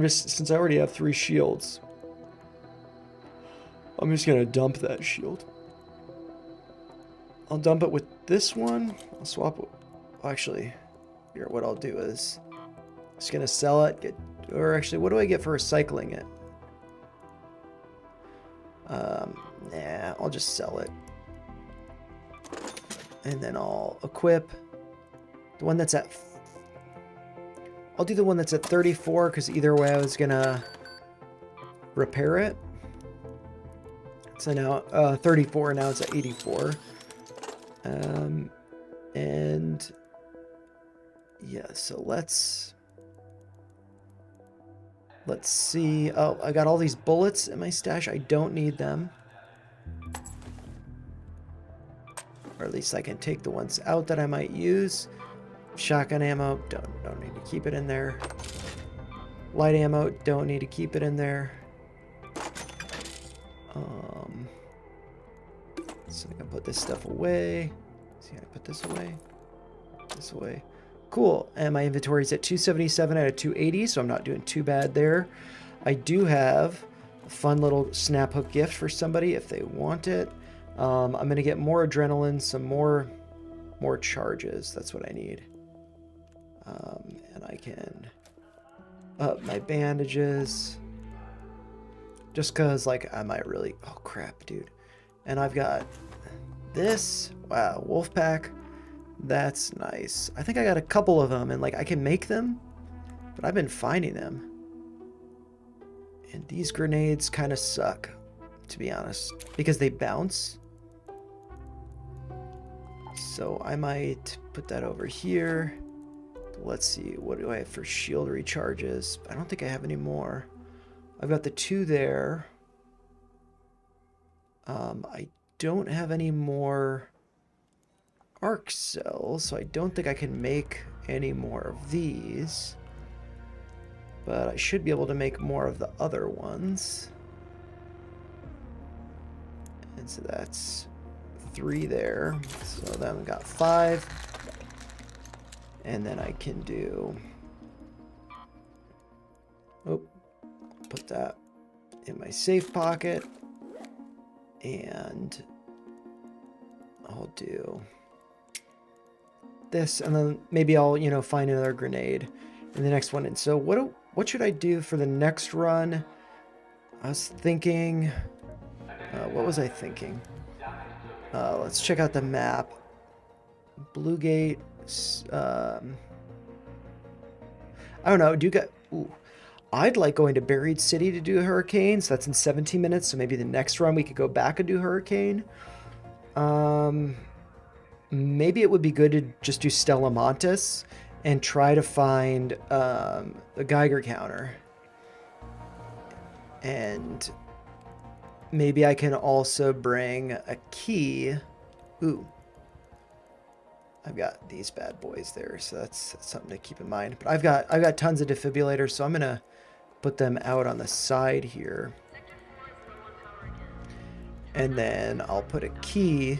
Since I already have 3 shields, I'm just going to dump that shield. I'll dump it with this one. I'll swap it. Actually, here, what I'll do is just going to sell it. Or actually, what do I get for recycling it? Nah, I'll just sell it. And then I'll equip the one that's at... I'll do the one that's at 34, because either way I was going to repair it. So now, 34, now it's at 84. And yeah, so let's see. Oh, I got all these bullets in my stash. I don't need them. Or at least I can take the ones out that I might use. Shotgun ammo, don't need to keep it in there. Light ammo, don't need to keep it in there. So I can put this stuff away. See, I put this away. This away. Cool. And my inventory is at 277 out of 280, so I'm not doing too bad there. I do have a fun little snap hook gift for somebody if they want it. I'm going to get more adrenaline, some more charges. That's what I need. And I can up my bandages. Just because, like, I might really... Oh, crap, dude. And I've got this. Wow, wolf pack. That's nice. I think I got a couple of them, and, like, I can make them. But I've been finding them. And these grenades kind of suck, to be honest. Because they bounce. So I might put that over here. Let's see. What do I have for shield recharges? I don't think I have any more. I've got the 2 there. I don't have any more arc cells, so I don't think I can make any more of these. But I should be able to make more of the other ones. And so that's 3 there. So then we got 5. And then I can do... Oh, put that in my safe pocket. And... I'll do this, and then maybe I'll, you know, find another grenade in the next one. And so what should I do for the next run? I was thinking, what was I thinking? Let's check out the map. Blue Gate. I don't know. Do you get? Ooh, I'd like going to Buried City to do Hurricane. So that's in 17 minutes. So maybe the next run we could go back and do Hurricane. Maybe it would be good to just do Stella Montes and try to find the Geiger counter. And maybe I can also bring a key. Ooh. I've got these bad boys there, so that's something to keep in mind. But I've got tons of defibrillators, so I'm gonna put them out on the side here. And then I'll put a key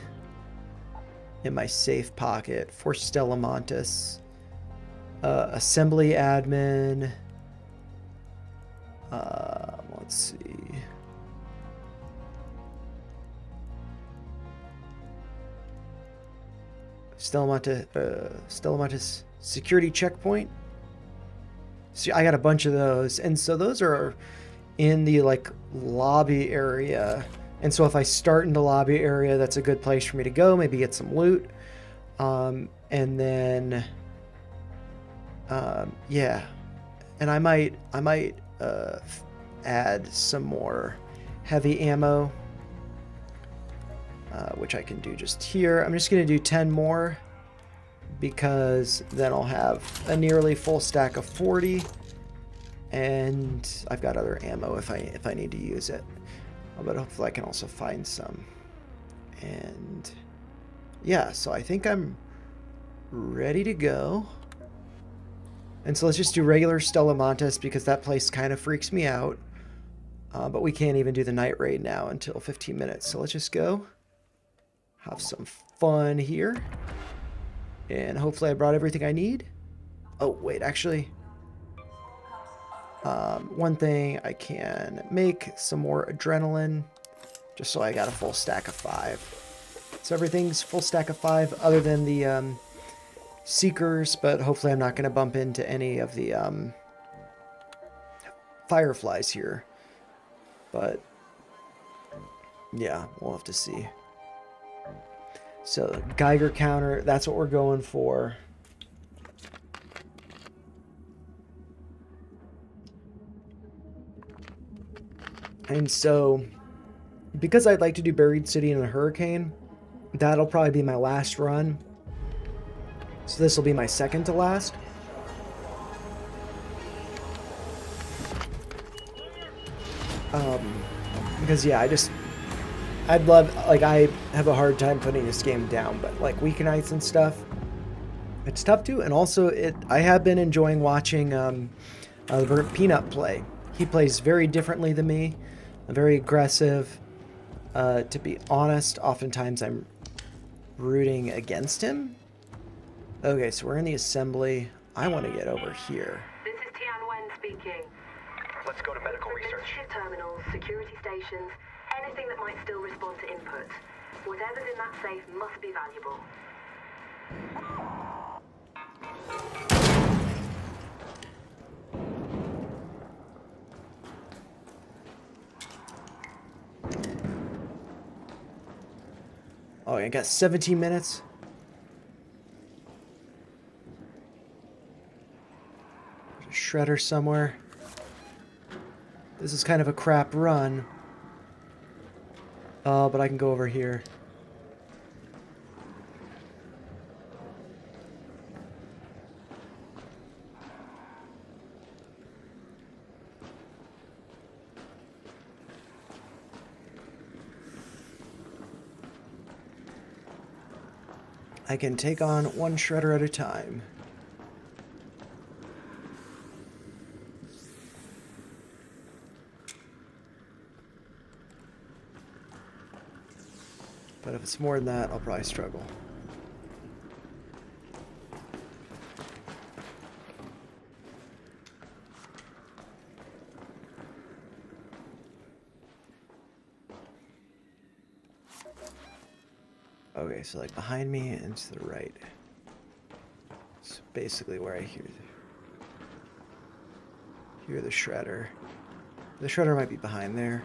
in my safe pocket for Stella Montes. Assembly admin. Let's see. Stella Montes security checkpoint. See, I got a bunch of those, and so those are in the like lobby area. And so if I start in the lobby area, that's a good place for me to go. Maybe get some loot, and then yeah, and I might add some more heavy ammo. Which I can do just here. I'm just going to do 10 more because then I'll have a nearly full stack of 40, and I've got other ammo if I need to use it. But hopefully I can also find some. And yeah, so I think I'm ready to go. And so let's just do regular Stella Montes because that place kind of freaks me out. But we can't even do the night raid now until 15 minutes. So let's just go. Have some fun here. And hopefully I brought everything I need. Oh, wait, actually. One thing, I can make some more adrenaline. Just so I got a full stack of 5. So everything's full stack of 5 other than the Seekers. But hopefully I'm not going to bump into any of the Fireflies here. But yeah, we'll have to see. So Geiger counter, that's what we're going for. And so, because I'd like to do Buried City in a Hurricane, that'll probably be my last run. So this will be my second to last. Because yeah, I'd love, like, I have a hard time putting this game down, but like weeknights and stuff, it's tough to. And also, I have been enjoying watching the Burnt Peanut play. He plays very differently than me, very aggressive. To be honest, oftentimes I'm rooting against him. Okay, so we're in the assembly. I want to get over here. This is Tian Wen speaking. Let's go to medical research. Ship terminals, security stations, anything that might still respond to input. Whatever's in that safe must be valuable. Oh, I got 17 minutes. There's a shredder somewhere. This is kind of a crap run. Oh, but I can go over here. I can take on one shredder at a time. But if it's more than that, I'll probably struggle. Okay, so like behind me and to the right. It's basically where I hear the shredder. The shredder might be behind there.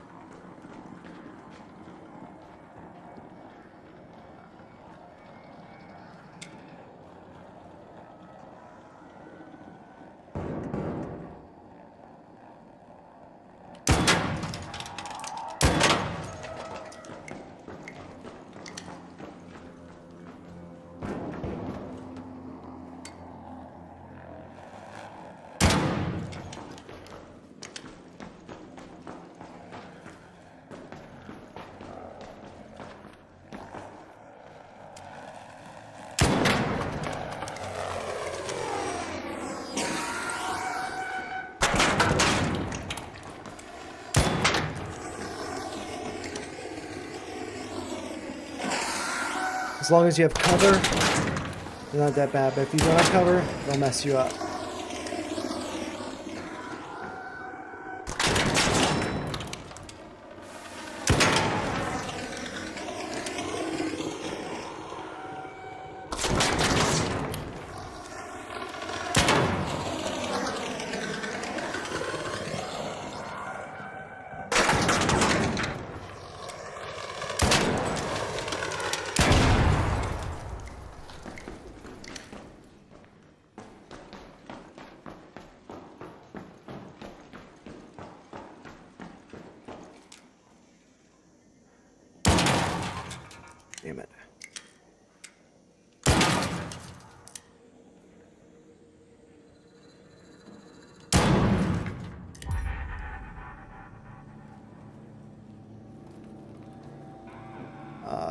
As long as you have cover, they're not that bad, but if you don't have cover, they'll mess you up. Damn it.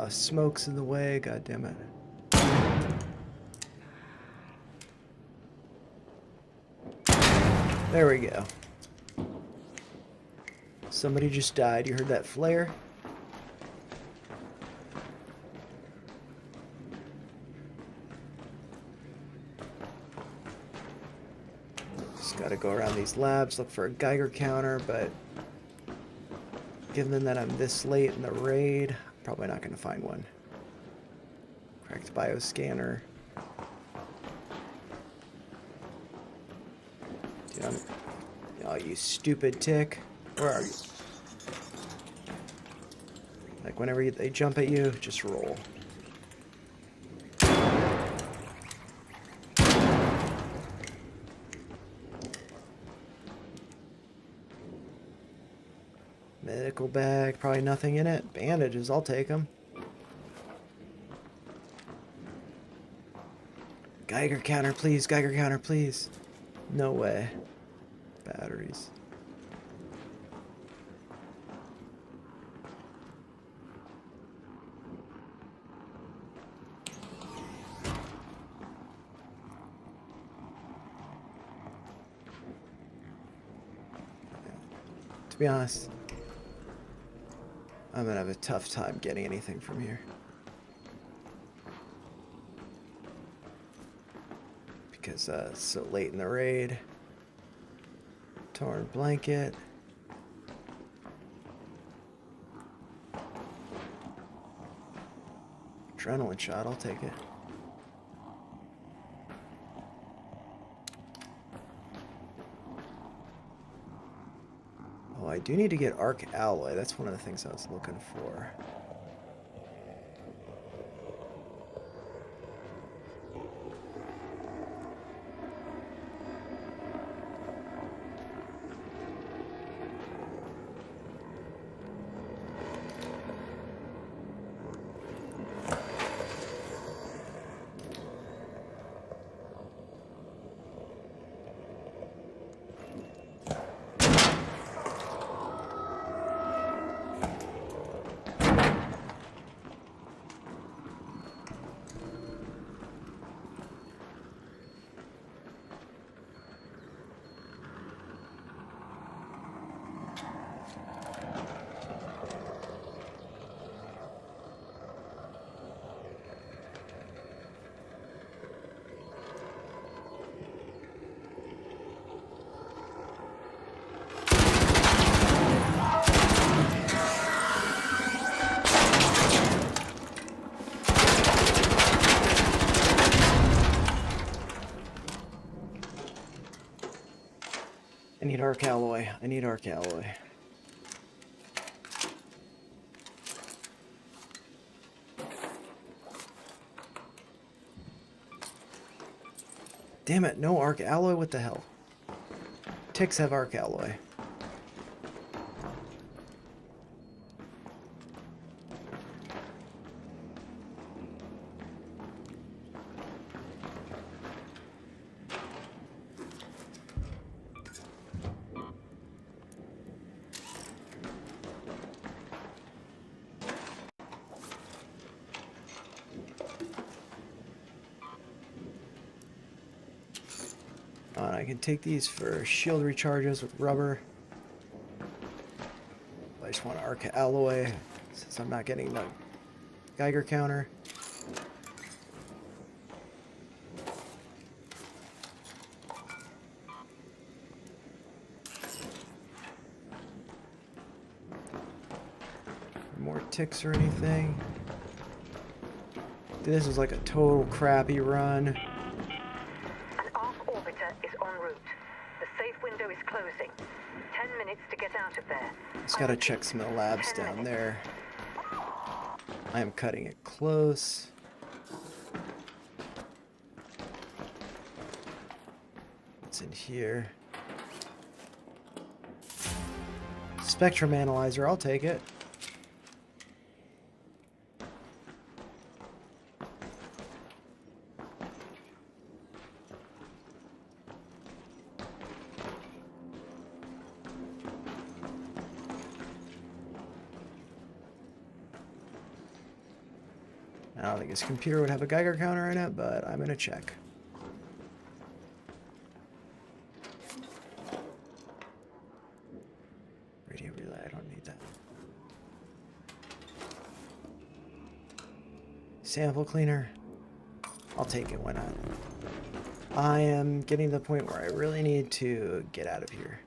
Smoke's in the way, god damn it. There we go. Somebody just died. You heard that flare? Just gotta go around these labs, look for a Geiger counter, but given that I'm this late in the raid, probably not gonna find one. Cracked bioscanner. Dude, oh, you stupid tick. Where are you? Like, whenever they jump at you, just roll. Medical bag, probably nothing in it. Bandages, I'll take them. Geiger counter, please. Geiger counter, please. No way. Batteries. To be honest, I'm gonna have a tough time getting anything from here. Because it's so late in the raid. Torn blanket. Adrenaline shot, I'll take it. Oh, I do need to get arc alloy. That's one of the things I was looking for. arc alloy. I need arc alloy. Damn it, no arc alloy? What the hell? Ticks have arc alloy. I can take these for shield recharges with rubber. I just want arc alloy since I'm not getting the Geiger counter. More ticks or anything. This is like a total crappy run. An arc orbiter is en route. The safe window is closing. 10 minutes to get out of there. Just gotta check some of the labs down there. I am cutting it close. What's in here? Spectrum analyzer, I'll take it. I don't think his computer would have a Geiger counter in it, but I'm gonna check. Radio relay, I don't need that. Sample cleaner. I'll take it, why not? I am getting to the point where I really need to get out of here.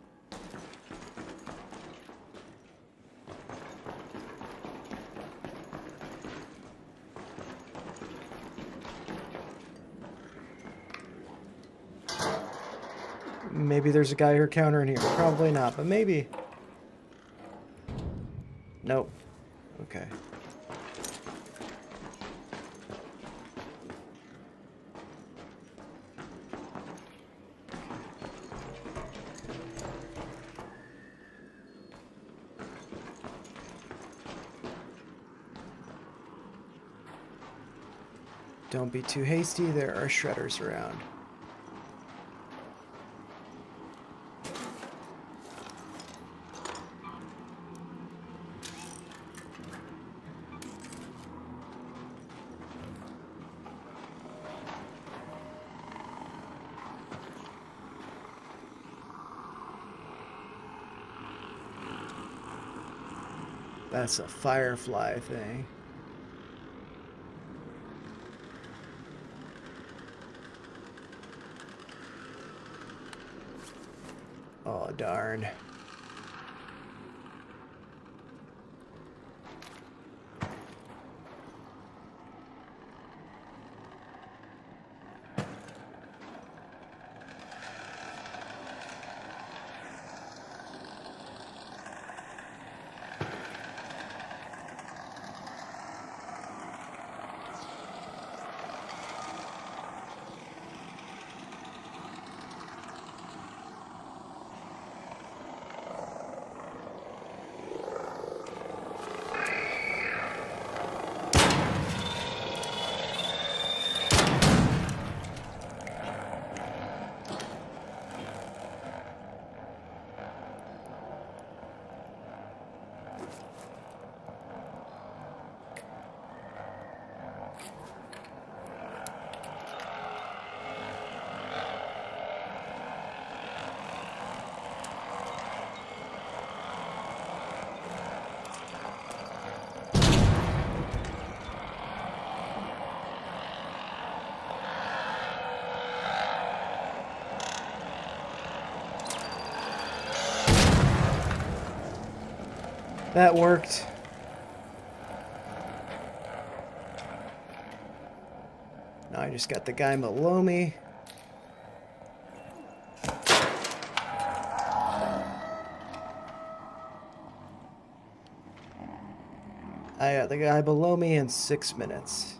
Maybe there's a Geiger counter in here. Probably not, but maybe. Nope. Okay. Don't be too hasty. There are shredders around. That's a firefly thing. Oh, darn. That worked. Now I just got the guy below me. I got the guy below me in 6 minutes.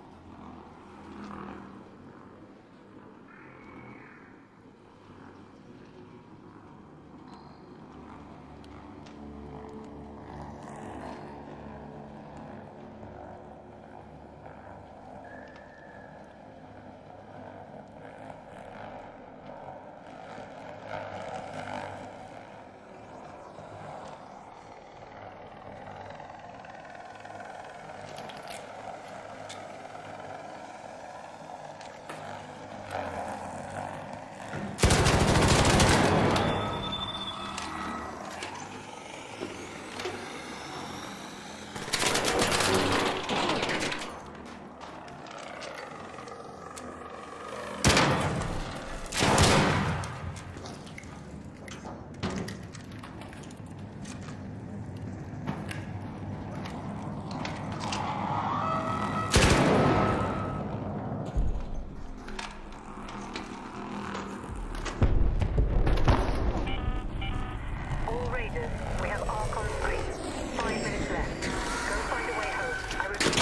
All raiders, we have Arc on screen. 5 minutes left. Go find a way home. I repeat.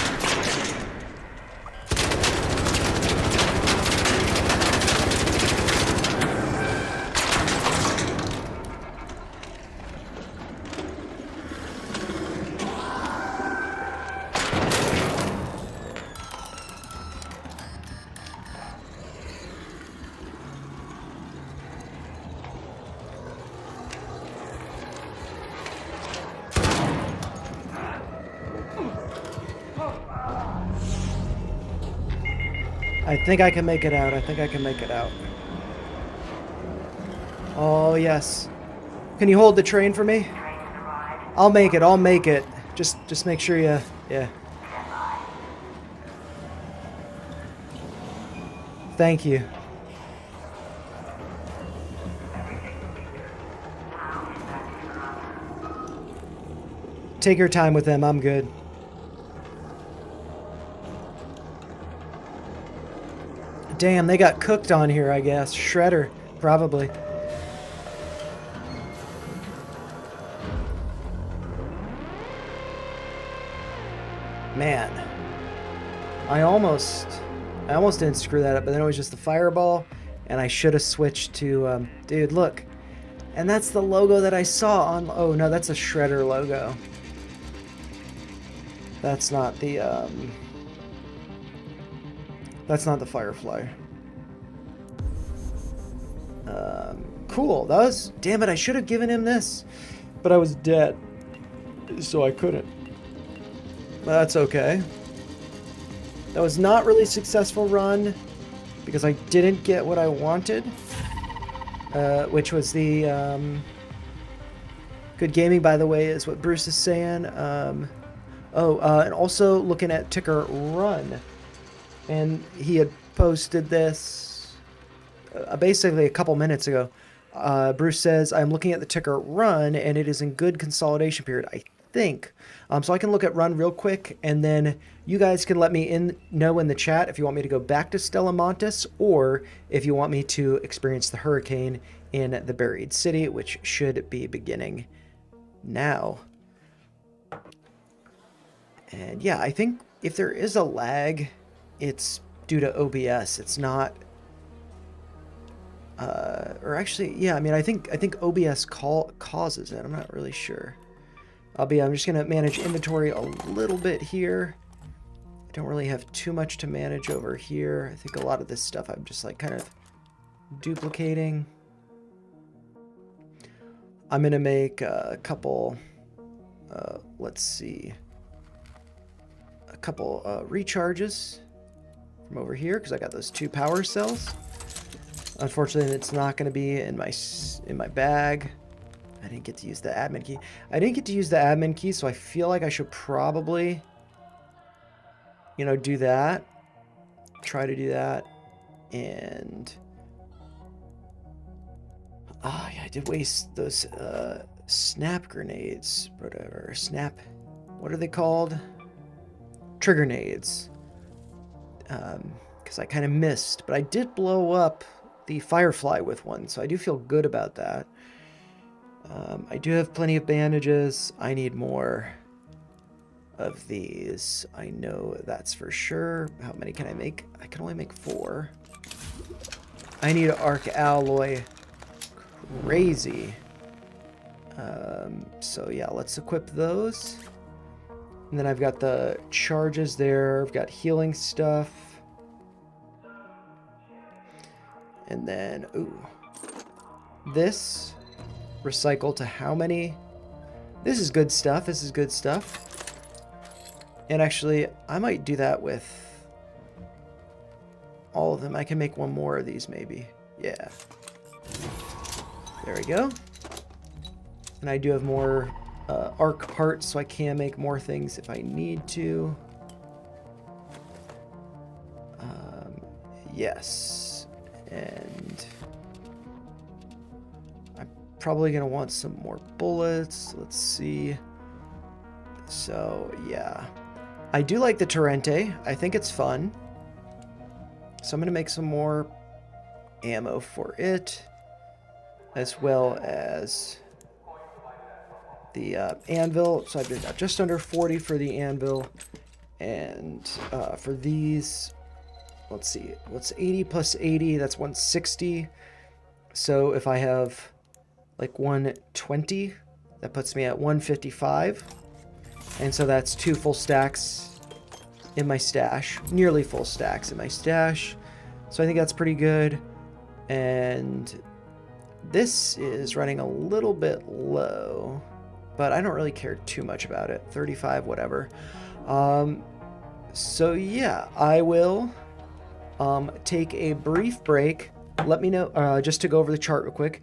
I think I can make it out. I think I can make it out. Oh, yes. Can you hold the train for me? I'll make it. I'll make it. Just make sure you... Yeah. Thank you. Take your time with them. I'm good. Damn, they got cooked on here, I guess. Shredder, probably. Man. I almost didn't screw that up, but then it was just the fireball, and I should have switched to, dude, look. And that's the logo that I saw on, oh no, that's a Shredder logo. That's not the, that's not the Firefly. Cool. That was... Damn it, I should have given him this. But I was dead. So I couldn't. But that's okay. That was not really a successful run. Because I didn't get what I wanted. Which was the... Good gaming, by the way, is what Bruce is saying. And also looking at Ticker Run. And he had posted this basically a couple minutes ago. Bruce says, I'm looking at the ticker Run, and it is in good consolidation period, I think. So I can look at Run real quick, and then you guys can let me know in the chat if you want me to go back to Stella Montes, or if you want me to experience the hurricane in the Buried City, which should be beginning now. And yeah, I think if there is a lag, it's due to OBS. It's not, or actually, yeah. I mean, I think OBS causes it. I'm not really sure. I'm just gonna manage inventory a little bit here. I don't really have too much to manage over here. I think a lot of this stuff I'm just like kind of duplicating. I'm gonna make a couple. Let's see. A couple recharges from over here because I got those 2 power cells. Unfortunately, it's not going to be in my bag. I didn't get to use the admin key. I didn't get to use the admin key, so I feel like I should probably, you know, do that. Try to do that. And yeah, I did waste those snap grenades, whatever. What are they called? Trigger nades. Because I kind of missed, but I did blow up the Firefly with one, so I do feel good about that. I do have plenty of bandages. I need more of these. I know that's for sure. How many can I make? I can only make 4. I need an arc alloy. Crazy. So yeah, let's equip those. And then I've got the charges there. I've got healing stuff. And then, ooh. This. Recycle to how many? This is good stuff. This is good stuff. And actually, I might do that with all of them. I can make one more of these maybe. Yeah. There we go. And I do have more arc parts, so I can make more things if I need to. Yes. And I'm probably going to want some more bullets. Let's see. So, yeah. I do like the Torrente. I think it's fun. So I'm going to make some more ammo for it, as well as the anvil. So I've got just under 40 for the anvil. And for these, let's see, what's 80 plus 80? That's 160. So if I have like 120, that puts me at 155. And so that's 2 full stacks in my stash, nearly full stacks in my stash. So I think that's pretty good. And this is running a little bit low, but I don't really care too much about it. 35, whatever. So yeah, I will take a brief break. Let me know, just to go over the chart real quick.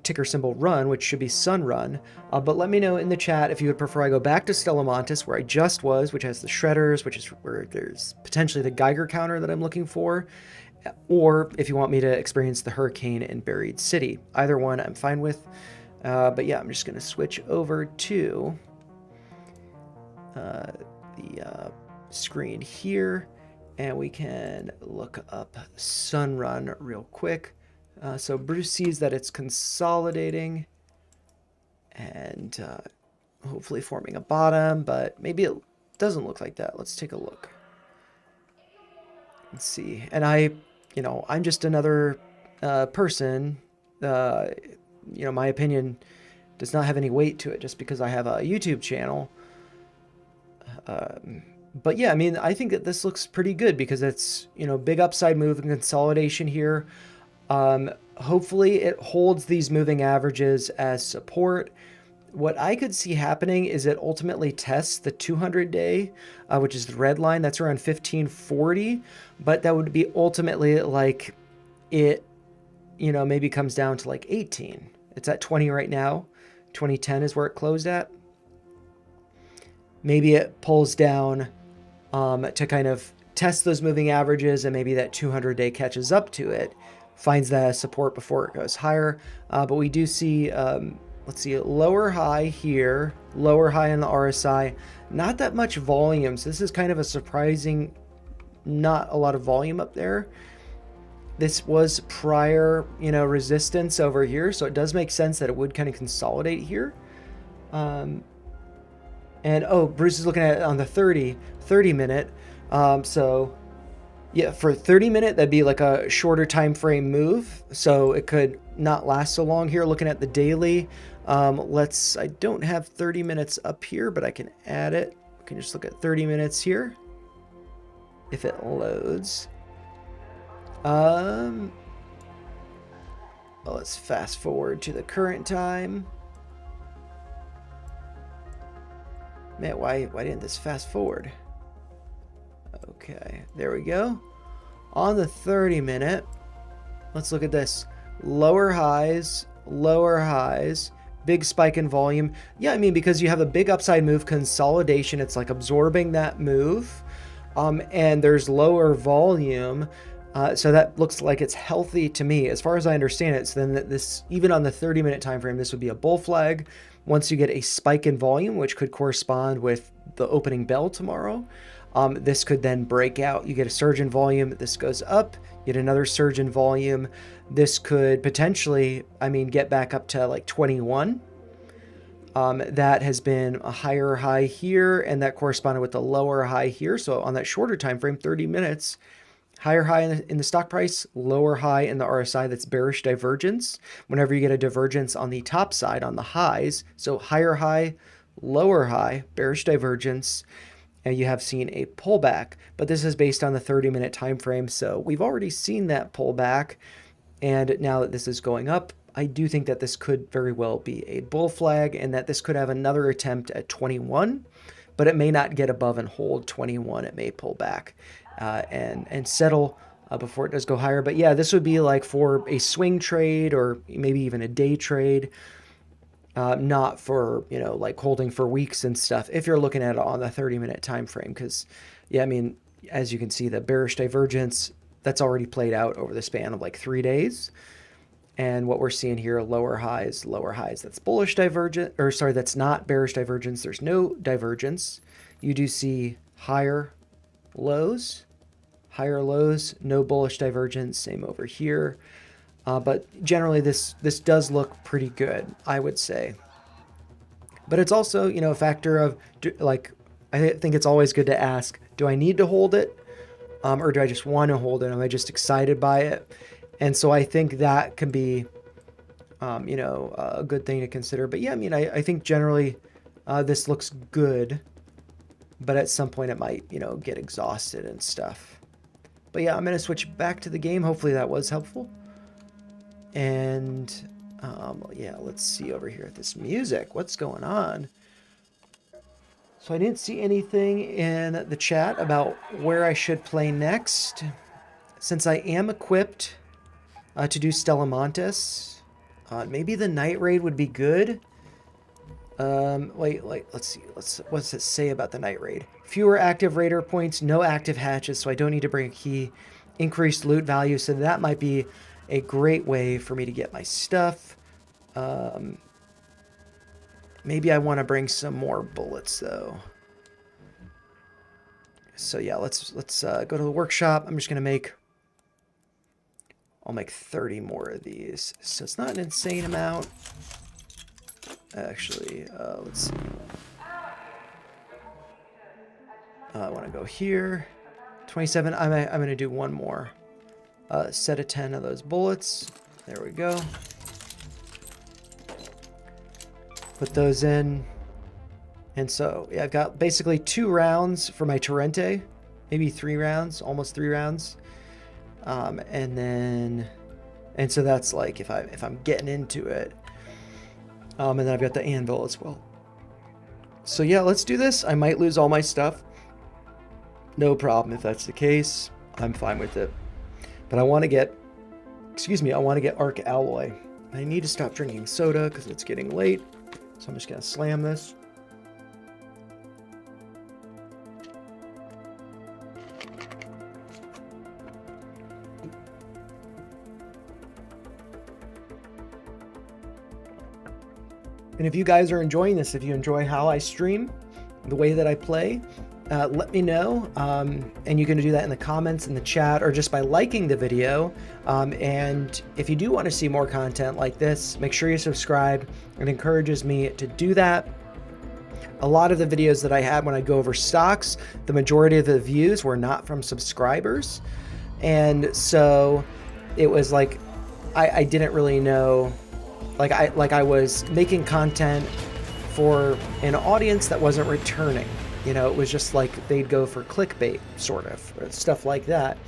Ticker symbol run, which should be sun run. But let me know in the chat if you would prefer I go back to Stella Montis, where I just was, which has the shredders, which is where there's potentially the Geiger counter that I'm looking for, or if you want me to experience the hurricane in Buried City. Either one I'm fine with. But yeah, I'm just going to switch over to the screen here, and we can look up Sunrun real quick. So Bruce sees that it's consolidating and hopefully forming a bottom, but maybe it doesn't look like that. Let's take a look. Let's see. And I'm just another person. My opinion does not have any weight to it just because I have a YouTube channel. But yeah, I mean, I think that this looks pretty good because it's, big upside move and consolidation here. Hopefully it holds these moving averages as support. What I could see happening is it ultimately tests the 200-day, which is the red line. That's around 1540, but that would be ultimately like it, maybe comes down to like 18. It's at 20 right now. 2010 is where it closed at. Maybe it pulls down to kind of test those moving averages, and maybe that 200-day catches up to it, finds that as support before it goes higher. But we do see, let's see, lower high here, lower high on the RSI, not that much volume. So this is kind of a surprising, not a lot of volume up there. This was prior, resistance over here. So it does make sense that it would kind of consolidate here. And oh, Bruce is looking at it on the 30 minute. So yeah, for 30 minute, that'd be like a shorter time frame move. So it could not last so long here. Looking at the daily, I don't have 30 minutes up here, but I can add it. We can just look at 30 minutes here if it loads. Well, let's fast forward to the current time. Man, why didn't this fast forward? Okay, there we go. On the 30 minute, let's look at this. Lower highs, big spike in volume. Yeah, I mean, because you have a big upside move, consolidation, it's like absorbing that move. And there's lower volume. So that looks like it's healthy to me, as far as I understand it. So then this, even on the 30-minute time frame, this would be a bull flag. Once you get a spike in volume, which could correspond with the opening bell tomorrow, this could then break out. You get a surge in volume. This goes up. You get another surge in volume. This could potentially, get back up to like 21. that has been a higher high here, and that corresponded with the lower high here. So on that shorter time frame, 30 minutes, higher high in the stock price, lower high in the RSI. That's bearish divergence. Whenever you get a divergence on the top side, on the highs, so higher high, lower high, bearish divergence, and you have seen a pullback. But this is based on the 30-minute time frame, so we've already seen that pullback. And now that this is going up, I do think that this could very well be a bull flag, and that this could have another attempt at 21, but it may not get above and hold 21. It may pull back and settle before it does go higher. But yeah, this would be like for a swing trade or maybe even a day trade, not for, you know, like holding for weeks and stuff, if you're looking at it on the 30-minute time frame. Because, yeah, I mean, as you can see, the bearish divergence, that's already played out over the span of like 3 days. And what we're seeing here, lower highs, that's bullish divergence, or sorry, that's not bearish divergence. There's no divergence. You do see higher lows, no bullish divergence. Same over here. But generally, this does look pretty good, I would say. But it's also, you know, a factor of, like, I think it's always good to ask, do I need to hold it? Or do I just want to hold it? Am I just excited by it? And so I think that can be, you know, a good thing to consider. But yeah, I mean, I think generally this looks good, but at some point it might, you know, get exhausted and stuff. But yeah, I'm going to switch back to the game. Hopefully that was helpful. And yeah, let's see over here at this music. What's going on? So I didn't see anything in the chat about where I should play next. Since I am equipped to do Stellamontes, maybe the Night Raid would be good. Wait, let's see. What's it say about the Night Raid? Fewer active raider points, no active hatches, so I don't need to bring a key. Increased loot value, so that might be a great way for me to get my stuff. Maybe I want to bring some more bullets though. So yeah, let's go to the workshop. I'm just gonna I'll make 30 more of these. So it's not an insane amount. Actually, let's see. I want to go here. 27. I'm going to do one more. Set of 10 of those bullets. There we go. Put those in. And so, yeah, I've got basically 2 rounds for my Torrente. Maybe 3 rounds. Almost 3 rounds. And so that's like if I'm getting into it. And then I've got the anvil as well. So yeah, let's do this. I might lose all my stuff. No problem if that's the case. I'm fine with it. But I want to get, I want to get Arc Alloy. I need to stop drinking soda because it's getting late. So I'm just going to slam this. And if you guys are enjoying this, if you enjoy how I stream, the way that I play, let me know. And you can do that in the comments, in the chat, or just by liking the video. And if you do want to see more content like this, make sure you subscribe. It encourages me to do that. A lot of the videos that I had when I go over stocks, the majority of the views were not from subscribers. And so it was like, I didn't really know. Like I was making content for an audience that wasn't returning. You know, it was just like they'd go for clickbait, sort of, or stuff like that.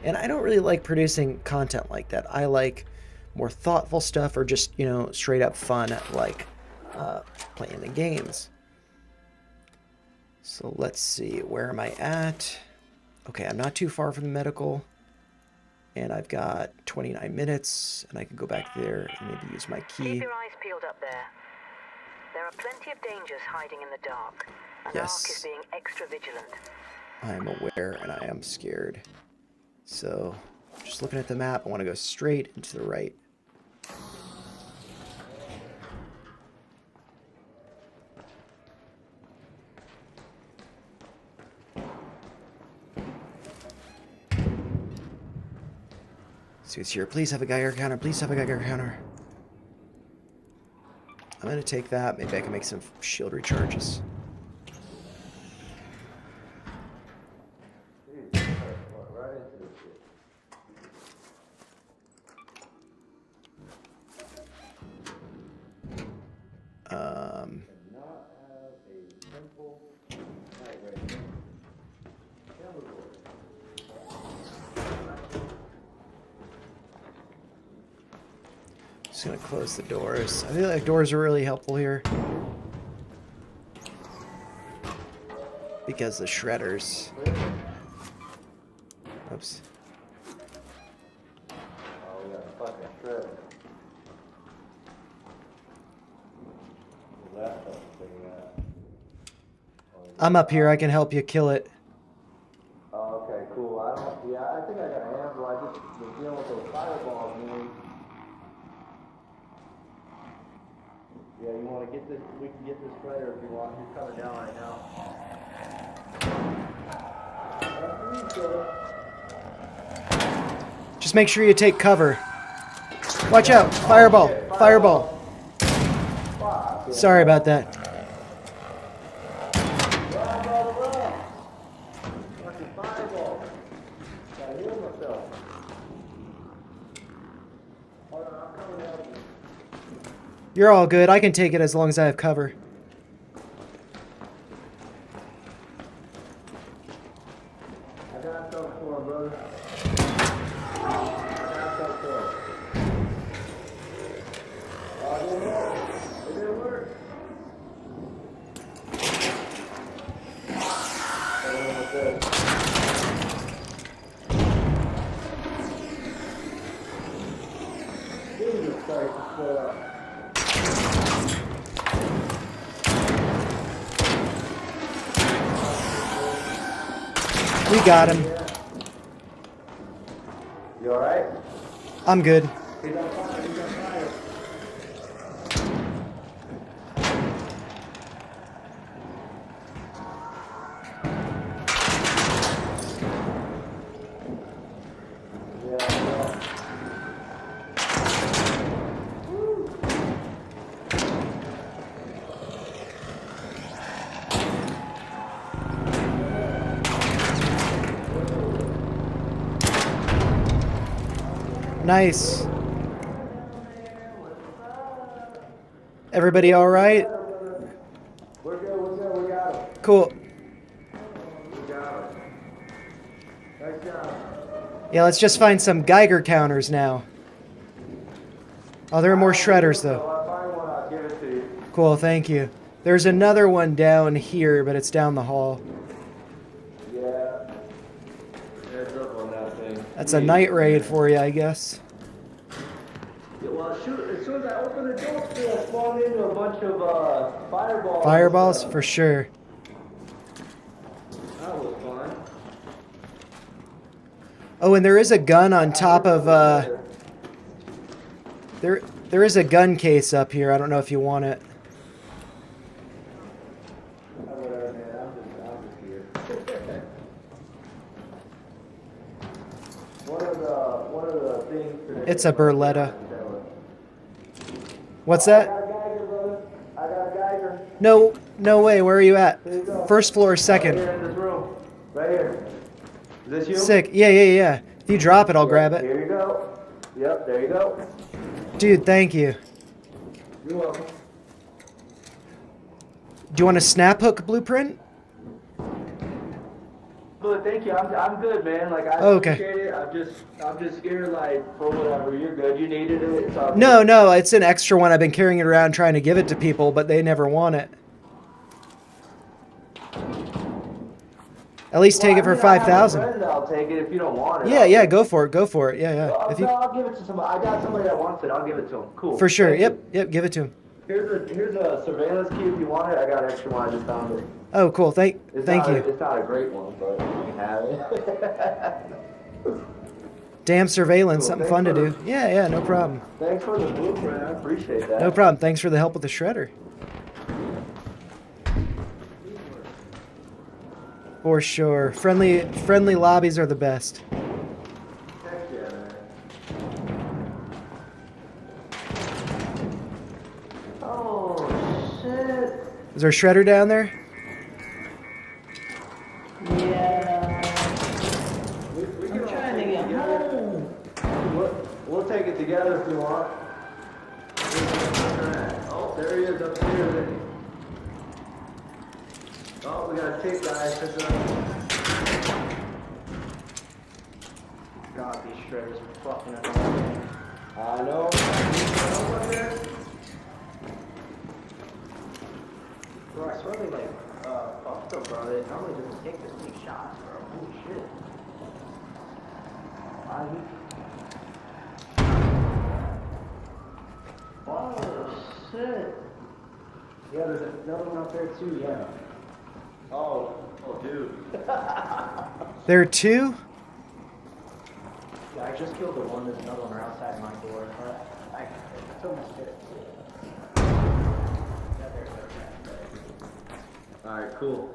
And I don't really like producing content like that. I like more thoughtful stuff, or just, you know, straight up fun, like playing the games. So let's see, where am I at? Okay, I'm not too far from the medical. And I've got 29 minutes, and I can go back there and maybe use my key. Keep your eyes peeled up there. There are plenty of dangers hiding in the dark. And Yes. Ark is being extra vigilant. I am aware, and I am scared. So, just looking at the map, I want to go straight and to the right. See what's here. Please have a Geiger counter. Please have a Geiger counter. I'm I'm gonna take that. Maybe I can make some shield recharges. Just gonna close the doors. I feel like doors are really helpful here. Because the shredders. Oops. I'm up here. I can help you kill it. Oh, okay, cool. I think I got a handle. I just was dealing with those fireballs, man. Yeah, you want to get this? We can get this spreader if you want. He's coming down right now. Just make sure you take cover. Watch out! Fireball! Fireball! Sorry about that. You're all good. I can take it as long as I have cover. I got something for him, brother. I got something for him. Oh, it didn't work. It didn't work. Jesus Christ, it's split up. We got him. You alright? I'm good. He's on fire, he's on fire. Nice. Everybody all right? We're good, we got him. Cool. We got him. Nice job. Yeah, let's just find some Geiger counters now. Oh, there are more shredders though. I'll find one, I'll give it to you. Cool, thank you. There's another one down here, but it's down the hall. Yeah. Heads up on that thing. That's a night raid for you, I guess. Yeah, well, shoot, as soon as I open the door, I spawned into a bunch of fireballs. Fireballs? For sure. That was fun. Oh, and there is a gun on top of, There is a gun case up here. I don't know if you want it. Whatever, man. I'm just here. One of the things today. It's a Berletta. What's that? I got a Geiger, brother. I got a Geiger. No way. Where are you at? There you go. First floor, second. Right here in this room. Right here. Is this you? Sick. Yeah. If you drop it, I'll grab it. Here you go. Yep, there you go. Dude, thank you. You're welcome. Do you want a snap hook blueprint? But thank you. I'm good, man. Like I Okay. appreciate it. I'm just scared. Like for whatever. You're good. You needed it. It's all good. No, it's an extra one. I've been carrying it around trying to give it to people, but they never want it. At least take it for 5,000. I'll take it if you don't want it. Yeah, go for it. Yeah. If you, I'll give it to somebody. I got somebody that wants it. I'll give it to him. Cool. for sure. Thank you. Yep, give it to him. Here's a surveillance key if you want it. I got an extra one. I just found it. Oh, cool. Thank you. It's not a great one, but you can have it. Damn surveillance, Cool, something thanks fun to for- do. Yeah, no problem. Thanks for the blueprint. I appreciate that. No problem. Thanks for the help with the shredder. For sure. Friendly lobbies are the best. Heck yeah, man. Oh, Is there a shredder down there? Yeah. I'm trying to get home. We'll take it together if you want. Oh, there he is upstairs. Oh, we got a tick, guys. God, these shredders are fucking annoying. I know. Bro, I swear they like fucked up, bro. They normally doesn't take this many shots, bro. Holy shit. Oh shit. Yeah, there's another one up there too, yeah. Oh dude. There are two? Yeah, I just killed the one, there's another one right outside my door. I almost hit it. Alright, cool.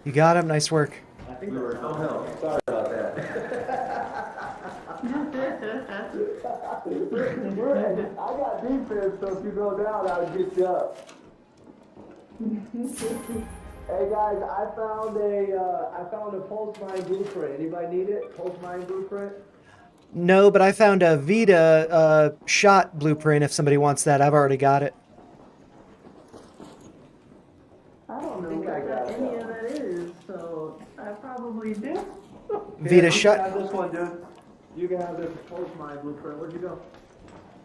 You got him. Nice work. I think we were no help. Sorry about that. I got defense, so if you go down, I'll get you up. Hey guys, I found a pulse mine blueprint. Anybody need it? Pulse mine blueprint? No, but I found a Vita shot blueprint if somebody wants that. I've already got it. I don't know what any of that is, so I probably do. Vita shot. You can have this one, dude. You can have this pulse mine blueprint. Where'd you go?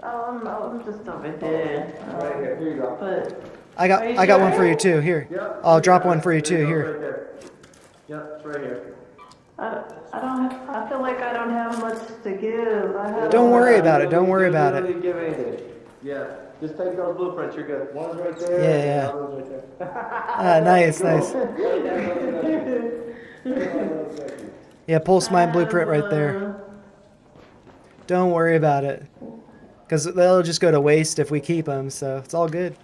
I'm just over there. Right here. Here you go. But I got one for you too. Here. Yep. I'll drop one for you too. There you go, Here. right there. Yep, it's right here. I feel like I don't have much to give. Don't worry about it. Don't worry about You it. don't need to give anything. Yeah. Just take those blueprints. You're good. One's right there. Yeah, and yeah. the other one's right there. Nice, nice. Yeah, pulse mine blueprint right there. Don't worry about it. Because they'll just go to waste if we keep them, so it's all good.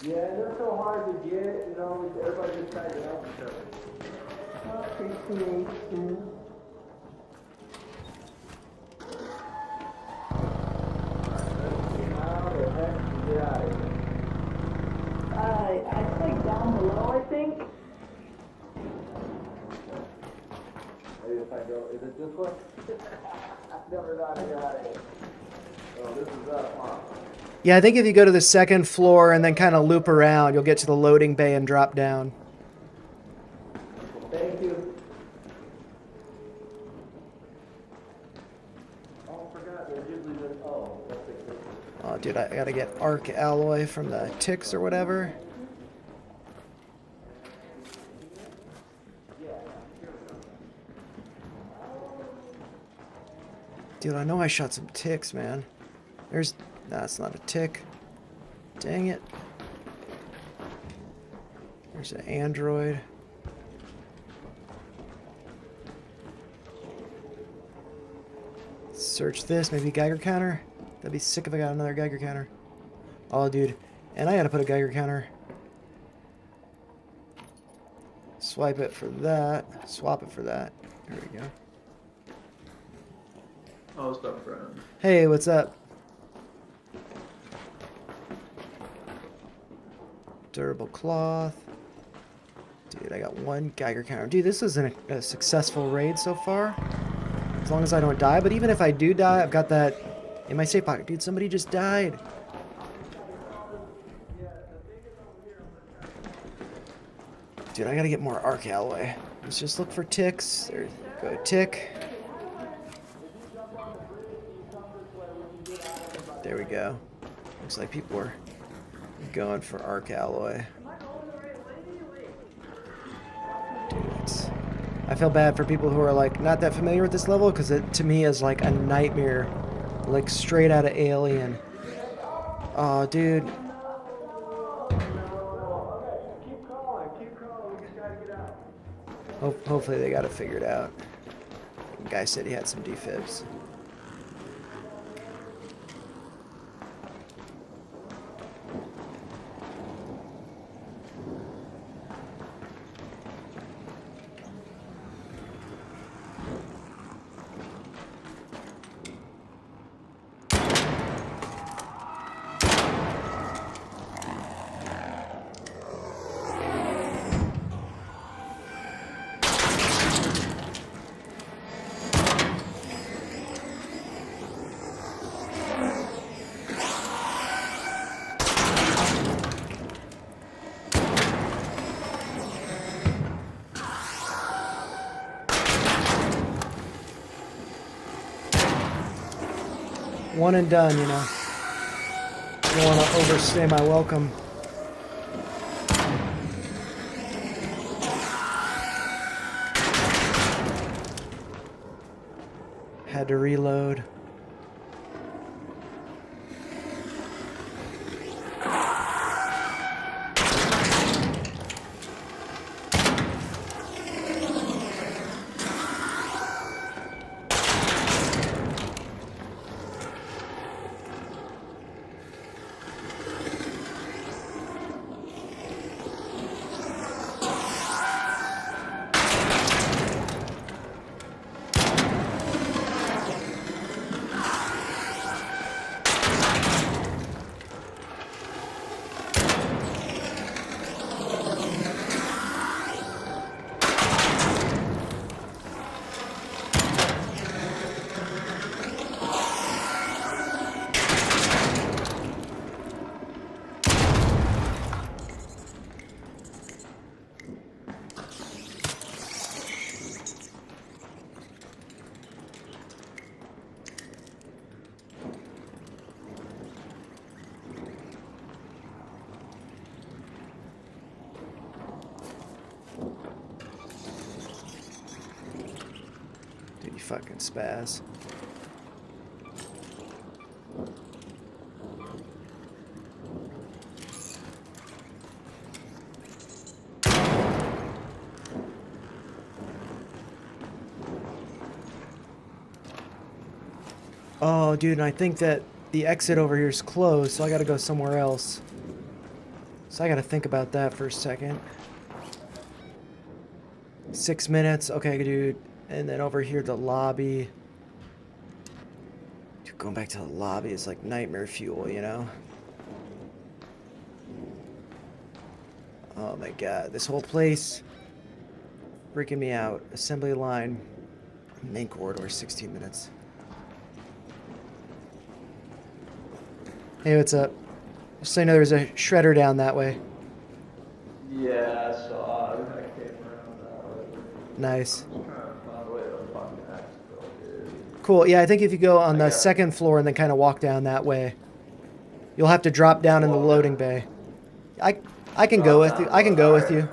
Yeah, and they're so hard to get, you know, everybody just tries to help each other. Appreciation. How the heck to get out of here? I clicked down below, I think. Maybe if I go, is it this one? I never know how to get out of here. Oh, this is up, huh? Yeah, I think if you go to the second floor and then kind of loop around, you'll get to the loading bay and drop down. Thank you. Oh, I forgot, there's usually this, oh, that's it. Oh, dude, I gotta get arc alloy from the ticks or whatever. Dude, I know I shot some ticks, man. That's not a tick. Dang it. There's an android. Search this, maybe Geiger counter. That'd be sick if I got another Geiger counter. Oh, dude. And I gotta put a Geiger counter. Swipe it for that. Swap it for that. There we go. Oh, what's up, friend? Hey, what's up? Durable cloth. Dude, I got one Geiger counter. Dude, this is a successful raid so far. As long as I don't die. But even if I do die, I've got that in my safe pocket. Dude, somebody just died. Dude, I gotta get more arc alloy. Let's just look for ticks. There, go tick. There we go. Looks like people are going for arc alloy. Dude, I feel bad for people who are like not that familiar with this level because it to me is like a nightmare, like straight out of Alien. Oh, dude. Keep calling, we just gotta get out. Hopefully they got it figured out. The guy said he had some defibs. One and done, you know. Don't want to overstay my welcome. Had to reload. Dude, you fucking spaz. Oh, dude, and I think that the exit over here is closed, so I gotta go somewhere else. So I gotta think about that for a second. 6 minutes, okay, dude. And then over here, the lobby. Dude, going back to the lobby is like nightmare fuel, you know? Oh my god, this whole place freaking me out. Assembly line, main corridor, 16 minutes. Hey, what's up? Just so you know, there's a shredder down that way. Yeah, I saw it. I came around that way. Nice. I'm trying to find a way to fucking access it. Cool. Yeah, I think if you go on the second floor and then kind of walk down that way, you'll have to drop down in the loading bay. I can go with you. I can go with you.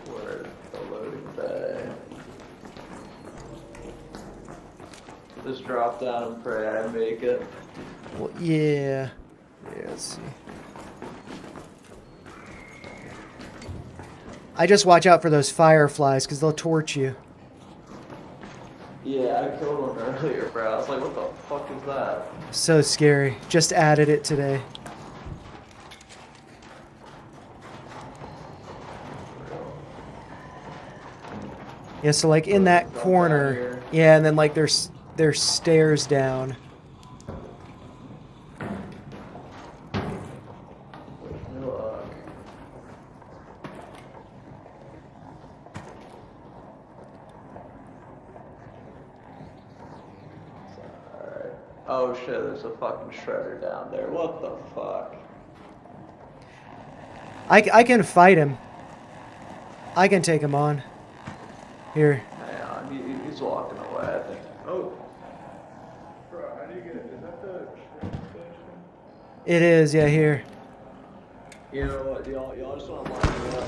Where's the loading bay? Just drop down and pray I make it. Well, yeah. Yeah, let's see. I just watch out for those fireflies because they'll torch you. Yeah, I killed one earlier, bro. I was like, what the fuck is that? So scary. Just added it today. Yeah, so like in that corner. Yeah, and then like there's stairs down. Oh shit, there's a fucking shredder down there. What the fuck? I can fight him. I can take him on. Here. Hang on, he's walking away, I think. Oh. Bro, how do you get it? Is that the train station? It is, yeah, here. You know what, y'all just want to line me up.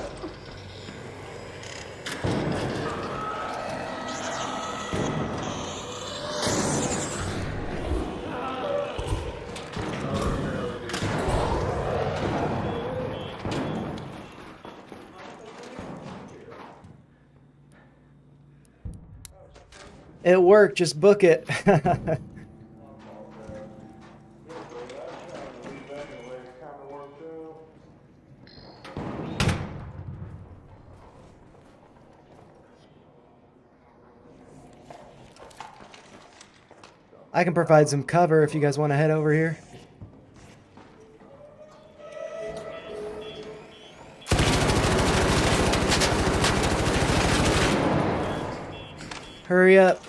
It worked, just book it. I can provide some cover if you guys want to head over here. Hurry up.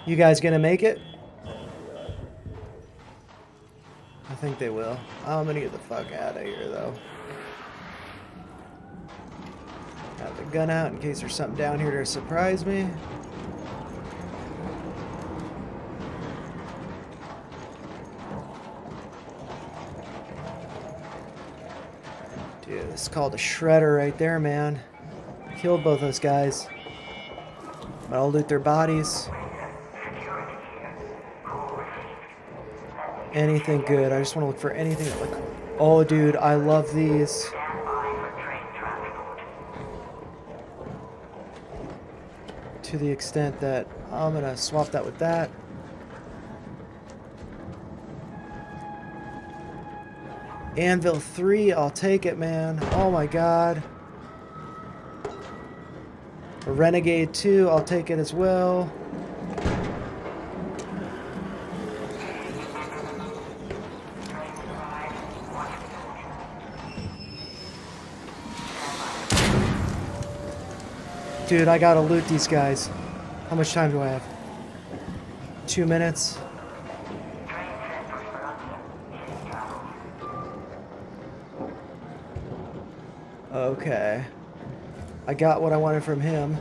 You guys gonna make it? I think they will. I'm gonna get the fuck out of here, though. Got the gun out in case there's something down here to surprise me. Dude, this is called a shredder right there, man. Killed both those guys. But I'll loot their bodies. Anything good. I just want to look for anything that look. Oh, dude, I love these. To the extent that I'm gonna swap that with that. Anvil 3, I'll take it, man. Oh my god. A Renegade 2, I'll take it as well. Dude, I gotta loot these guys. How much time do I have? 2 minutes? Okay. I got what I wanted from him.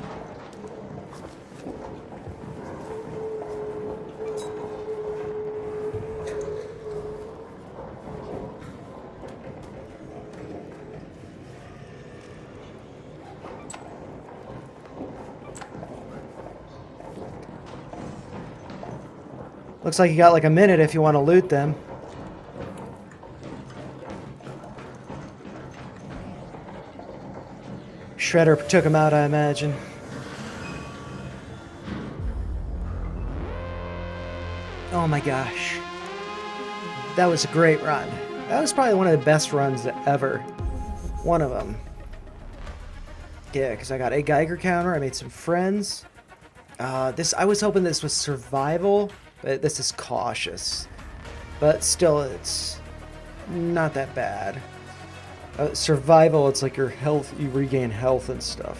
Looks like you got like a minute if you want to loot them. Shredder took him out, I imagine. Oh my gosh. That was a great run. That was probably one of the best runs ever. One of them. Yeah, because I got a Geiger counter. I made some friends. I was hoping this was survival, but this is cautious. But still, it's not that bad. Survival, it's like your health, you regain health and stuff.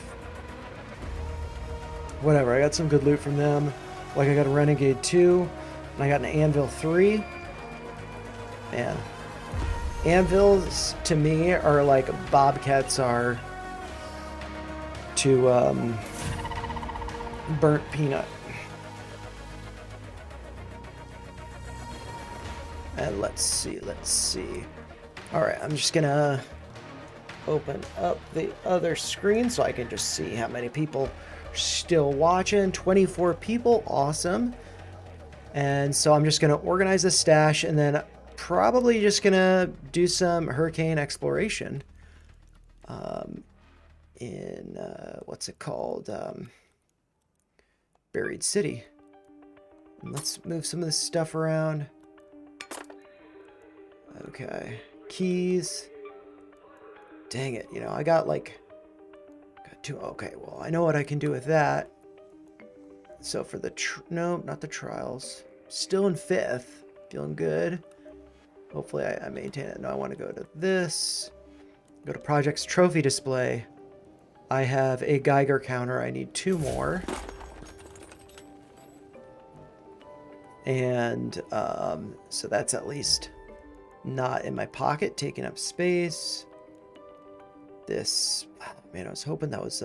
Whatever, I got some good loot from them. Like I got a Renegade 2, and I got an Anvil 3. Man. Anvils, to me, are like Bobcats are to burnt peanut. And let's see. Alright, I'm just gonna open up the other screen so I can just see how many people are still watching. 24 people, awesome. And so I'm just gonna organize the stash and then probably just gonna do some hurricane exploration in what's it called, Buried City. And let's move some of this stuff around. Okay, keys. Dang it, you know, I got two. Okay, well, I know what I can do with that. So for the no, not the trials. Still in 5th, feeling good. Hopefully I maintain it. No, I want to go to this. Go to projects trophy display. I have a Geiger counter. I need 2 more. And so that's at least not in my pocket, taking up space. This, man, I was hoping that was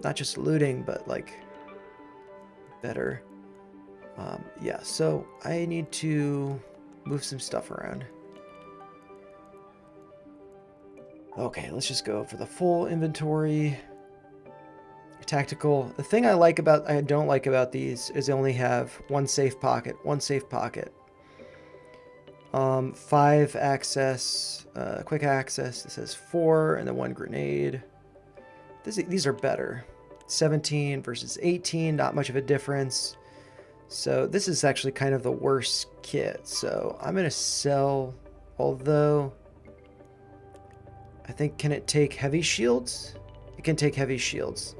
not just looting, but like better. Yeah, so I need to move some stuff around. Okay, let's just go for the full inventory. Tactical. The thing I don't like about these is they only have one safe pocket. 5 access, quick access. This says 4, and then 1 grenade. These are better. 17 versus 18, not much of a difference. So this is actually kind of the worst kit. So I'm gonna sell, although I think, can it take heavy shields? It can take heavy shields.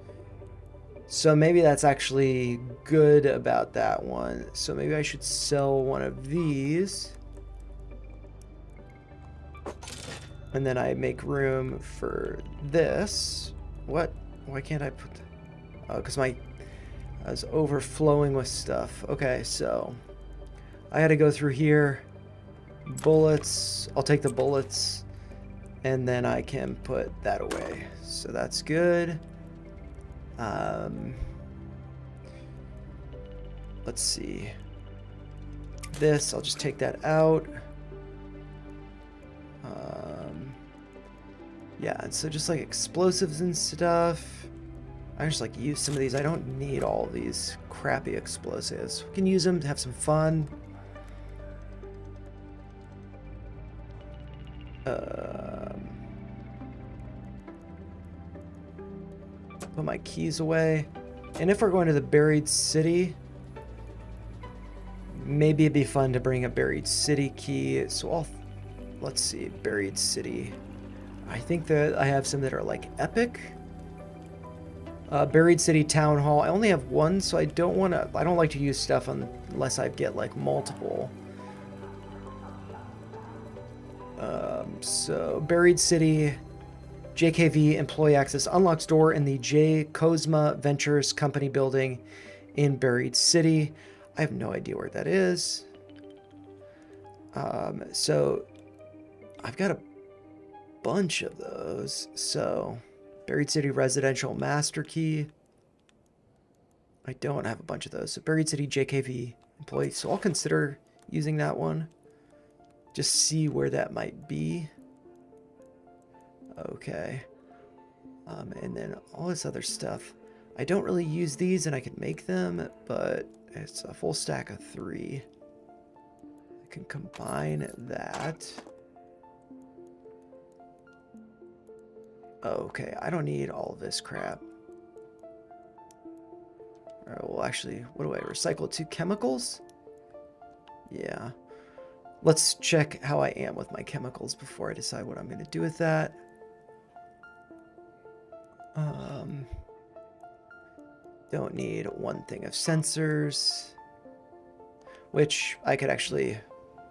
So maybe that's actually good about that one. So maybe I should sell one of these. And then I make room for this. What? Why can't I put... Oh, because my... I was overflowing with stuff. Okay, so I had to go through here. Bullets. I'll take the bullets. And then I can put that away. So that's good. Let's see. This, I'll just take that out. Yeah, and so just like explosives and stuff. I just like use some of these. I don't need all of these crappy explosives. We can use them to have some fun. Put my keys away. And if we're going to the buried city, maybe it'd be fun to bring a buried city key. So let's see, buried city. I think that I have some that are like epic. Buried city town hall. I only have one, so I don't like to use stuff unless I get like multiple. So buried city, JKV employee access unlocks door in the J Cosma Ventures company building in Buried City. I have no idea where that is. So I've got a bunch of those. So Buried City residential master key. I don't have a bunch of those. So Buried City JKV employee. So I'll consider using that one. Just see where that might be. Okay. And then all this other stuff. I don't really use these and I can make them, but it's a full stack of 3. I can combine that. Okay, I don't need all this crap. Alright, well actually, what do I recycle? 2 chemicals? Yeah. Let's check how I am with my chemicals before I decide what I'm going to do with that. Don't need 1 thing of sensors, which I could actually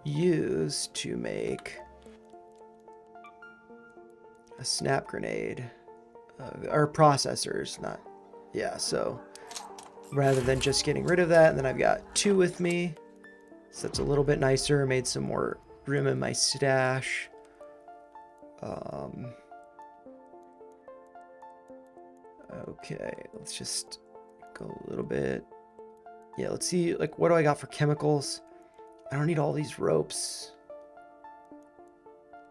use to make a snap grenade, or processors, not, yeah, so rather than just getting rid of that, and then I've got 2 with me, so that's a little bit nicer, made some more room in my stash. Okay, let's just go a little bit. Yeah, let's see, like, what do I got for chemicals? I don't need all these ropes.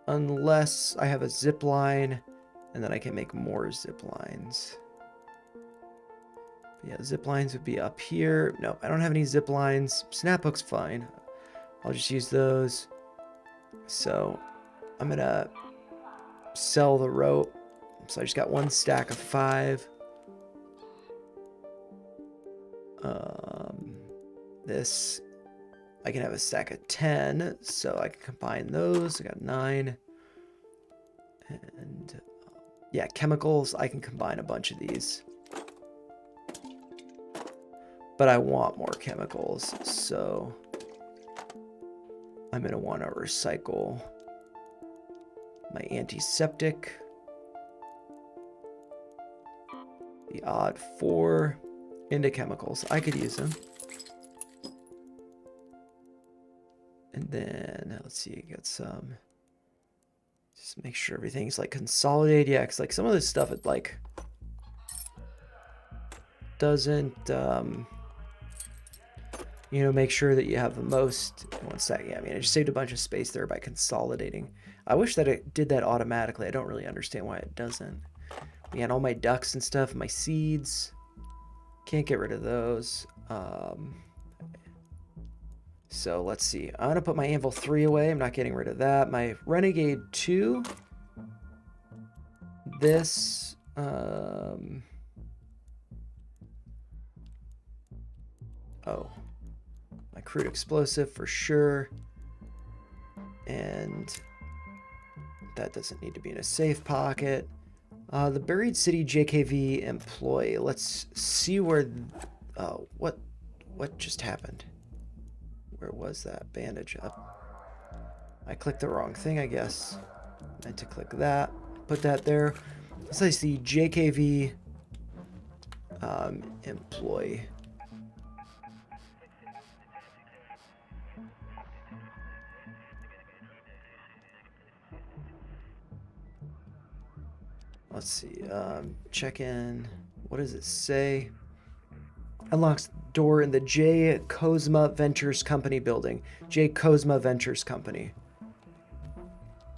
Unless I have a zip line, and then I can make more zip lines. Yeah, zip lines would be up here. No, I don't have any zip lines. Snap hook's fine. I'll just use those. So, I'm gonna sell the rope. So I just got 1 stack of 5. This, I can have a stack of 10, so I can combine those. I got 9. And yeah, chemicals, I can combine a bunch of these. But I want more chemicals, so I'm going to want to recycle my antiseptic. The odd 4 into chemicals. I could use them. And then, let's see, get some, just make sure everything's like consolidated. Yeah, because like some of this stuff, it like doesn't, you know, make sure that you have the most in 1 second. Yeah, I mean, I just saved a bunch of space there by consolidating. I wish that it did that automatically. I don't really understand why it doesn't. We had all my ducks and stuff, my seeds. Can't get rid of those. So let's see. I'm going to put my Anvil 3 away. I'm not getting rid of that. My Renegade 2. This. Oh. My crude explosive for sure. And that doesn't need to be in a safe pocket. The Buried City JKV employee. Let's see where... what just happened? Where was that bandage up? I clicked the wrong thing, I guess. I meant to click that. Put that there. Let's see, JKV employee. let's see. Check in. What does it say? Unlocks door in the J. Kozma Ventures Company building. J. Kozma Ventures Company.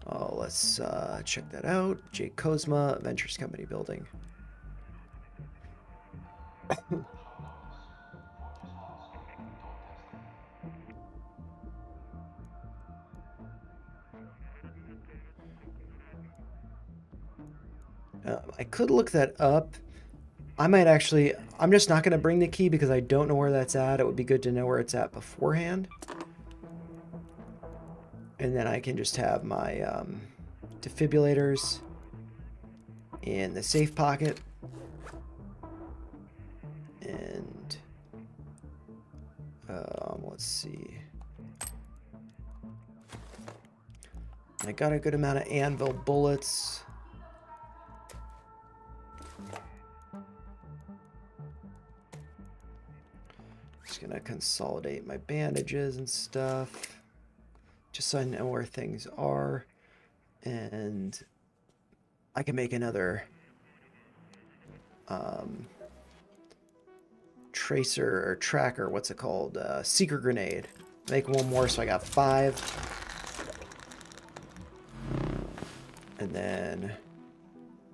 Oh, let's check that out. J. Kozma Ventures Company building. I could look that up. I might actually, I'm just not going to bring the key because I don't know where that's at. It would be good to know where it's at beforehand. And then I can just have my defibrillators in the safe pocket. And let's see. I got a good amount of anvil bullets. Just gonna consolidate my bandages and stuff, just so I know where things are, and I can make another tracer or tracker. What's it called? Seeker grenade. Make one more, so I got 5. And then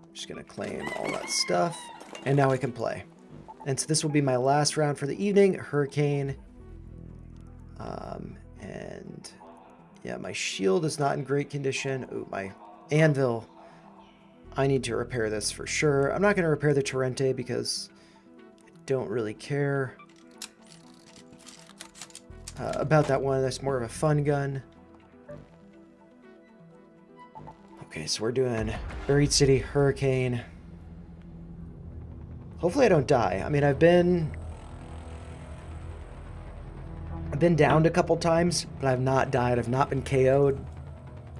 I'm just gonna claim all that stuff, and now I can play. And so this will be my last round for the evening. Hurricane. And yeah, my shield is not in great condition. Ooh, my anvil. I need to repair this for sure. I'm not going to repair the Torrente because I don't really care about that one. That's more of a fun gun. Okay, so we're doing Buried City, Hurricane. Hopefully I don't die. I mean, I've been downed a couple times, but I've not died. I've not been KO'd.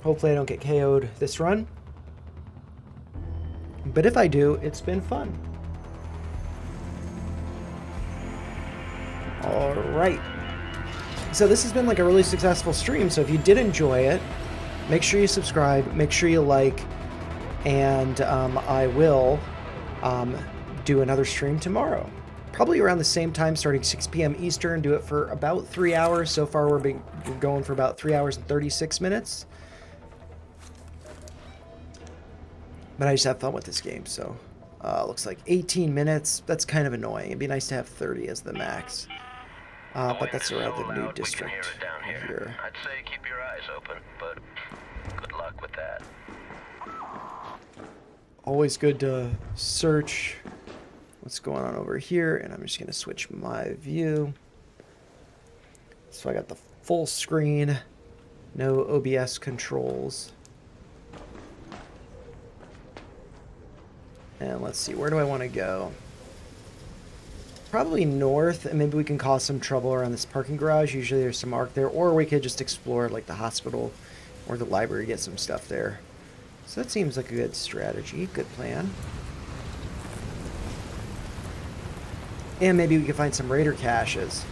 Hopefully I don't get KO'd this run. But if I do, it's been fun. All right. So this has been like a really successful stream. So if you did enjoy it, make sure you subscribe, make sure you like, and I will do another stream tomorrow. Probably around the same time, starting 6 p.m. Eastern. Do it for about 3 hours. So far, we're going for about 3 hours and 36 minutes. But I just have fun with this game, so looks like 18 minutes. That's kind of annoying. It'd be nice to have 30 as the max. But that's around the new district here. I'd say keep your eyes open, but good luck with that. Always good to search what's going on over here, and I'm just going to switch my view. So I got the full screen, no OBS controls. And let's see, where do I want to go? Probably north, and maybe we can cause some trouble around this parking garage. Usually there's some arc there, or we could just explore like the hospital or the library, get some stuff there. So that seems like a good strategy, good plan. And maybe we can find some raider caches.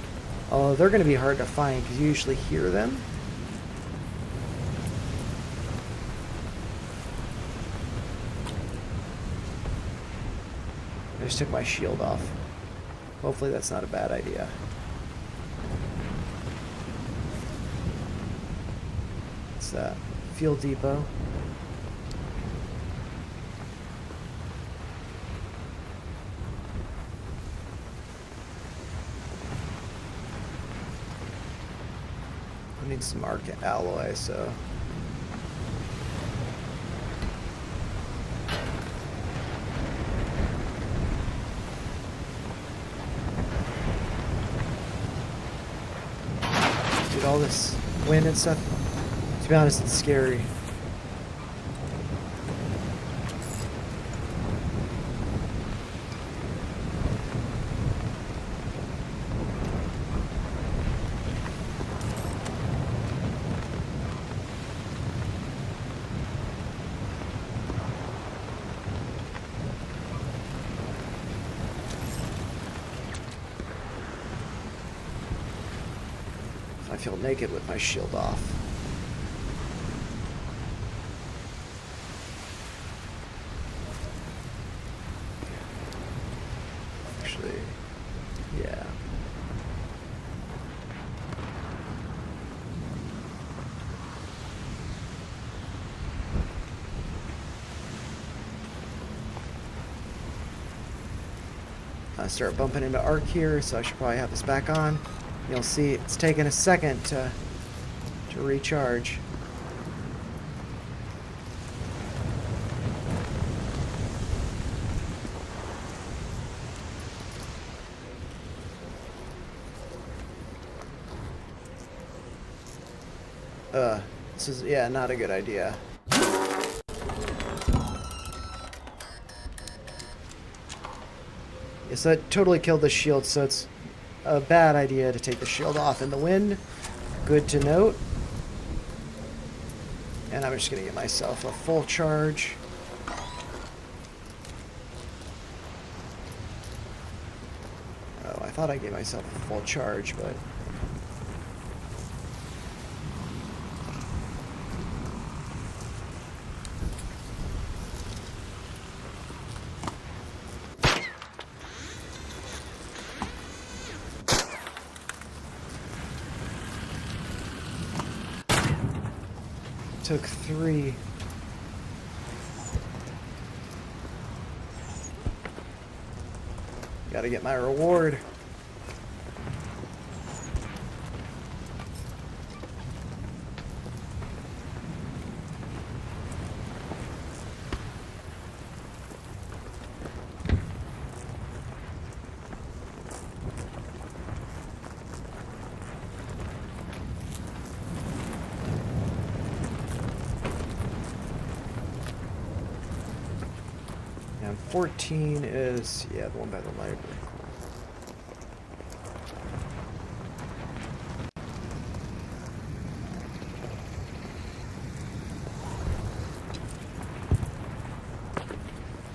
Although they're going to be hard to find because you usually hear them. I just took my shield off. Hopefully that's not a bad idea. What's that? Fuel depot. I need some arc alloy, so... Dude, all this wind and stuff, to be honest, it's scary. I feel naked with my shield off. start bumping into arc here, so I should probably have this back on. You'll see it's taking a second to recharge. This is, yeah, not a good idea. Yes, that totally killed the shield, so it's a bad idea to take the shield off in the wind. Good to note. And I'm just going to get myself a full charge. Oh, I thought I gave myself a full charge, but... took 3. Gotta get my reward. And 14 is, yeah, the one by the library.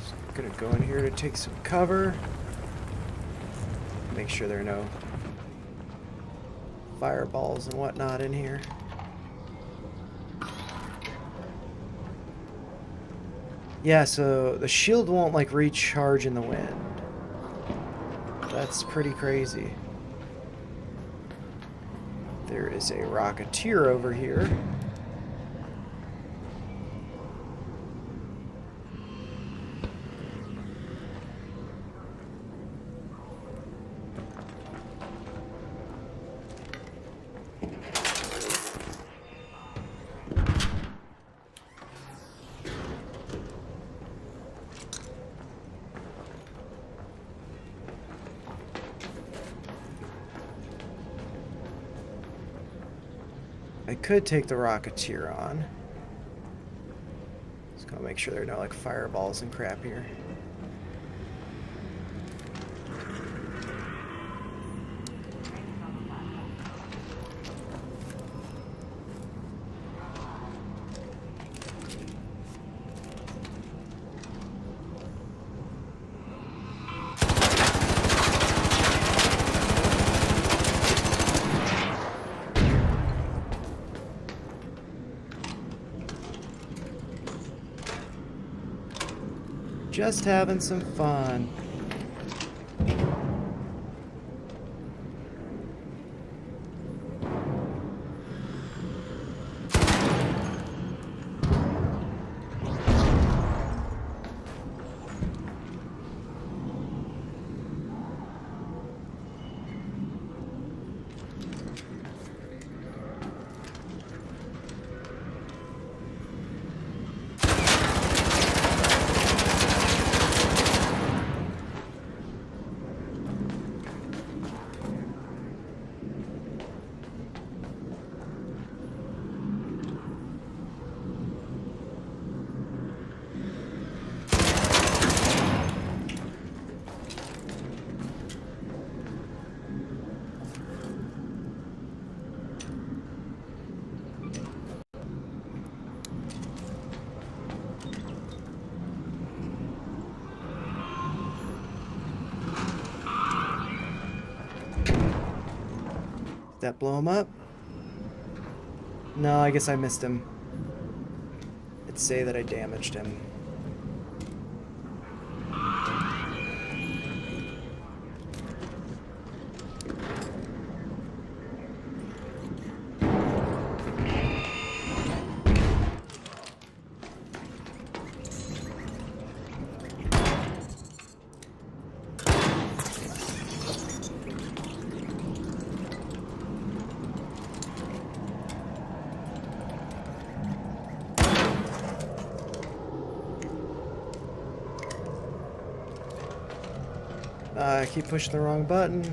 So I'm gonna go in here to take some cover. Make sure there are no fireballs and whatnot in here. Yeah, so the shield won't like recharge in the wind. That's pretty crazy. There is a Rocketeer over here. I could take the Rocketeer on. Just gotta make sure there are no like fireballs and crap here. Just having some fun. That blow him up? No, I guess I missed him. It'd say that I damaged him. I keep pushing the wrong button.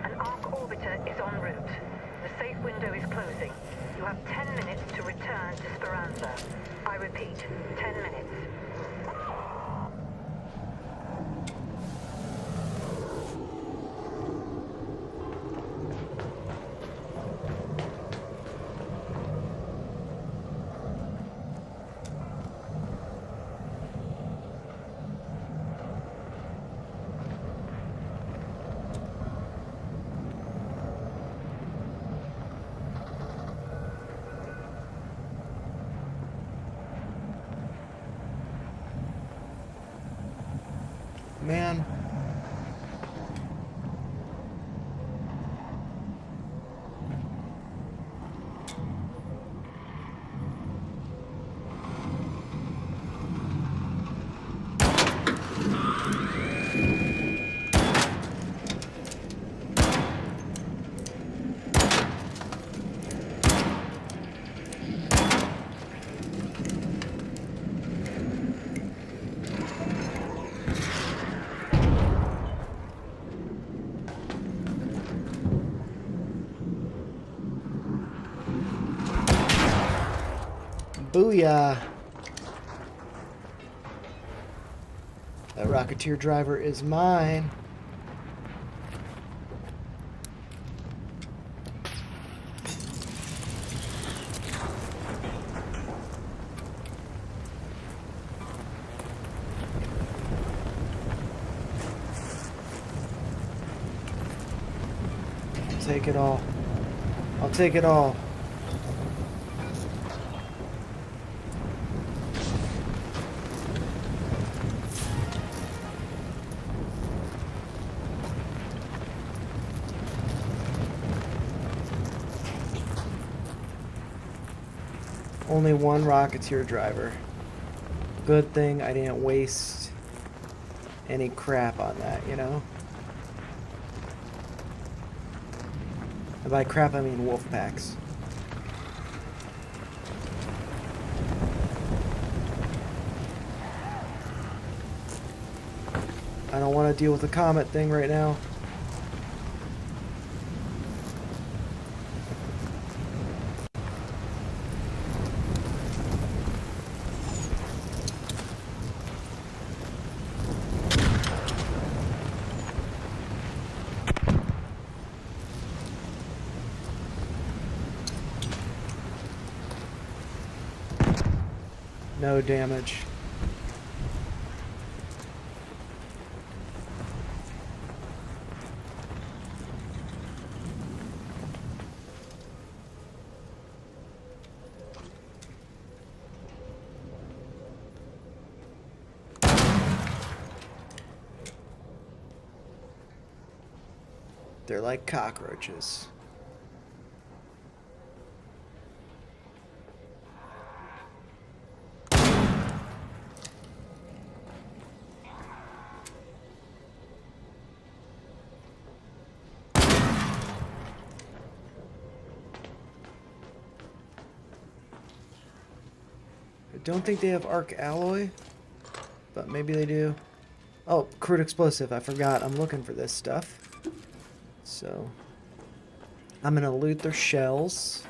An arc orbiter is en route. The safe window is closing. You have 10 minutes to return to Speranza. I repeat, 10 minutes. Man. Booyah! That Rocketeer driver is mine. Take it all. I'll take it all. Only one Rocketeer driver. Good thing I didn't waste any crap on that, you know? And by crap, I mean wolf packs. I don't want to deal with the comet thing right now. No damage. They're like cockroaches. I don't think they have arc alloy, but maybe they do. Oh, crude explosive. I forgot. I'm looking for this stuff. So, I'm gonna loot their shells.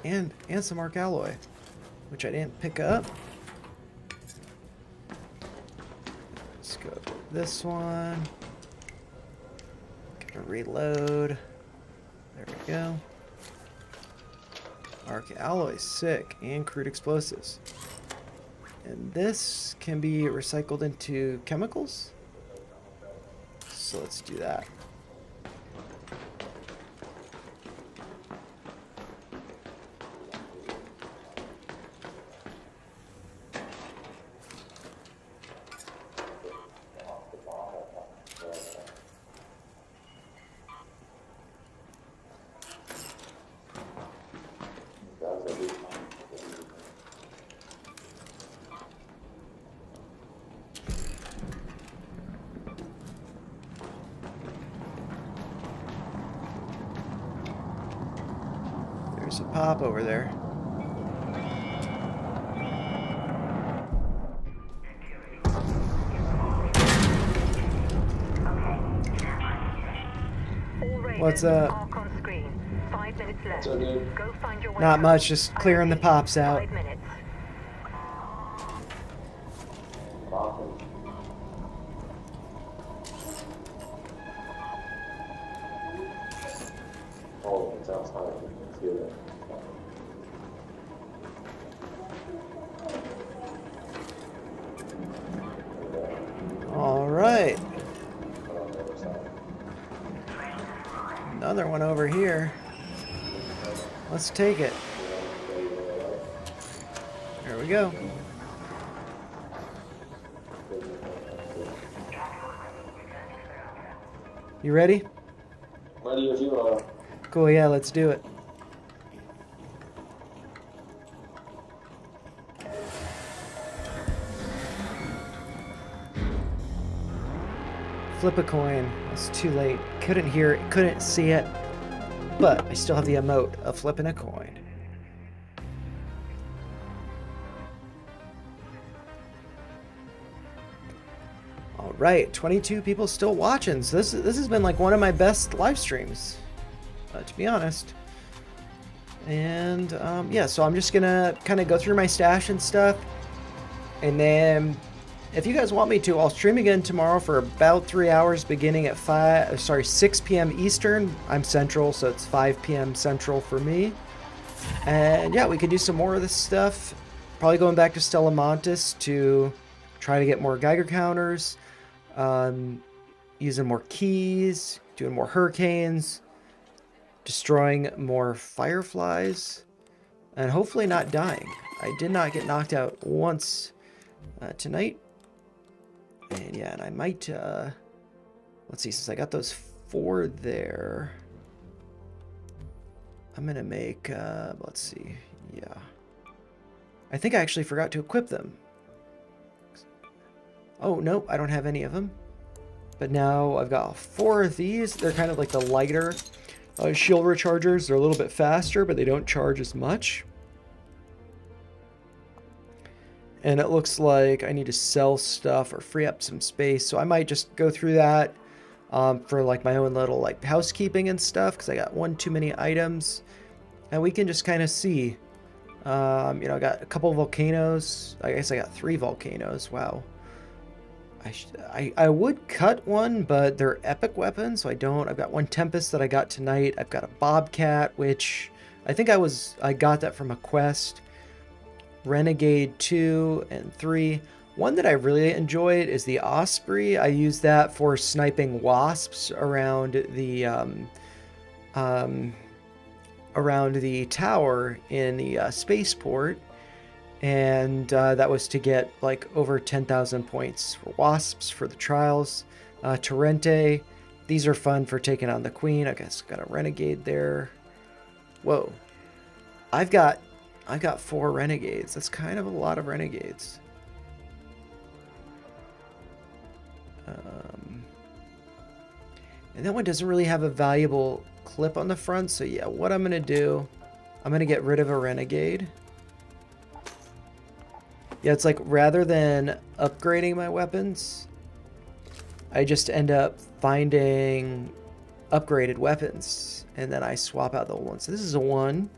And some arc alloy, which I didn't pick up. Let's go to this one. Gonna reload. There we go. Arc alloy, sick, and crude explosives. And this can be recycled into chemicals. So let's do that. There's a pop over there. What's up? Arc on screen. 5 minutes left. Go find your way Not out. much, just clearing the pops out. 5 minutes. Oh, it sounds hot. Let's hear that. All right. Another one over here. Let's take it. There we go. You ready? Ready if you are. Cool, yeah, let's do it. Flip a coin. It's too late. Couldn't hear it, couldn't see it, but I still have the emote of flipping a coin. All right, 22 people still watching. So this has been like one of my best live streams, to be honest. And yeah, so I'm just gonna kind of go through my stash and stuff, and then if you guys want me to, I'll stream again tomorrow for about 3 hours, beginning at 6 p.m. Eastern. I'm Central, so it's 5 p.m. Central for me. And yeah, we could do some more of this stuff. Probably going back to Stella Montis to try to get more Geiger counters, using more keys, doing more hurricanes, destroying more fireflies, and hopefully not dying. I did not get knocked out once tonight. And yeah, and I might, let's see, since I got those 4 there, I'm going to make, let's see, yeah. I think I actually forgot to equip them. Oh, no, I don't have any of them. But now I've got 4 of these. They're kind of like the lighter shield rechargers. They're a little bit faster, but they don't charge as much. And it looks like I need to sell stuff or free up some space. So I might just go through that for like my own little like housekeeping and stuff, because I got one too many items. And we can just kind of see. You know, I got a couple of volcanoes. I guess I got 3 volcanoes. Wow. I would cut one, but they're epic weapons, so I don't. I've got 1 Tempest that I got tonight. I've got a Bobcat, which I think I got that from a quest. Renegade 2 and 3. One that I really enjoyed is the Osprey. I use that for sniping wasps around the tower in the spaceport, and that was to get like over 10,000 points for wasps for the trials. Torrente, these are fun for taking on the queen. I guess got a renegade there. Whoa, I've got 4 renegades. That's kind of a lot of renegades. And that one doesn't really have a valuable clip on the front. So yeah, what I'm going to do, I'm going to get rid of a renegade. Yeah, it's like rather than upgrading my weapons, I just end up finding upgraded weapons. And then I swap out the old ones. So this is a 1.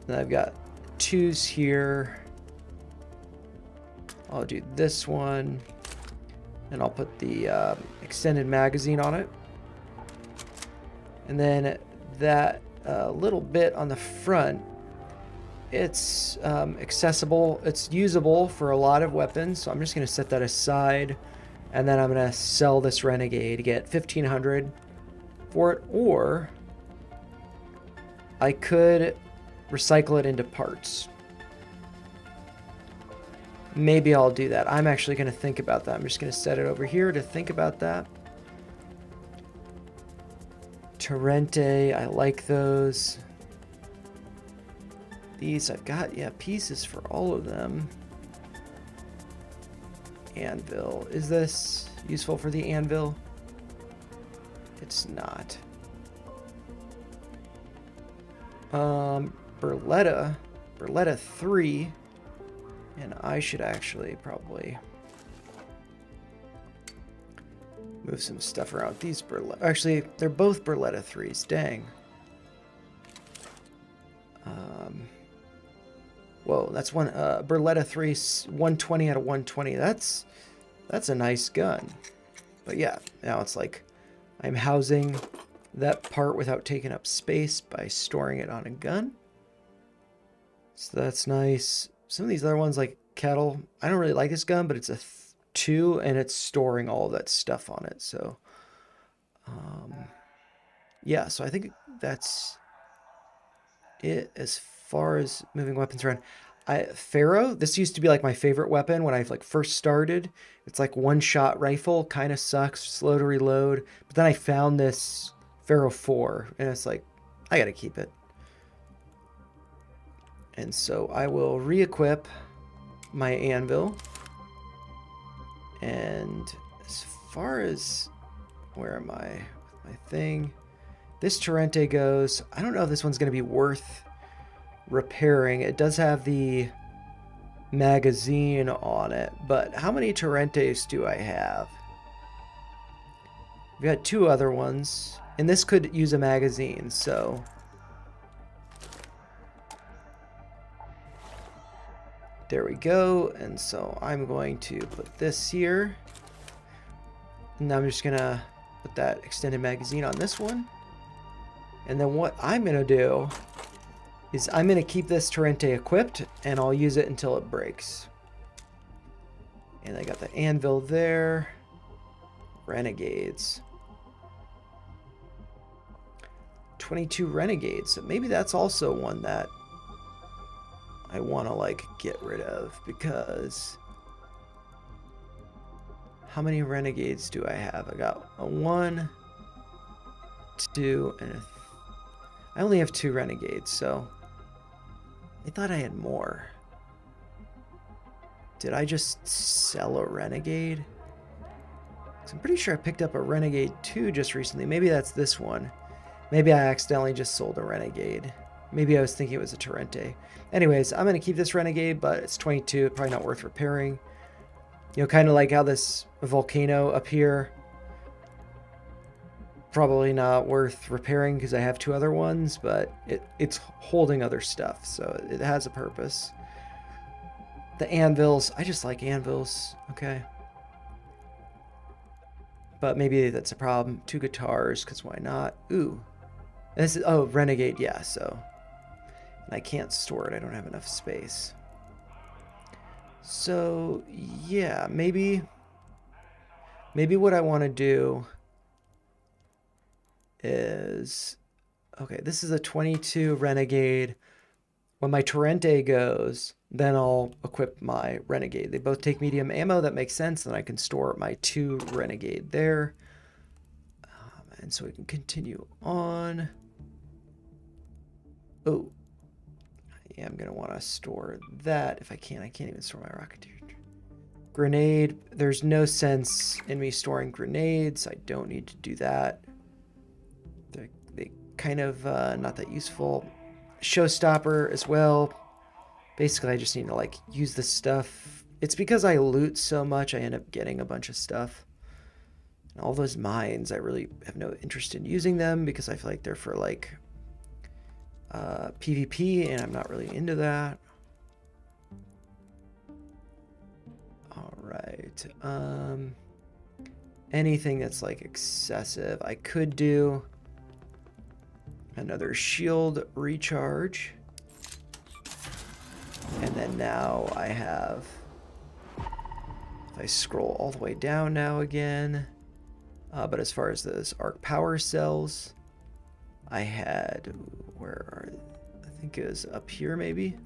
Then I've got 2s here. I'll do this one. And I'll put the extended magazine on it. And then that little bit on the front, it's accessible, it's usable for a lot of weapons, so I'm just going to set that aside, and then I'm going to sell this Renegade, get 1,500 for it, or I could recycle it into parts. Maybe I'll do that. I'm actually going to think about that. I'm just going to set it over here to think about that. Torrente, I like those. These I've got, yeah, pieces for all of them. Anvil. Is this useful for the anvil? It's not. Berletta 3. And I should actually probably move some stuff around. These Berletta, actually, they're both Berletta 3s. Dang. Whoa, that's one Berletta 3, 120 out of 120. That's a nice gun. But yeah, now it's like I'm housing that part without taking up space by storing it on a gun. So that's nice. Some of these other ones, like Kettle, I don't really like this gun, but it's a 2 and it's storing all of that stuff on it. So yeah, so I think that's it as far as moving weapons around. Pharaoh, this used to be like my favorite weapon when I like first started. It's like one-shot rifle, kind of sucks, slow to reload. But then I found this Pharaoh 4, and it's like, I gotta keep it. And so I will re-equip my anvil. And as far as, where am I with my thing? This Torrente goes, I don't know if this one's gonna be worth repairing. It does have the magazine on it, but how many Torrentes do I have? We've got 2 other ones, and this could use a magazine, so there we go. And so I'm going to put this here, and I'm just gonna put that extended magazine on this one. And then what I'm gonna do is I'm going to keep this Torrente equipped, and I'll use it until it breaks. And I got the anvil there. Renegades. 22 Renegades. So maybe that's also one that I want to like get rid of, because how many Renegades do I have? I got a 1, 2, and a I only have 2 Renegades, so I thought I had more. Did I just sell a Renegade? 'Cause I'm pretty sure I picked up a Renegade 2 just recently. Maybe that's this one. Maybe I accidentally just sold a Renegade. Maybe I was thinking it was a Torrente. Anyways, I'm going to keep this Renegade, but it's 22. Probably not worth repairing. You know, kind of like how this volcano up here, probably not worth repairing because I have 2 other ones, but it's holding other stuff, so it has a purpose. The anvils, I just like anvils, okay. But maybe that's a problem. 2 guitars, because why not? Ooh. This is, oh, Renegade, yeah, so. And I can't store it, I don't have enough space. So, yeah, maybe what I want to do is, okay, this is a 22 Renegade. When my Torrente goes, then I'll equip my Renegade. They both take medium ammo. That makes sense. Then I can store my 2 Renegade there. And so we can continue on. Oh, yeah, I'm going to want to store that if I can. I can't even store my Rocketeer. Grenade. There's no sense in me storing grenades. I don't need to do that. They kind of not that useful. Showstopper as well. Basically, I just need to like use this stuff. It's because I loot so much, I end up getting a bunch of stuff. And all those mines, I really have no interest in using them because I feel like they're for like PvP, and I'm not really into that. All right. anything that's like excessive. I could do another shield recharge. And then now I have, if I scroll all the way down now again, but as far as those arc power cells, I had, where are, I think it was up here maybe.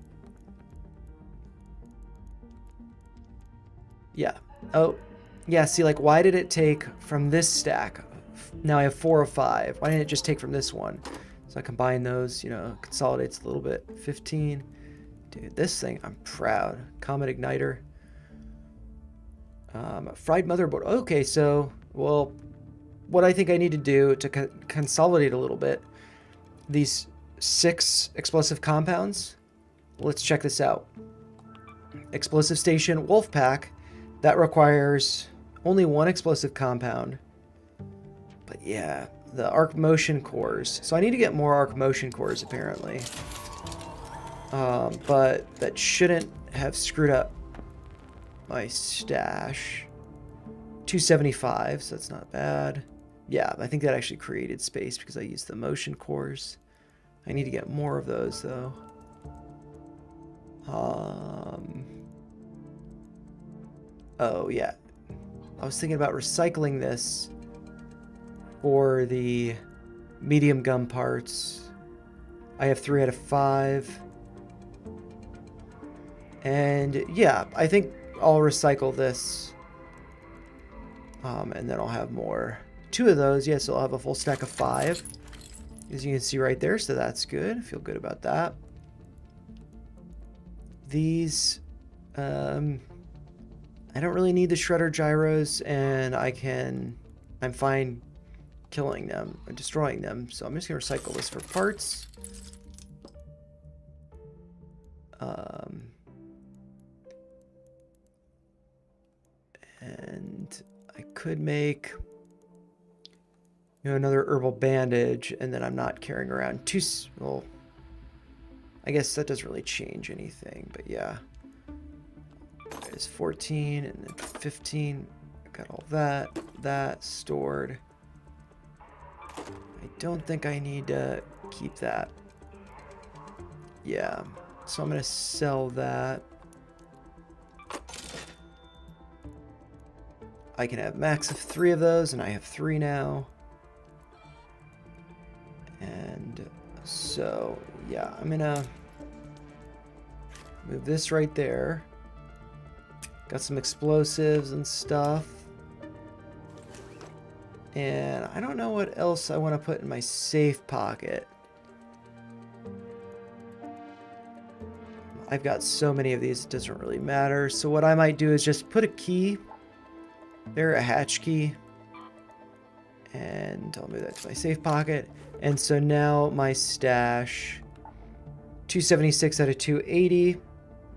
Yeah. Oh, yeah. See, like, why did it take from this stack? Now I have 4 of 5. Why didn't it just take from this one? So I combine those, you know, consolidates a little bit. 15. Dude, this thing, I'm proud. Comet Igniter. Fried motherboard. Okay, so, well, what I think I need to do to consolidate a little bit, these 6 explosive compounds, let's check this out. Explosive Station Wolfpack, that requires only 1 explosive compound. But yeah, the arc motion cores. So I need to get more arc motion cores apparently. But that shouldn't have screwed up my stash. 275, so that's not bad. Yeah, I think that actually created space because I used the motion cores. I need to get more of those though. Oh yeah, I was thinking about recycling this for the medium gum parts. I have 3 out of 5. And yeah, I think I'll recycle this. And then I'll have more. 2 of those, yes, I'll have a full stack of 5. As you can see right there, so that's good. I feel good about that. These, I don't really need the shredder gyros, and I'm fine killing them or destroying them. So I'm just gonna recycle this for parts. And I could make, you know, another herbal bandage, and then I'm not carrying around 2, well, I guess that doesn't really change anything, but yeah. There's 14 and then 15. I got all that stored. I don't think I need to keep that. Yeah, so I'm gonna sell that. I can have max of 3 of those, and I have 3 now. And so, yeah, I'm gonna move this right there. Got some explosives and stuff. And I don't know what else I want to put in my safe pocket. I've got so many of these, it doesn't really matter. So what I might do is just put a key there, a hatch key. And I'll move that to my safe pocket. And so now my stash, 276 out of 280.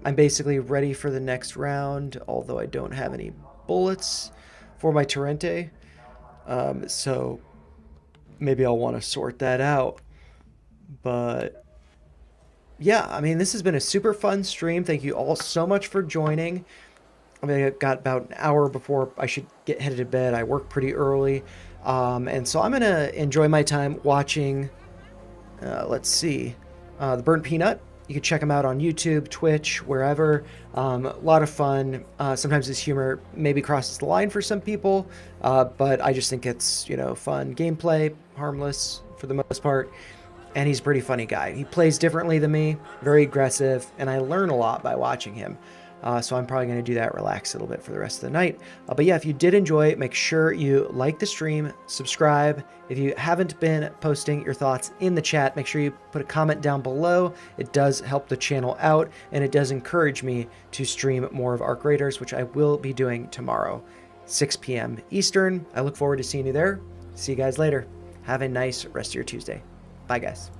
I'm basically ready for the next round, although I don't have any bullets for my Torrente. So maybe I'll want to sort that out. But yeah, I mean, this has been a super fun stream. Thank you all so much for joining. I mean, I got about an hour before I should get headed to bed. I work pretty early. And so I'm going to enjoy my time watching, let's see, The Burnt Peanut. You can check him out on YouTube, Twitch, wherever. A lot of fun. Sometimes his humor maybe crosses the line for some people, but I just think it's, you know, fun gameplay, harmless for the most part. And he's a pretty funny guy. He plays differently than me, very aggressive, and I learn a lot by watching him. So I'm probably going to do that, relax a little bit for the rest of the night. But yeah, if you did enjoy it, make sure you like the stream, subscribe. If you haven't been posting your thoughts in the chat, make sure you put a comment down below. It does help the channel out, and it does encourage me to stream more of Arc Raiders, which I will be doing tomorrow, 6 p.m. Eastern. I look forward to seeing you there. See you guys later. Have a nice rest of your Tuesday. Bye, guys.